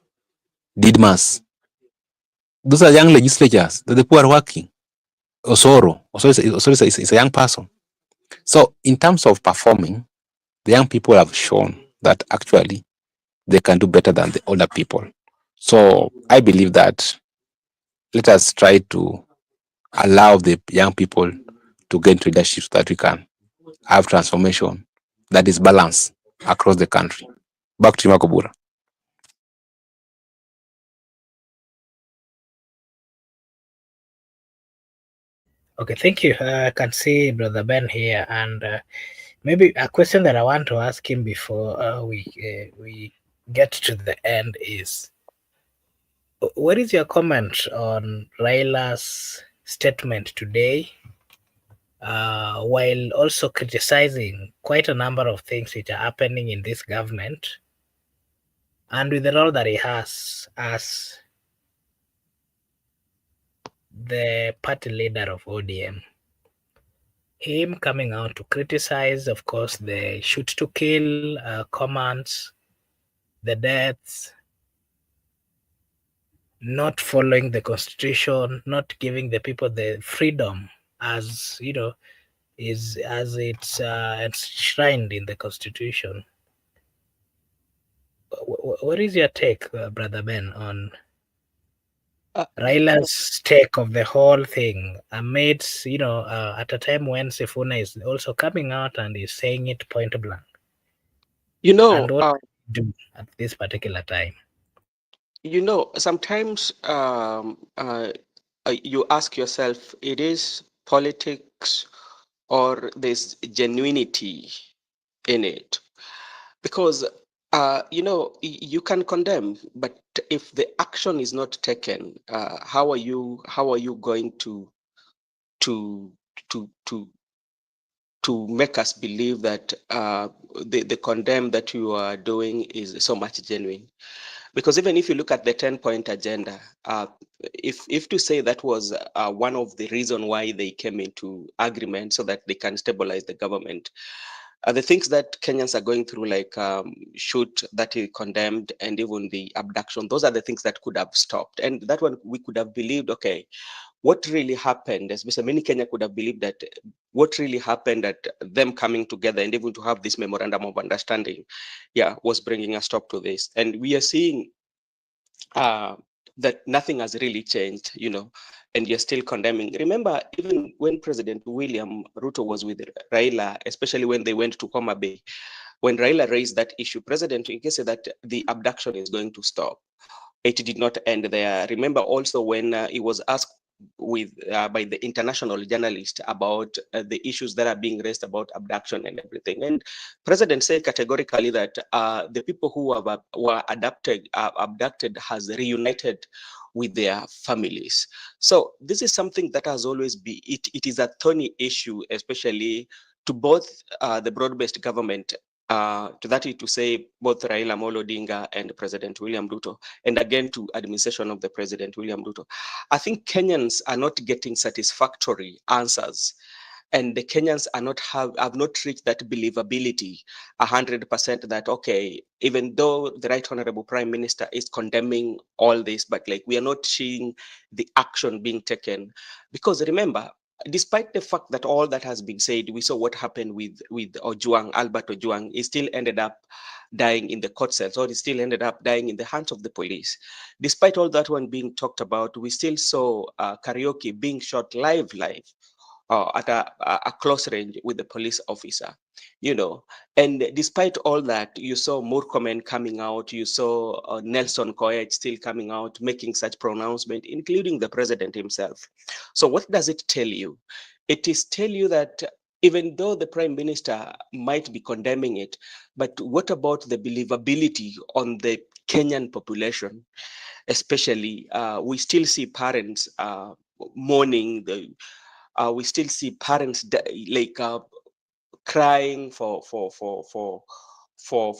Didmas. Those are young legislatures that the poor are working. Osoro is a young person. So in terms of performing, the young people have shown that actually they can do better than the older people. So I believe that let us try to allow the young people to gain leadership so that we can have transformation that is balanced across the country. Back to Makobura. Okay, thank you. I can see Brother Ben here, and maybe a question that I want to ask him before we get to the end is, what is your comment on Raila's statement today, while also criticizing quite a number of things which are happening in this government, and with the role that he has as the party leader of ODM? Him coming out to criticize, of course, the shoot to kill commands, the deaths, not following the constitution, not giving the people the freedom as is as it's enshrined in the constitution. What is your take, Brother Ben, on Raila's take of the whole thing amidst, at a time when Sifuna is also coming out and is saying it point blank? And what do at this particular time? Sometimes you ask yourself, it is politics or there's genuinity in it? Because you can condemn, but if the action is not taken, how are you going to make us believe that the condemn that you are doing is so much genuine? Because even if you look at the 10-point agenda, if to say that was one of the reasons why they came into agreement so that they can stabilize the government, the things that Kenyans are going through, like shoot that he condemned and even the abduction, those are the things that could have stopped. And that one we could have believed, okay, what really happened, especially many Kenya could have believed that what really happened at them coming together and even to have this memorandum of understanding, was bringing a stop to this. And we are seeing that nothing has really changed, and you're still condemning. Remember, even when President William Ruto was with Raila, especially when they went to Homa Bay, when Raila raised that issue, President Ike said that the abduction is going to stop. It did not end there. Remember also when he was asked by the international journalist about the issues that are being raised about abduction and everything, and President said categorically that the people who were abducted has reunited with their families. So this is something that has always been, it is a thorny issue, especially to both the broad-based government, to that is to say both Raila Amolo Odinga and President William Ruto, and again to administration of the President William Ruto. I think Kenyans are not getting satisfactory answers, and the Kenyans are not have not reached that believability 100% that, okay, even though the Right Honorable Prime Minister is condemning all this, but like we are not seeing the action being taken. Because remember, despite the fact that all that has been said, we saw what happened with Ojwang, Albert Ojwang. He still ended up dying in the court cells, or he still ended up dying in the hands of the police. Despite all that one being talked about, we still saw Karaoke being shot live at a close range with the police officer, and despite all that, you saw Murkomen coming out, you saw Nelson Koech still coming out, making such pronouncement, including the president himself. So what does it tell you? It is tell you that even though the prime minister might be condemning it, but what about the believability on the Kenyan population? Especially, we still see parents mourning we still see parents crying for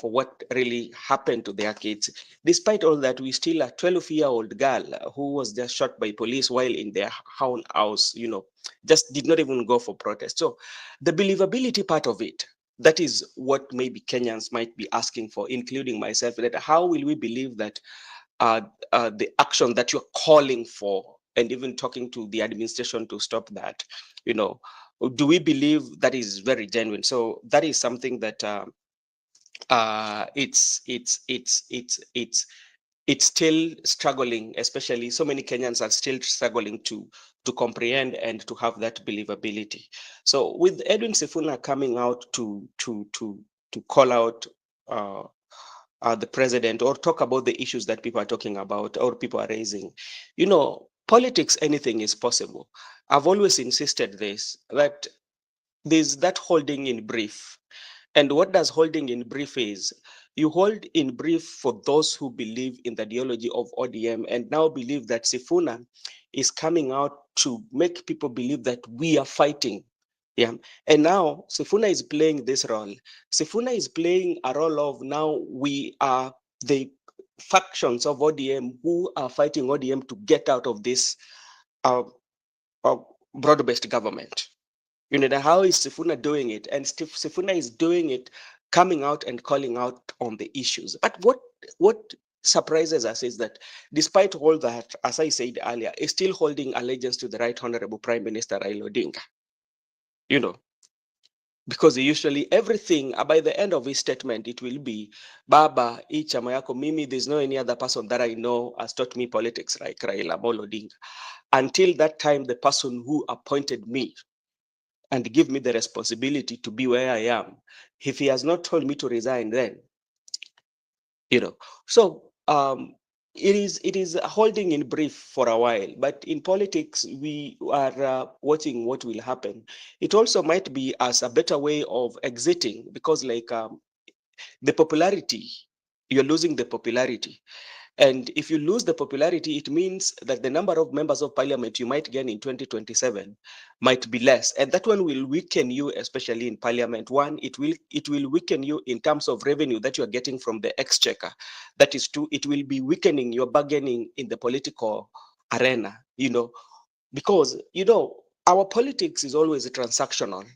what really happened to their kids. Despite all that, we still a 12-year-old girl who was just shot by police while in their own house, just did not even go for protest. So the believability part of it, that is what maybe Kenyans might be asking for, including myself, that how will we believe that the action that you're calling for, and even talking to the administration to stop that, do we believe that is very genuine? So that is something that it's still struggling, especially so many Kenyans are still struggling to comprehend and to have that believability. So with Edwin Sifuna coming out to call out the president, or talk about the issues that people are talking about or people are raising, politics, anything is possible. I've always insisted this, that there's that holding in brief. And what does holding in brief is? You hold in brief for those who believe in the ideology of ODM and now believe that Sifuna is coming out to make people believe that we are fighting. Yeah. And now Sifuna is playing this role. Sifuna is playing a role of, now we are the factions of ODM who are fighting ODM to get out of this broad-based government. How is Sifuna doing it? And Sifuna is doing it, coming out and calling out on the issues. But what surprises us is that despite all that, as I said earlier, is still holding allegiance to the Right Honorable Prime Minister Raila Odinga. Because usually everything, by the end of his statement, it will be, Baba, chama yako mimi, there's no any other person that I know has taught me politics like Raila Amolo Odinga. Until that time, the person who appointed me and give me the responsibility to be where I am, if he has not told me to resign, then, So it is holding in brief for a while, but in politics, we are watching what will happen. It also might be as a better way of exiting, because the popularity, you're losing the popularity. And if you lose the popularity, it means that the number of members of parliament you might gain in 2027 might be less. And that one will weaken you, especially in parliament. One, it will weaken you in terms of revenue that you're getting from the exchequer. That is two, it will be weakening your bargaining in the political arena, because, our politics is always transactional.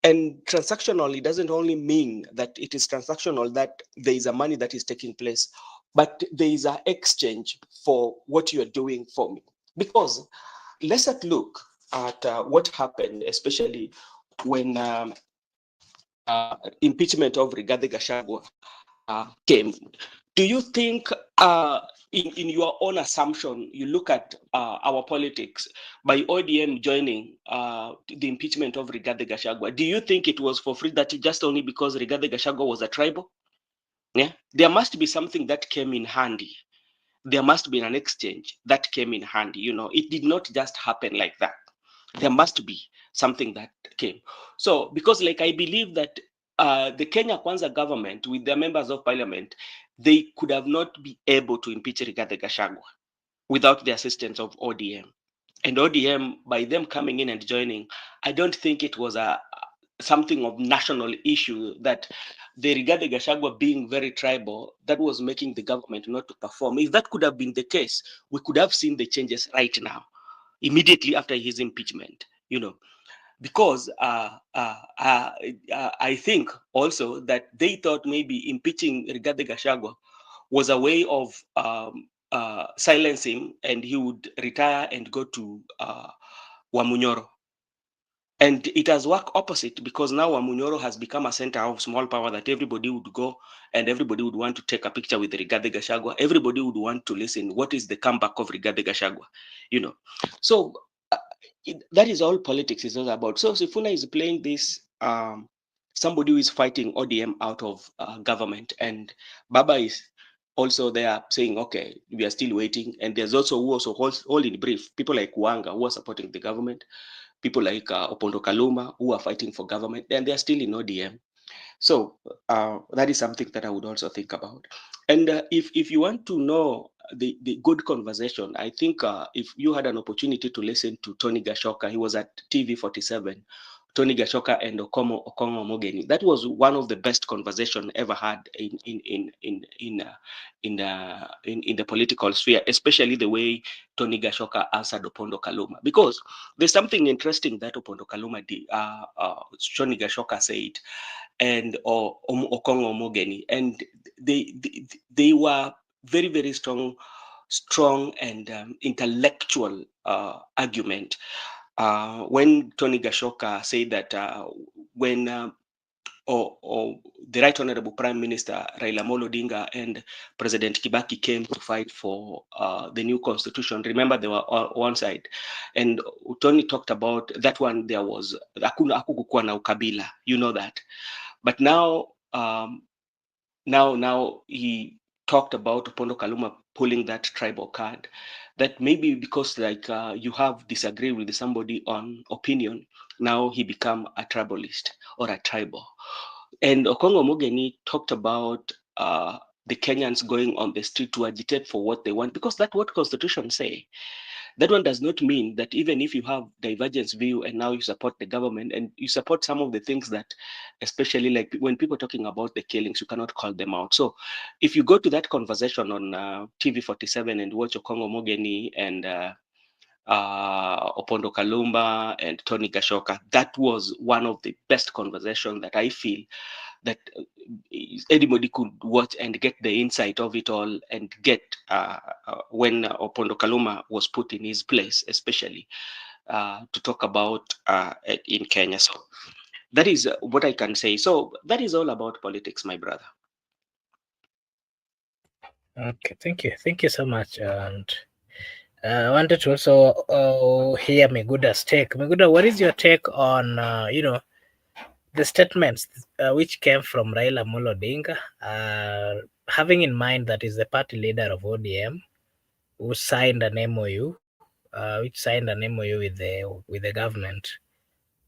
And transactional, it doesn't only mean that it is transactional, that there is a money that is taking place, but there is an exchange for what you are doing for me. Because let's look at what happened, especially when impeachment of Rigathi Gachagua came. Do you think, in your own assumption, you look at our politics by ODM joining the impeachment of Rigathi Gachagua? Do you think it was for free, that just only because Rigathi Gachagua was a tribal? Yeah, there must be something that came in handy. There must be an exchange that came in handy. You know, it did not just happen like that. There must be something that came. So, because like I believe that the Kenya Kwanza government with their members of parliament, they could have not been able to impeach Rigathi Gachagua without the assistance of ODM. And ODM, by them coming in and joining, I don't think it was something of national issue that the Rigathi Gachagua being very tribal, that was making the government not to perform. If that could have been the case, we could have seen the changes right now, immediately after his impeachment, you know, because I think also that they thought maybe impeaching Rigathi Gachagua was a way of silence him, and he would retire and go to Wamunyoro. And it has worked opposite, because now Wamunyoro has become a center of small power, that everybody would go and everybody would want to take a picture with Rigathi Gachagua. Everybody would want to listen. What is the comeback of Rigathi Gachagua? You know, so that is all politics is all about. So Sifuna is playing this somebody who is fighting ODM out of government, and Baba is also there saying, okay, we are still waiting. And there's also who also hold in brief people like Wanga who are supporting the government, people like Opondo Kaluma who are fighting for government, and they're still in ODM. So that is something that I would also think about. And if you want to know the good conversation, I think if you had an opportunity to listen to Tony Gashoka, he was at TV 47, Tony Gashoka and Okongo Omogeni. That was one of the best conversation ever had in the political sphere, especially the way Tony Gashoka answered Opondo Kaluma. Because there's something interesting that Opondo Kaluma did, Tony Gashoka said, and Okongo Omogeni, and they were very, very strong and intellectual argument. When Tony Gashoka said that when the Right Honorable Prime Minister Raila Odinga and President Kibaki came to fight for the new constitution, remember they were on one side, and Tony talked about that one. There was hakukukuwa na ukabila, you know that, but now now he talked about Opondo Kaluma pulling that tribal card, that maybe because like you have disagreed with somebody on opinion, now he become a tribalist or a tribal. And Okongo Mogeni talked about the Kenyans going on the street to agitate for what they want, because that's what Constitution say. That one does not mean that even if you have divergence view and now you support the government and you support some of the things that, especially like when people talking about the killings, you cannot call them out. So if you go to that conversation on TV 47 and watch Okongo Mogeni and Opondo Kalumba and Tony Gashoka, that was one of the best conversation that I feel that anybody could watch and get the insight of it all, and get when Opondo Kaluma was put in his place, especially to talk about in Kenya. So that is what I can say. So that is all about politics, my brother. Okay, thank you so much. And I wanted to also hear Meguda's take. Meguda, what is your take on the statements which came from Raila Odinga, having in mind that is the party leader of ODM, who signed an MOU, with the government,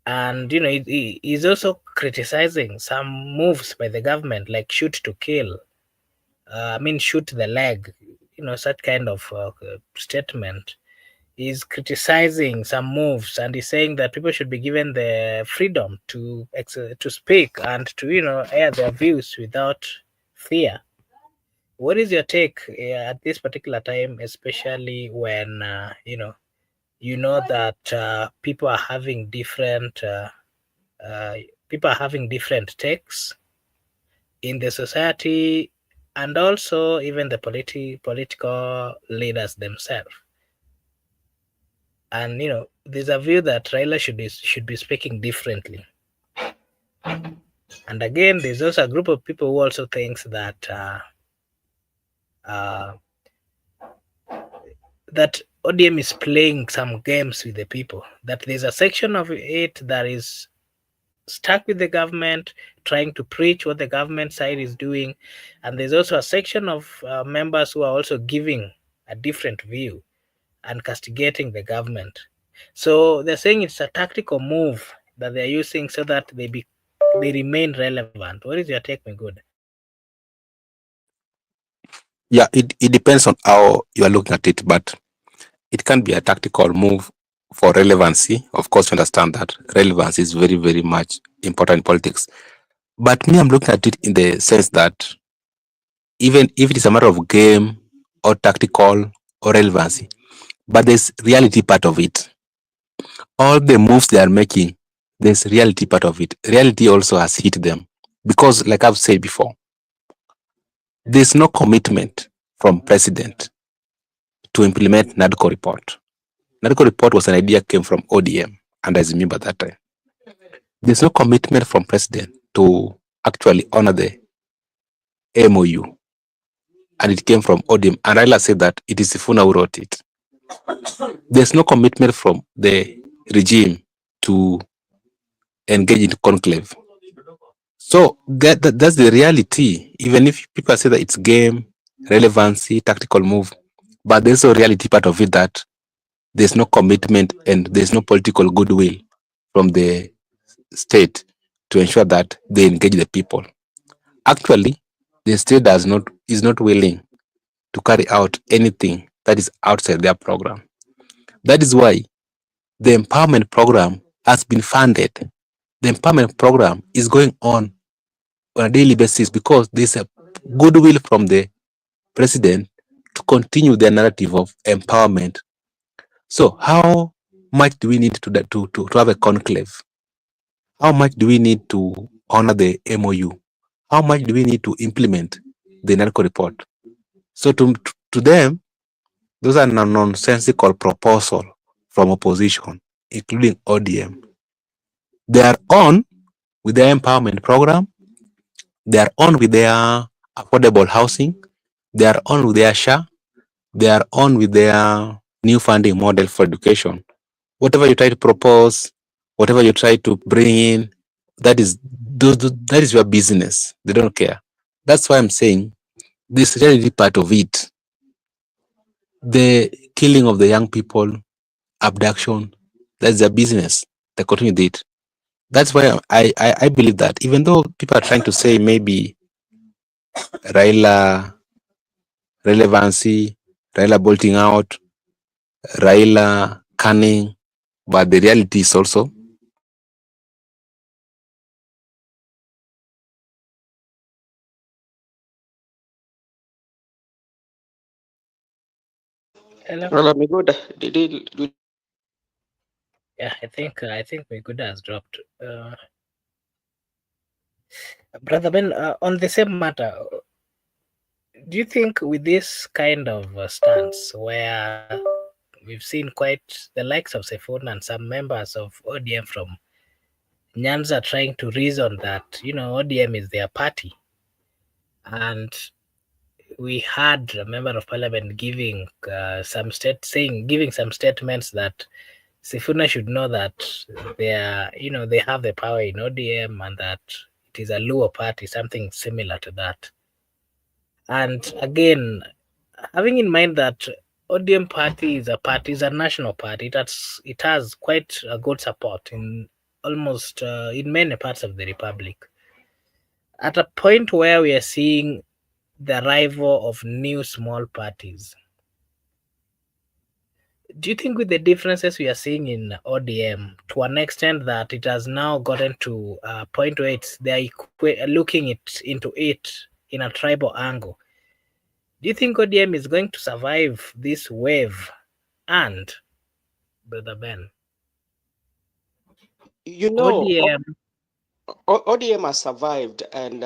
and he's also criticizing some moves by the government, like shoot to kill, shoot the leg, such kind of statement. Is criticizing some moves, and he's saying that people should be given the freedom to speak and to air their views without fear. What is your take at this particular time, especially when that people are having different takes in the society, and also even the political leaders themselves? And there's a view that Raila should be speaking differently. And again, there's also a group of people who also thinks that that ODM is playing some games with the people. That there's a section of it that is stuck with the government, trying to preach what the government side is doing, and there's also a section of members who are also giving a different view and castigating the government. So they're saying it's a tactical move that they're using so that they remain relevant. What is your take, my good? Yeah, it depends on how you are looking at it, but it can be a tactical move for relevancy. Of course, you understand that relevance is very, very much important in politics. But me, I'm looking at it in the sense that even if it is a matter of game or tactical or relevancy, but there's reality part of it. All the moves they are making, there's reality part of it. Reality also has hit them because, like I've said before, there's no commitment from president to implement NADCO report. NADCO report was an idea came from ODM, and I remember that time. There's no commitment from president to actually honor the MOU, and it came from ODM. And Raila said that it is Sifuna who wrote it. There's no commitment from the regime to engage in conclave. So that's the reality. Even if people say that it's game, relevancy, tactical move, but there's a reality part of it that there's no commitment and there's no political goodwill from the state to ensure that they engage the people. Actually, the state is not willing to carry out anything that is outside their program. That is why the empowerment program has been funded. The empowerment program is going on a daily basis because there's a goodwill from the president to continue their narrative of empowerment. So how much do we need to have a conclave? How much do we need to honor the MOU? How much do we need to implement the NADCO report? So to them, those are nonsensical proposals from opposition, including ODM. They are on with their empowerment program. They are on with their affordable housing. They are on with their SHA. They are on with their new funding model for education. Whatever you try to propose, whatever you try to bring in, that is your business. They don't care. That's why I'm saying this reality part of it, the killing of the young people, abduction, that's their business. They continue with it. That's why I believe that even though people are trying to say maybe Raila relevancy, Raila bolting out, Raila cunning, but the reality is also Hello? Well, Miguda, Yeah, I think Miguda has dropped. Brother Ben, on the same matter, do you think with this kind of stance where we've seen quite the likes of Sifuna and some members of ODM from Nyanza trying to reason that, ODM is their party, and we had a member of parliament giving some statements that Sifuna should know that they have the power in ODM and that it is a Luo party, something similar to that. And again, having in mind that ODM party is a national party, it has quite a good support in almost in many parts of the republic. At a point where we are seeing the arrival of new small parties, do you think with the differences we are seeing in ODM, to an extent that it has now gotten to a point where they are looking into it in a tribal angle, do you think ODM is going to survive this wave? And Brother Ben, you know, ODM, ODM has survived, and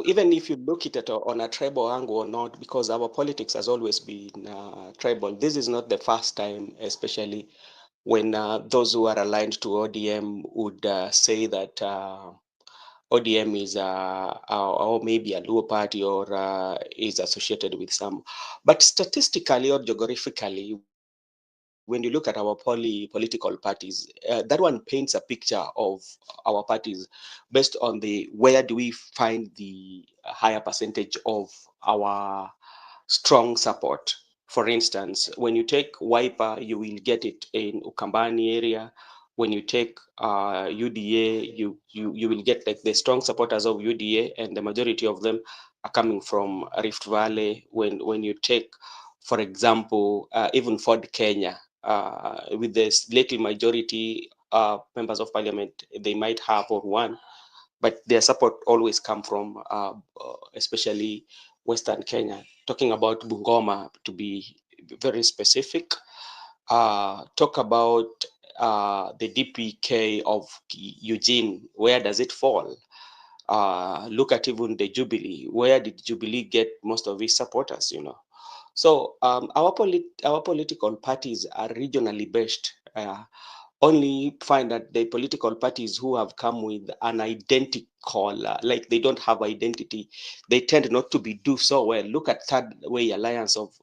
even if you look at it on a tribal angle or not, because our politics has always been tribal. This is not the first time, especially when those who are aligned to ODM would say that ODM is or maybe a Luo party or is associated with some. But statistically or geographically, when you look at our political parties, that one paints a picture of our parties based on the where do we find the higher percentage of our strong support. For instance, when you take Wiper, you will get it in Ukambani area. When you take UDA, you will get like the strong supporters of UDA, and the majority of them are coming from Rift Valley. When you take, for example, even Ford Kenya, with this little majority members of parliament they might have or one, but their support always come from especially Western Kenya. Talking about Bungoma, to be very specific, talk about the DPK of Eugene. Where does it fall? Look at even the Jubilee. Where did Jubilee get most of its supporters? You know, so our political parties are regionally based. Only find that the political parties who have come with an identical, like they don't have identity, they tend not to be do so well. Look at Third Way Alliance of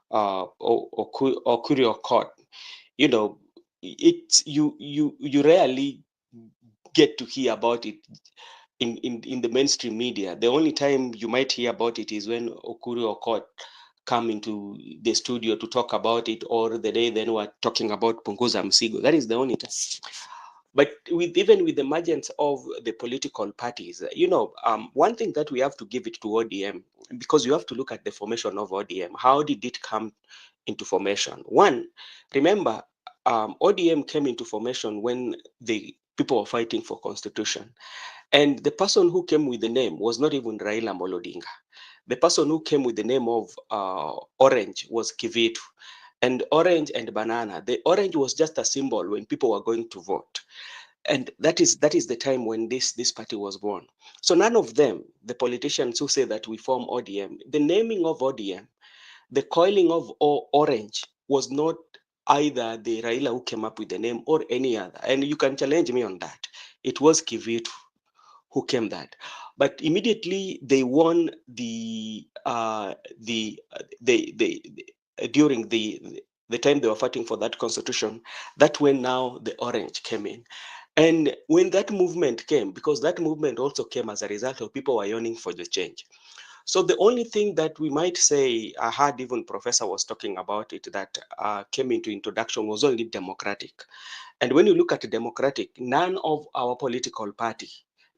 Okurio Court. You know, it's you rarely get to hear about it in the mainstream media. The only time you might hear about it is when Okurio Court come into the studio to talk about it, or the day then we're talking about Punguza Msigo. That is the only time. But even with the emergence of the political parties, you know, one thing that we have to give it to ODM, because you have to look at the formation of ODM. How did it come into formation? One, remember, ODM came into formation when the people were fighting for constitution. And the person who came with the name was not even Raila Molodinga. The person who came with the name of Orange was Kivitu. And orange and banana. The orange was just a symbol when people were going to vote. And that is the time when this party was born. So none of them, the politicians who say that we form ODM, the naming of ODM, the coiling of orange was not either the Raila who came up with the name or any other. And you can challenge me on that. It was Kivitu who came that. But immediately they won during the time they were fighting for that constitution. That when now the orange came in. And when that movement came, because that movement also came as a result of people were yearning for the change. So the only thing that we might say, I heard even Professor was talking about it, that came into introduction was only democratic. And when you look at democratic, none of our political party,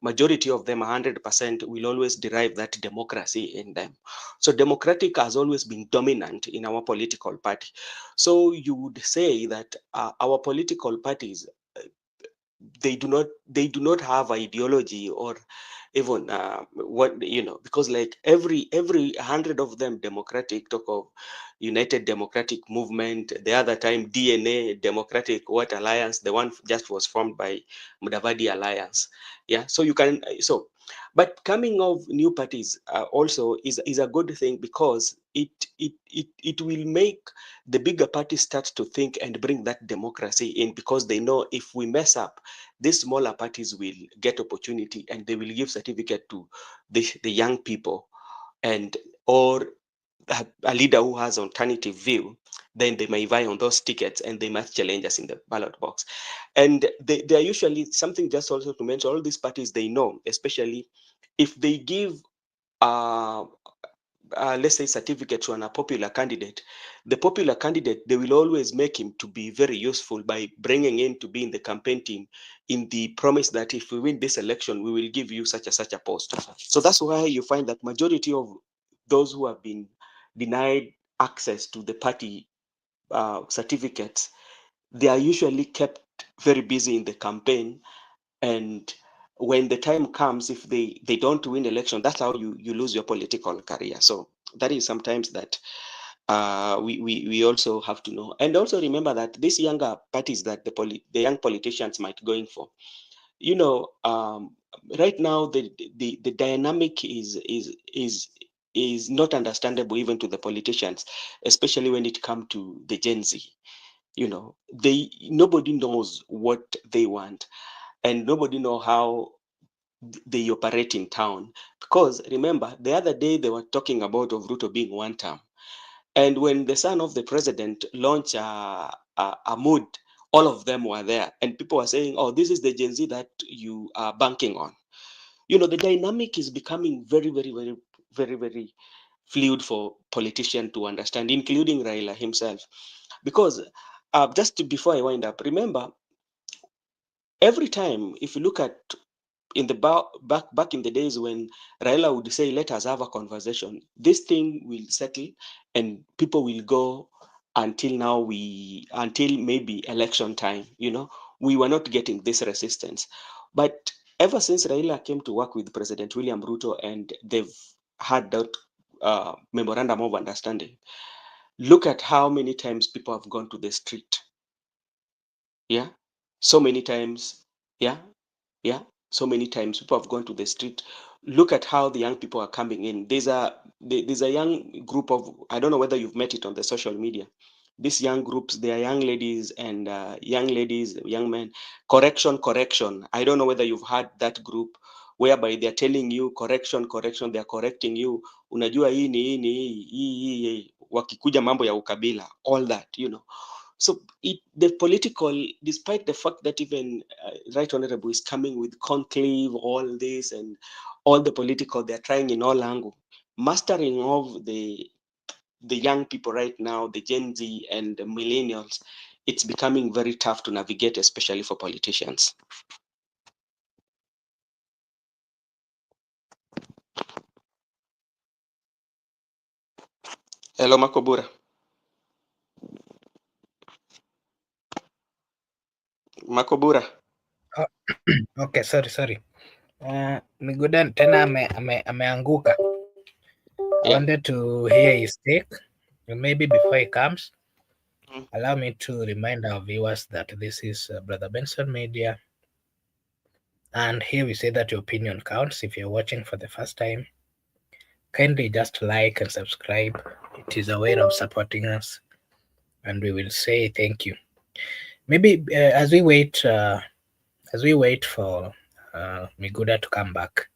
majority of them, 100%, will always derive that democracy in them. So democratic has always been dominant in our political party. So you would say that our political parties, they do not have ideology or even what, you know, because like every 100 of them democratic, talk of United Democratic Movement, the other time DNA Democratic What Alliance, the one just was formed by Mudavadi Alliance. Yeah, so you can, so but coming of new parties also is a good thing, because it will make the bigger parties start to think and bring that democracy in, because they know if we mess up, these smaller parties will get opportunity and they will give certificate to the young people, and or a leader who has alternative view, then they may vie on those tickets and they must challenge us in the ballot box. And they are usually, something just also to mention, all these parties, they know, especially if they give let's say certificate to a popular candidate, the popular candidate, they will always make him to be very useful by bringing in to be in the campaign team, in the promise that if we win this election, we will give you such a post. So that's why you find that majority of those who have been denied access to the party certificates, they are usually kept very busy in the campaign. And when the time comes, if they don't win election, that's how you lose your political career. So that is sometimes that we also have to know. And also remember that these younger parties that the young politicians might go in for, you know, right now the dynamic is not understandable even to the politicians, especially when it comes to the Gen Z. You know, nobody knows what they want, and nobody know how they operate in town. Because remember, the other day they were talking about of Ruto being one term, and when the son of the president launched a mood, all of them were there, and people were saying, "Oh, this is the Gen Z that you are banking on." You know, the dynamic is becoming very, very, very, very, very fluid for politicians to understand, including Raila himself. Because just before I wind up, remember, every time, if you look at in the back in the days when Raila would say, "Let us have a conversation," this thing will settle, and people will go until until maybe election time. You know, we were not getting this resistance, but ever since Raila came to work with President William Ruto, and they've had that memorandum of understanding, look at how many times people have gone to the street. Yeah, so many times. Yeah, yeah, so many times people have gone to the street. Look at how the young people are coming in. There's a young group of, I don't know whether you've met it on the social media. These young groups, they are young ladies and young men. Correction. I don't know whether you've had that group whereby they're telling you correction. They're correcting you. Unajua hii ni hii, wakikuja mambo ya ukabila, all that, you know. So the political, despite the fact that even Right Honorable is coming with conclave, all this and all the political, they're trying in all angles. Mastering of the young people right now, the Gen Z and the millennials, it's becoming very tough to navigate, especially for politicians. Hello, Makobura. Makobura. Oh, okay, sorry. Migudan tena ameanguka. I wanted to hear his take. Maybe before he comes, allow me to remind our viewers that this is Brother Benson Media. And here we say that your opinion counts. If you're watching for the first time, kindly just like and subscribe. It is a way of supporting us. And we will say thank you. Maybe as we wait for Miguda to come back,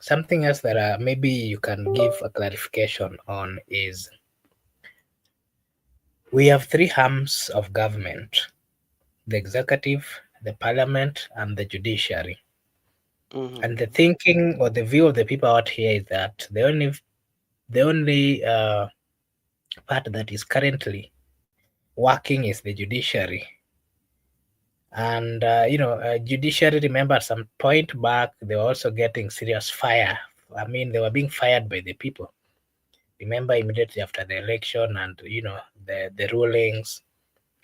something else that maybe you can give a clarification on is we have three arms of government: the executive, the parliament, and the judiciary. And the thinking or the view of the people out here is that the only part that is currently working is the judiciary. And judiciary, remember, at some point back, they were also getting serious fire. I mean, they were being fired by the people. Remember, immediately after the election and the rulings.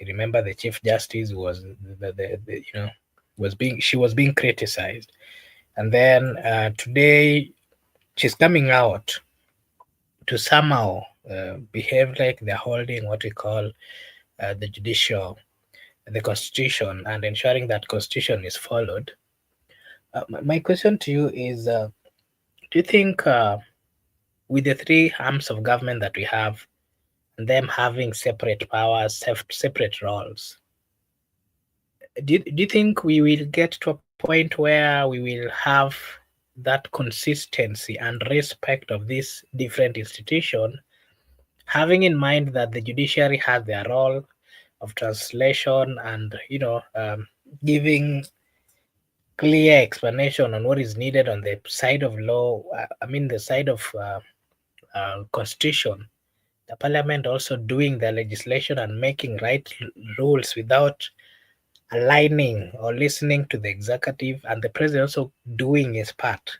Remember, the Chief Justice was she was being criticized, and then today she's coming out to somehow behave like they're holding what we call the constitution, and ensuring that constitution is followed. My question to you is, do you think with the three arms of government that we have, and them having separate powers, separate roles, do you think we will get to a point where we will have that consistency and respect of this different institution, having in mind that the judiciary has their role of translation and giving clear explanation on what is needed on the side of law, the side of constitution, the parliament also doing the legislation and making right rules without aligning or listening to the executive, and the president also doing his part.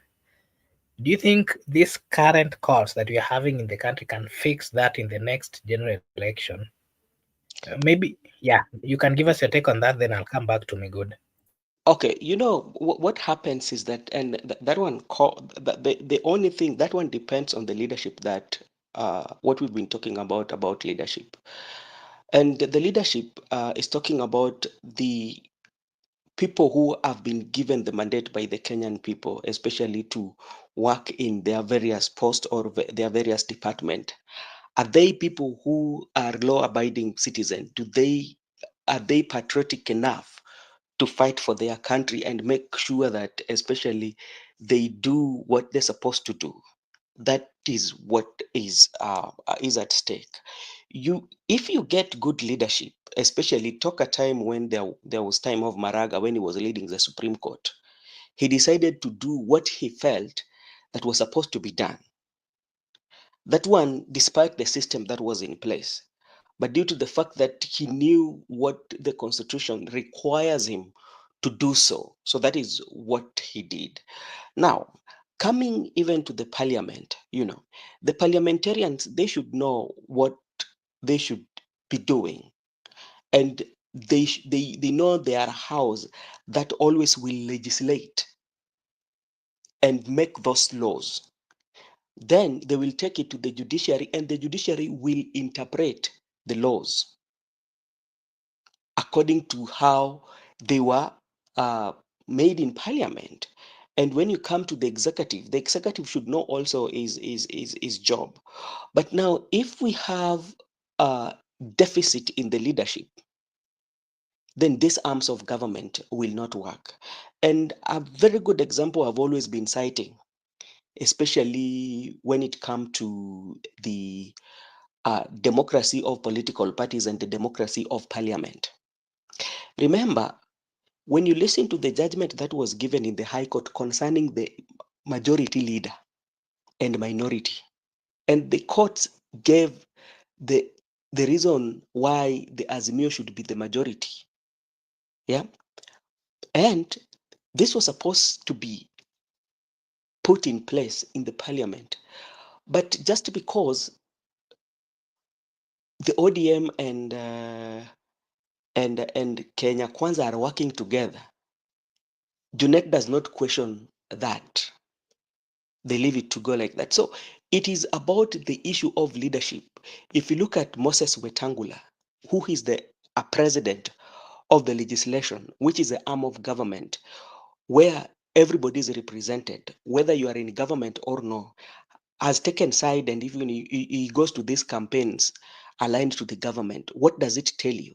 Do you think this current course that we are having in the country can fix that in the next general election? Maybe, yeah, you can give us your take on that, then I'll come back to me. Good. Okay, what happens is that, and that one, the only thing, that one depends on the leadership, that what we've been talking about leadership. And the leadership is talking about the people who have been given the mandate by the Kenyan people, especially to work in their various posts or their various department, are they people who are law-abiding citizens? Are they patriotic enough to fight for their country and make sure that, especially, they do what they're supposed to do? That is what is at stake. If you get good leadership, especially talk a time when there was time of Maraga when he was leading the Supreme Court, he decided to do what he felt that was supposed to be done. That one, despite the system that was in place, but due to the fact that he knew what the Constitution requires him to do so. So that is what he did. Now, coming even to the parliament, the parliamentarians, they should know what they should be doing. And they know they are a house that always will legislate and make those laws. Then they will take it to the judiciary, and the judiciary will interpret the laws according to how they were made in parliament. And when you come to the executive should know also his job. But now, if we have a deficit in the leadership, then these arms of government will not work. And a very good example I've always been citing, especially when it comes to the democracy of political parties and the democracy of parliament. Remember, when you listen to the judgment that was given in the High Court concerning the majority leader and minority, and the courts gave the reason why the Azimio should be the majority. Yeah. And this was supposed to be put in place in the parliament. But just because the ODM and Kenya Kwanza are working together, Junet does not question that. They leave it to go like that. So it is about the issue of leadership. If you look at Moses Wetangula, who is a president of the legislation, which is an arm of government, where everybody is represented, whether you are in government or no, has taken side, and even he goes to these campaigns aligned to the government. What does it tell you?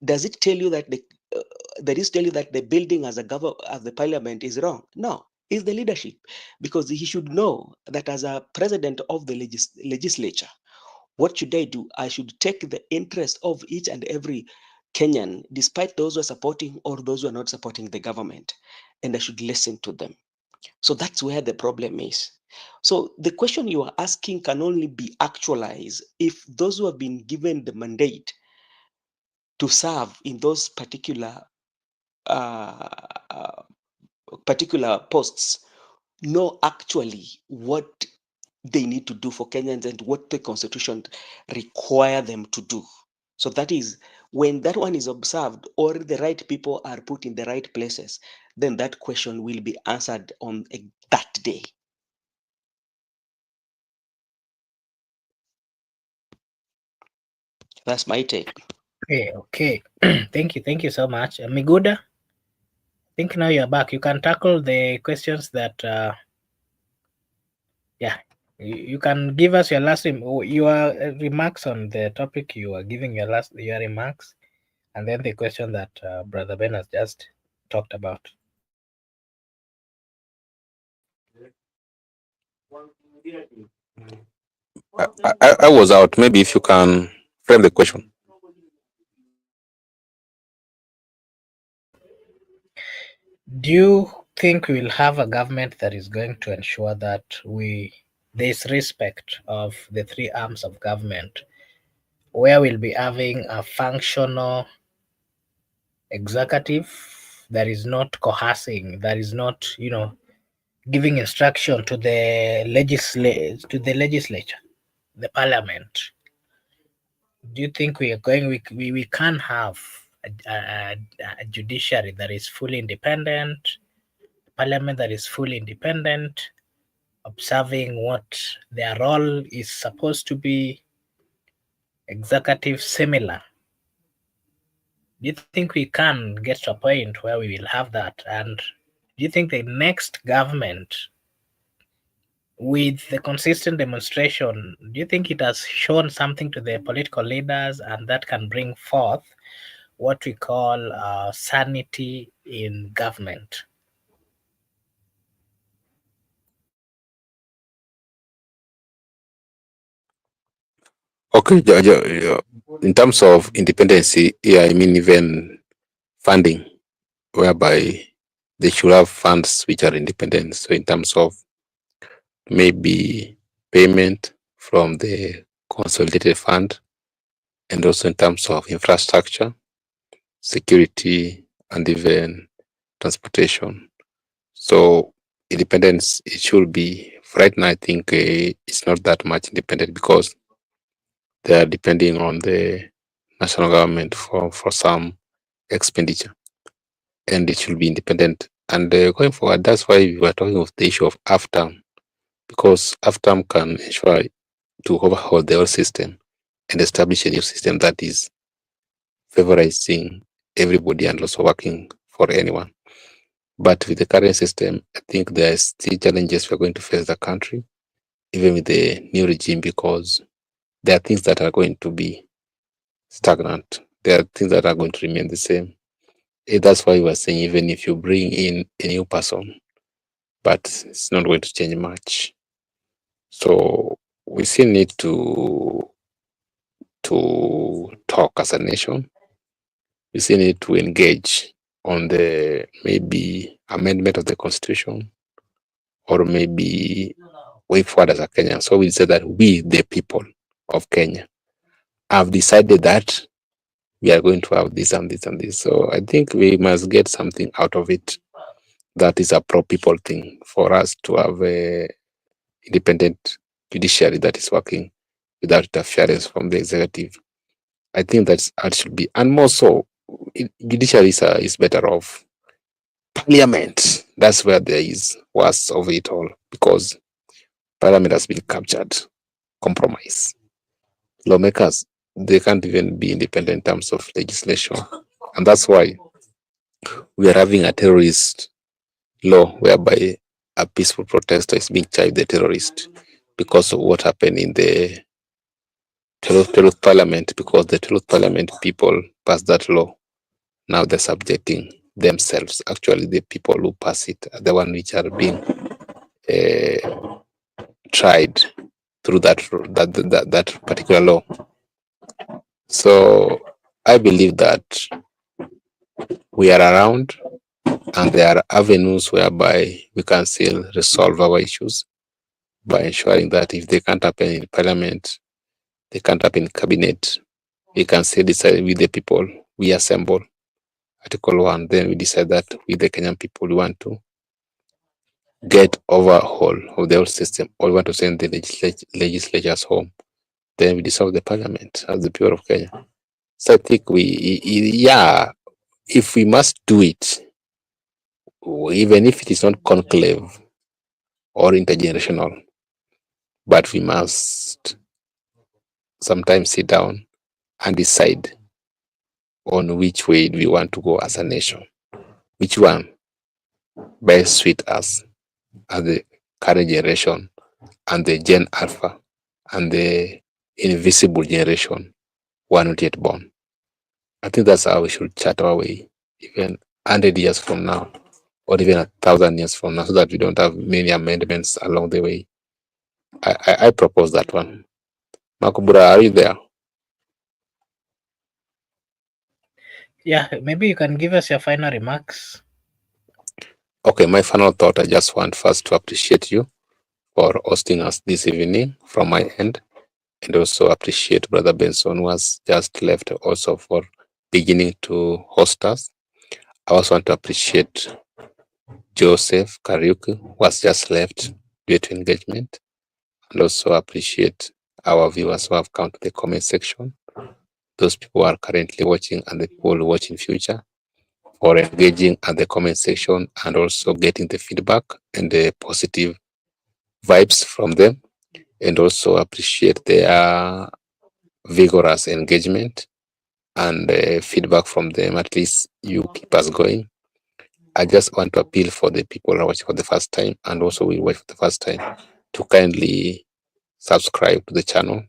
Does it tell you that the building as the parliament is wrong? No, it's the leadership, because he should know that as a president of the legislature, what should I do? I should take the interest of each and every Kenyan, despite those who are supporting or those who are not supporting the government, and I should listen to them. So that's where the problem is. So the question you are asking can only be actualized if those who have been given the mandate to serve in those particular posts know actually what they need to do for Kenyans and what the Constitution require them to do. So that is when that one is observed, or the right people are put in the right places, then that question will be answered on that day. That's my take. Okay. Thank you so much. Miguda, I think now you're back. You can tackle the questions that, you can give us your remarks on the topic. You are giving your remarks, and then the question that Brother Ben has just talked about. I was out. Maybe if you can frame the question. Do you think we'll have a government that is going to ensure that there's respect of the three arms of government, where we'll be having a functional executive that is not coercing, that is not, giving instruction to the legislature, the parliament? Do you think we can have a judiciary that is fully independent, parliament that is fully independent, observing what their role is supposed to be, executive similar? Do you think we can get to a point where we will have that? And do you think the next government, with the consistent demonstration, do you think it has shown something to the political leaders and that can bring forth what we call sanity in government? Okay, in terms of independency, yeah, I mean even funding, whereby they should have funds which are independent. So in terms of maybe payment from the consolidated fund, and also in terms of infrastructure, security, and even transportation. So independence, it should be, right now I think it's not that much independent because they are depending on the national government for some expenditure, and it should be independent. And going forward, that's why we were talking of the issue of AFTAM, because AFTAM can ensure to overhaul the whole system and establish a new system that is favorizing everybody and also working for anyone. But with the current system, I think there are still challenges we're going to face the country, even with the new regime, because there are things that are going to be stagnant. There are things that are going to remain the same. That's why we were saying, even if you bring in a new person, but it's not going to change much. So we still need to talk as a nation. We still need to engage on the maybe amendment of the constitution, or maybe way forward as a Kenyan. So we say that we, the people of Kenya, have decided that we are going to have this and this and this. So I think we must get something out of it that is a pro-people thing, for us to have a independent judiciary that is working without interference from the executive. I think that should be, and more so, judiciary is better off. Parliament, that's where there is worst of it all, because Parliament has been captured, compromised. Lawmakers, they can't even be independent in terms of legislation. And that's why we are having a terrorist law whereby a peaceful protester is being charged the terrorist because of what happened in the Truth Parliament, because the Truth Parliament people passed that law. Now they're subjecting themselves. Actually, the people who pass it are the one which are being tried through that particular law. So I believe that we are around, and there are avenues whereby we can still resolve our issues by ensuring that if they can't happen in Parliament, they can't happen in Cabinet, we can still decide with the people. We assemble Article 1, then we decide that with the Kenyan people we want to get overhaul of the whole system, or we want to send the legislatures home. Then we dissolve the Parliament as the people of Kenya. So I think if we must do it, even if it is not conclave or intergenerational, but we must sometimes sit down and decide on which way we want to go as a nation, which one best suit us as the current generation and the Gen Alpha and the invisible generation who are not yet born. I think that's how we should chart our way, even 100 years from now, or even 1,000 years from now, so that we don't have many amendments along the way. I propose that one. Makubura, are you there? Yeah, maybe you can give us your final remarks. Okay, my final thought, I just want first to appreciate you for hosting us this evening from my end, and also appreciate Brother Benson, who has just left, also for beginning to host us. I also want to appreciate Joseph Kariuki, who has just left due to engagement, and also appreciate our viewers who have come to the comment section, those people who are currently watching and the people who watch in future, for engaging at the comment section and also getting the feedback and the positive vibes from them, and also appreciate their vigorous engagement and feedback from them. At least you keep us going. I just want to appeal for the people who are watching for the first time and also will watch for the first time to kindly subscribe to the channel.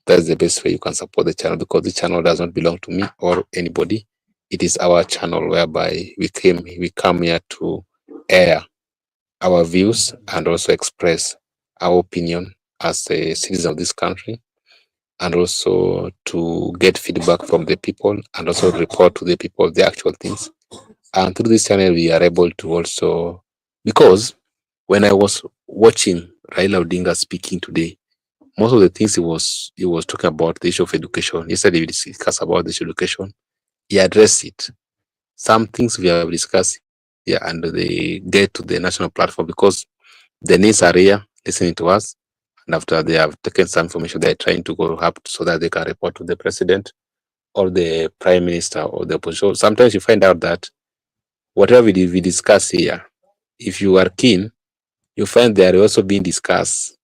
That's the best way you can support the channel, because the channel does not belong to me or anybody. It is our channel whereby we come here to air our views and also express our opinion as a citizen of this country, and also to get feedback from the people and also report to the people the actual things. And through this channel, we are able to also, because when I was watching Raila Odinga speaking today, most of the things he was talking about the issue of education. Yesterday we discussed about this education. He addressed it. Some things we have discussed here, and they get to the national platform because the needs are here listening to us. And after they have taken some information, they're trying to go up so that they can report to the president or the prime minister or the opposition. Sometimes you find out that whatever we discuss here, if you are keen, you find they are also being discussed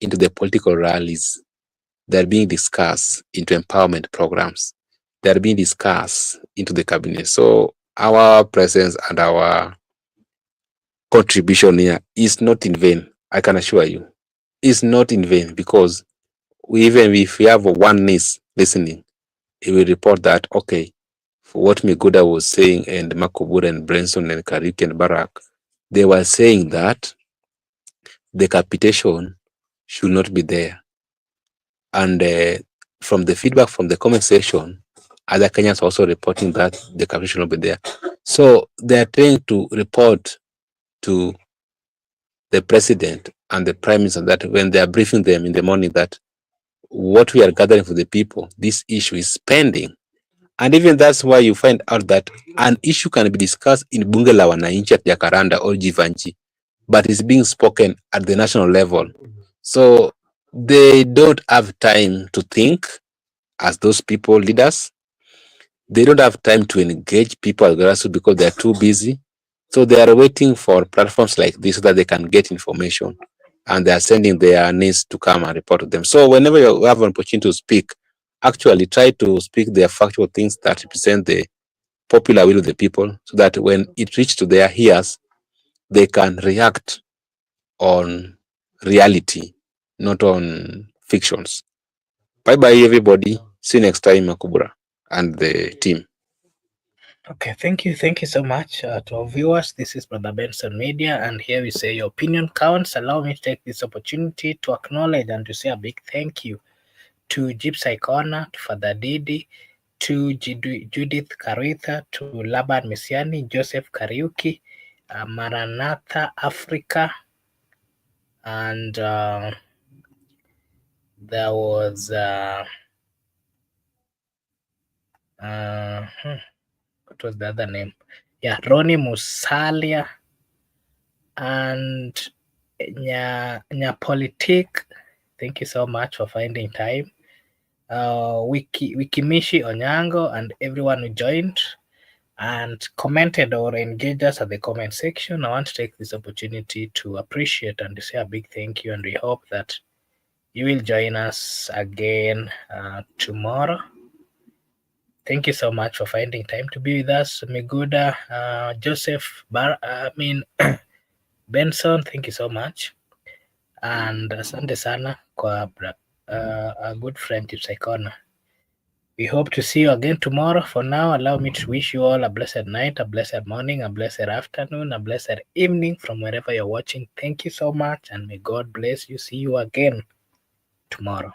into the political rallies. They're being discussed into empowerment programs. They're being discussed into the cabinet. So our presence and our contribution here is not in vain. I can assure you, it's not in vain, because even if we have one niece listening, he will report that, okay, for what Miguda was saying, and Makobura and Branson and Kariki and Barak, they were saying that the capitation should not be there. And from the feedback from the comment section, other Kenyans are also reporting that the capitation should not be there. So they are trying to report to the president and the prime minister that when they are briefing them in the morning that what we are gathering for the people, this issue is pending. And even that's why you find out that an issue can be discussed in Bunge la Wananchi at Jacaranda or Jivanji, but it's being spoken at the national level. So they don't have time to think as those people leaders. They don't have time to engage people at grassroots because they are too busy. So they are waiting for platforms like this so that they can get information, and they are sending their needs to come and report to them. So whenever you have an opportunity to speak, actually try to speak the factual things that represent the popular will of the people, so that when it reaches to their ears, they can react on reality, not on fictions. Bye bye, everybody. See you next time, Makubura and the team. Okay, thank you so much to our viewers. This is Brother Benson Media, and here we say your opinion counts. Allow me to take this opportunity to acknowledge and to say a big thank you to Gypsy Corner, to Father Didi, to Judith Karitha, to Laban Misiani, Joseph Kariuki, Maranatha Africa, and there was what was the other name? Yeah, Ronnie Musalia and Nyapolitik. Thank you so much for finding time. Wikimishi Onyango and everyone who joined and commented or engaged us at the comment section. I want to take this opportunity to appreciate and to say a big thank you, and we hope that you will join us again tomorrow. Thank you so much for finding time to be with us. Miguda, Joseph, Benson, thank you so much. And asante sana kwa a good friend Gypsy Corner. We hope to see you again tomorrow. For now, allow me to wish you all a blessed night, a blessed morning, a blessed afternoon, a blessed evening from wherever you're watching. Thank you so much, and may God bless you. See you again tomorrow.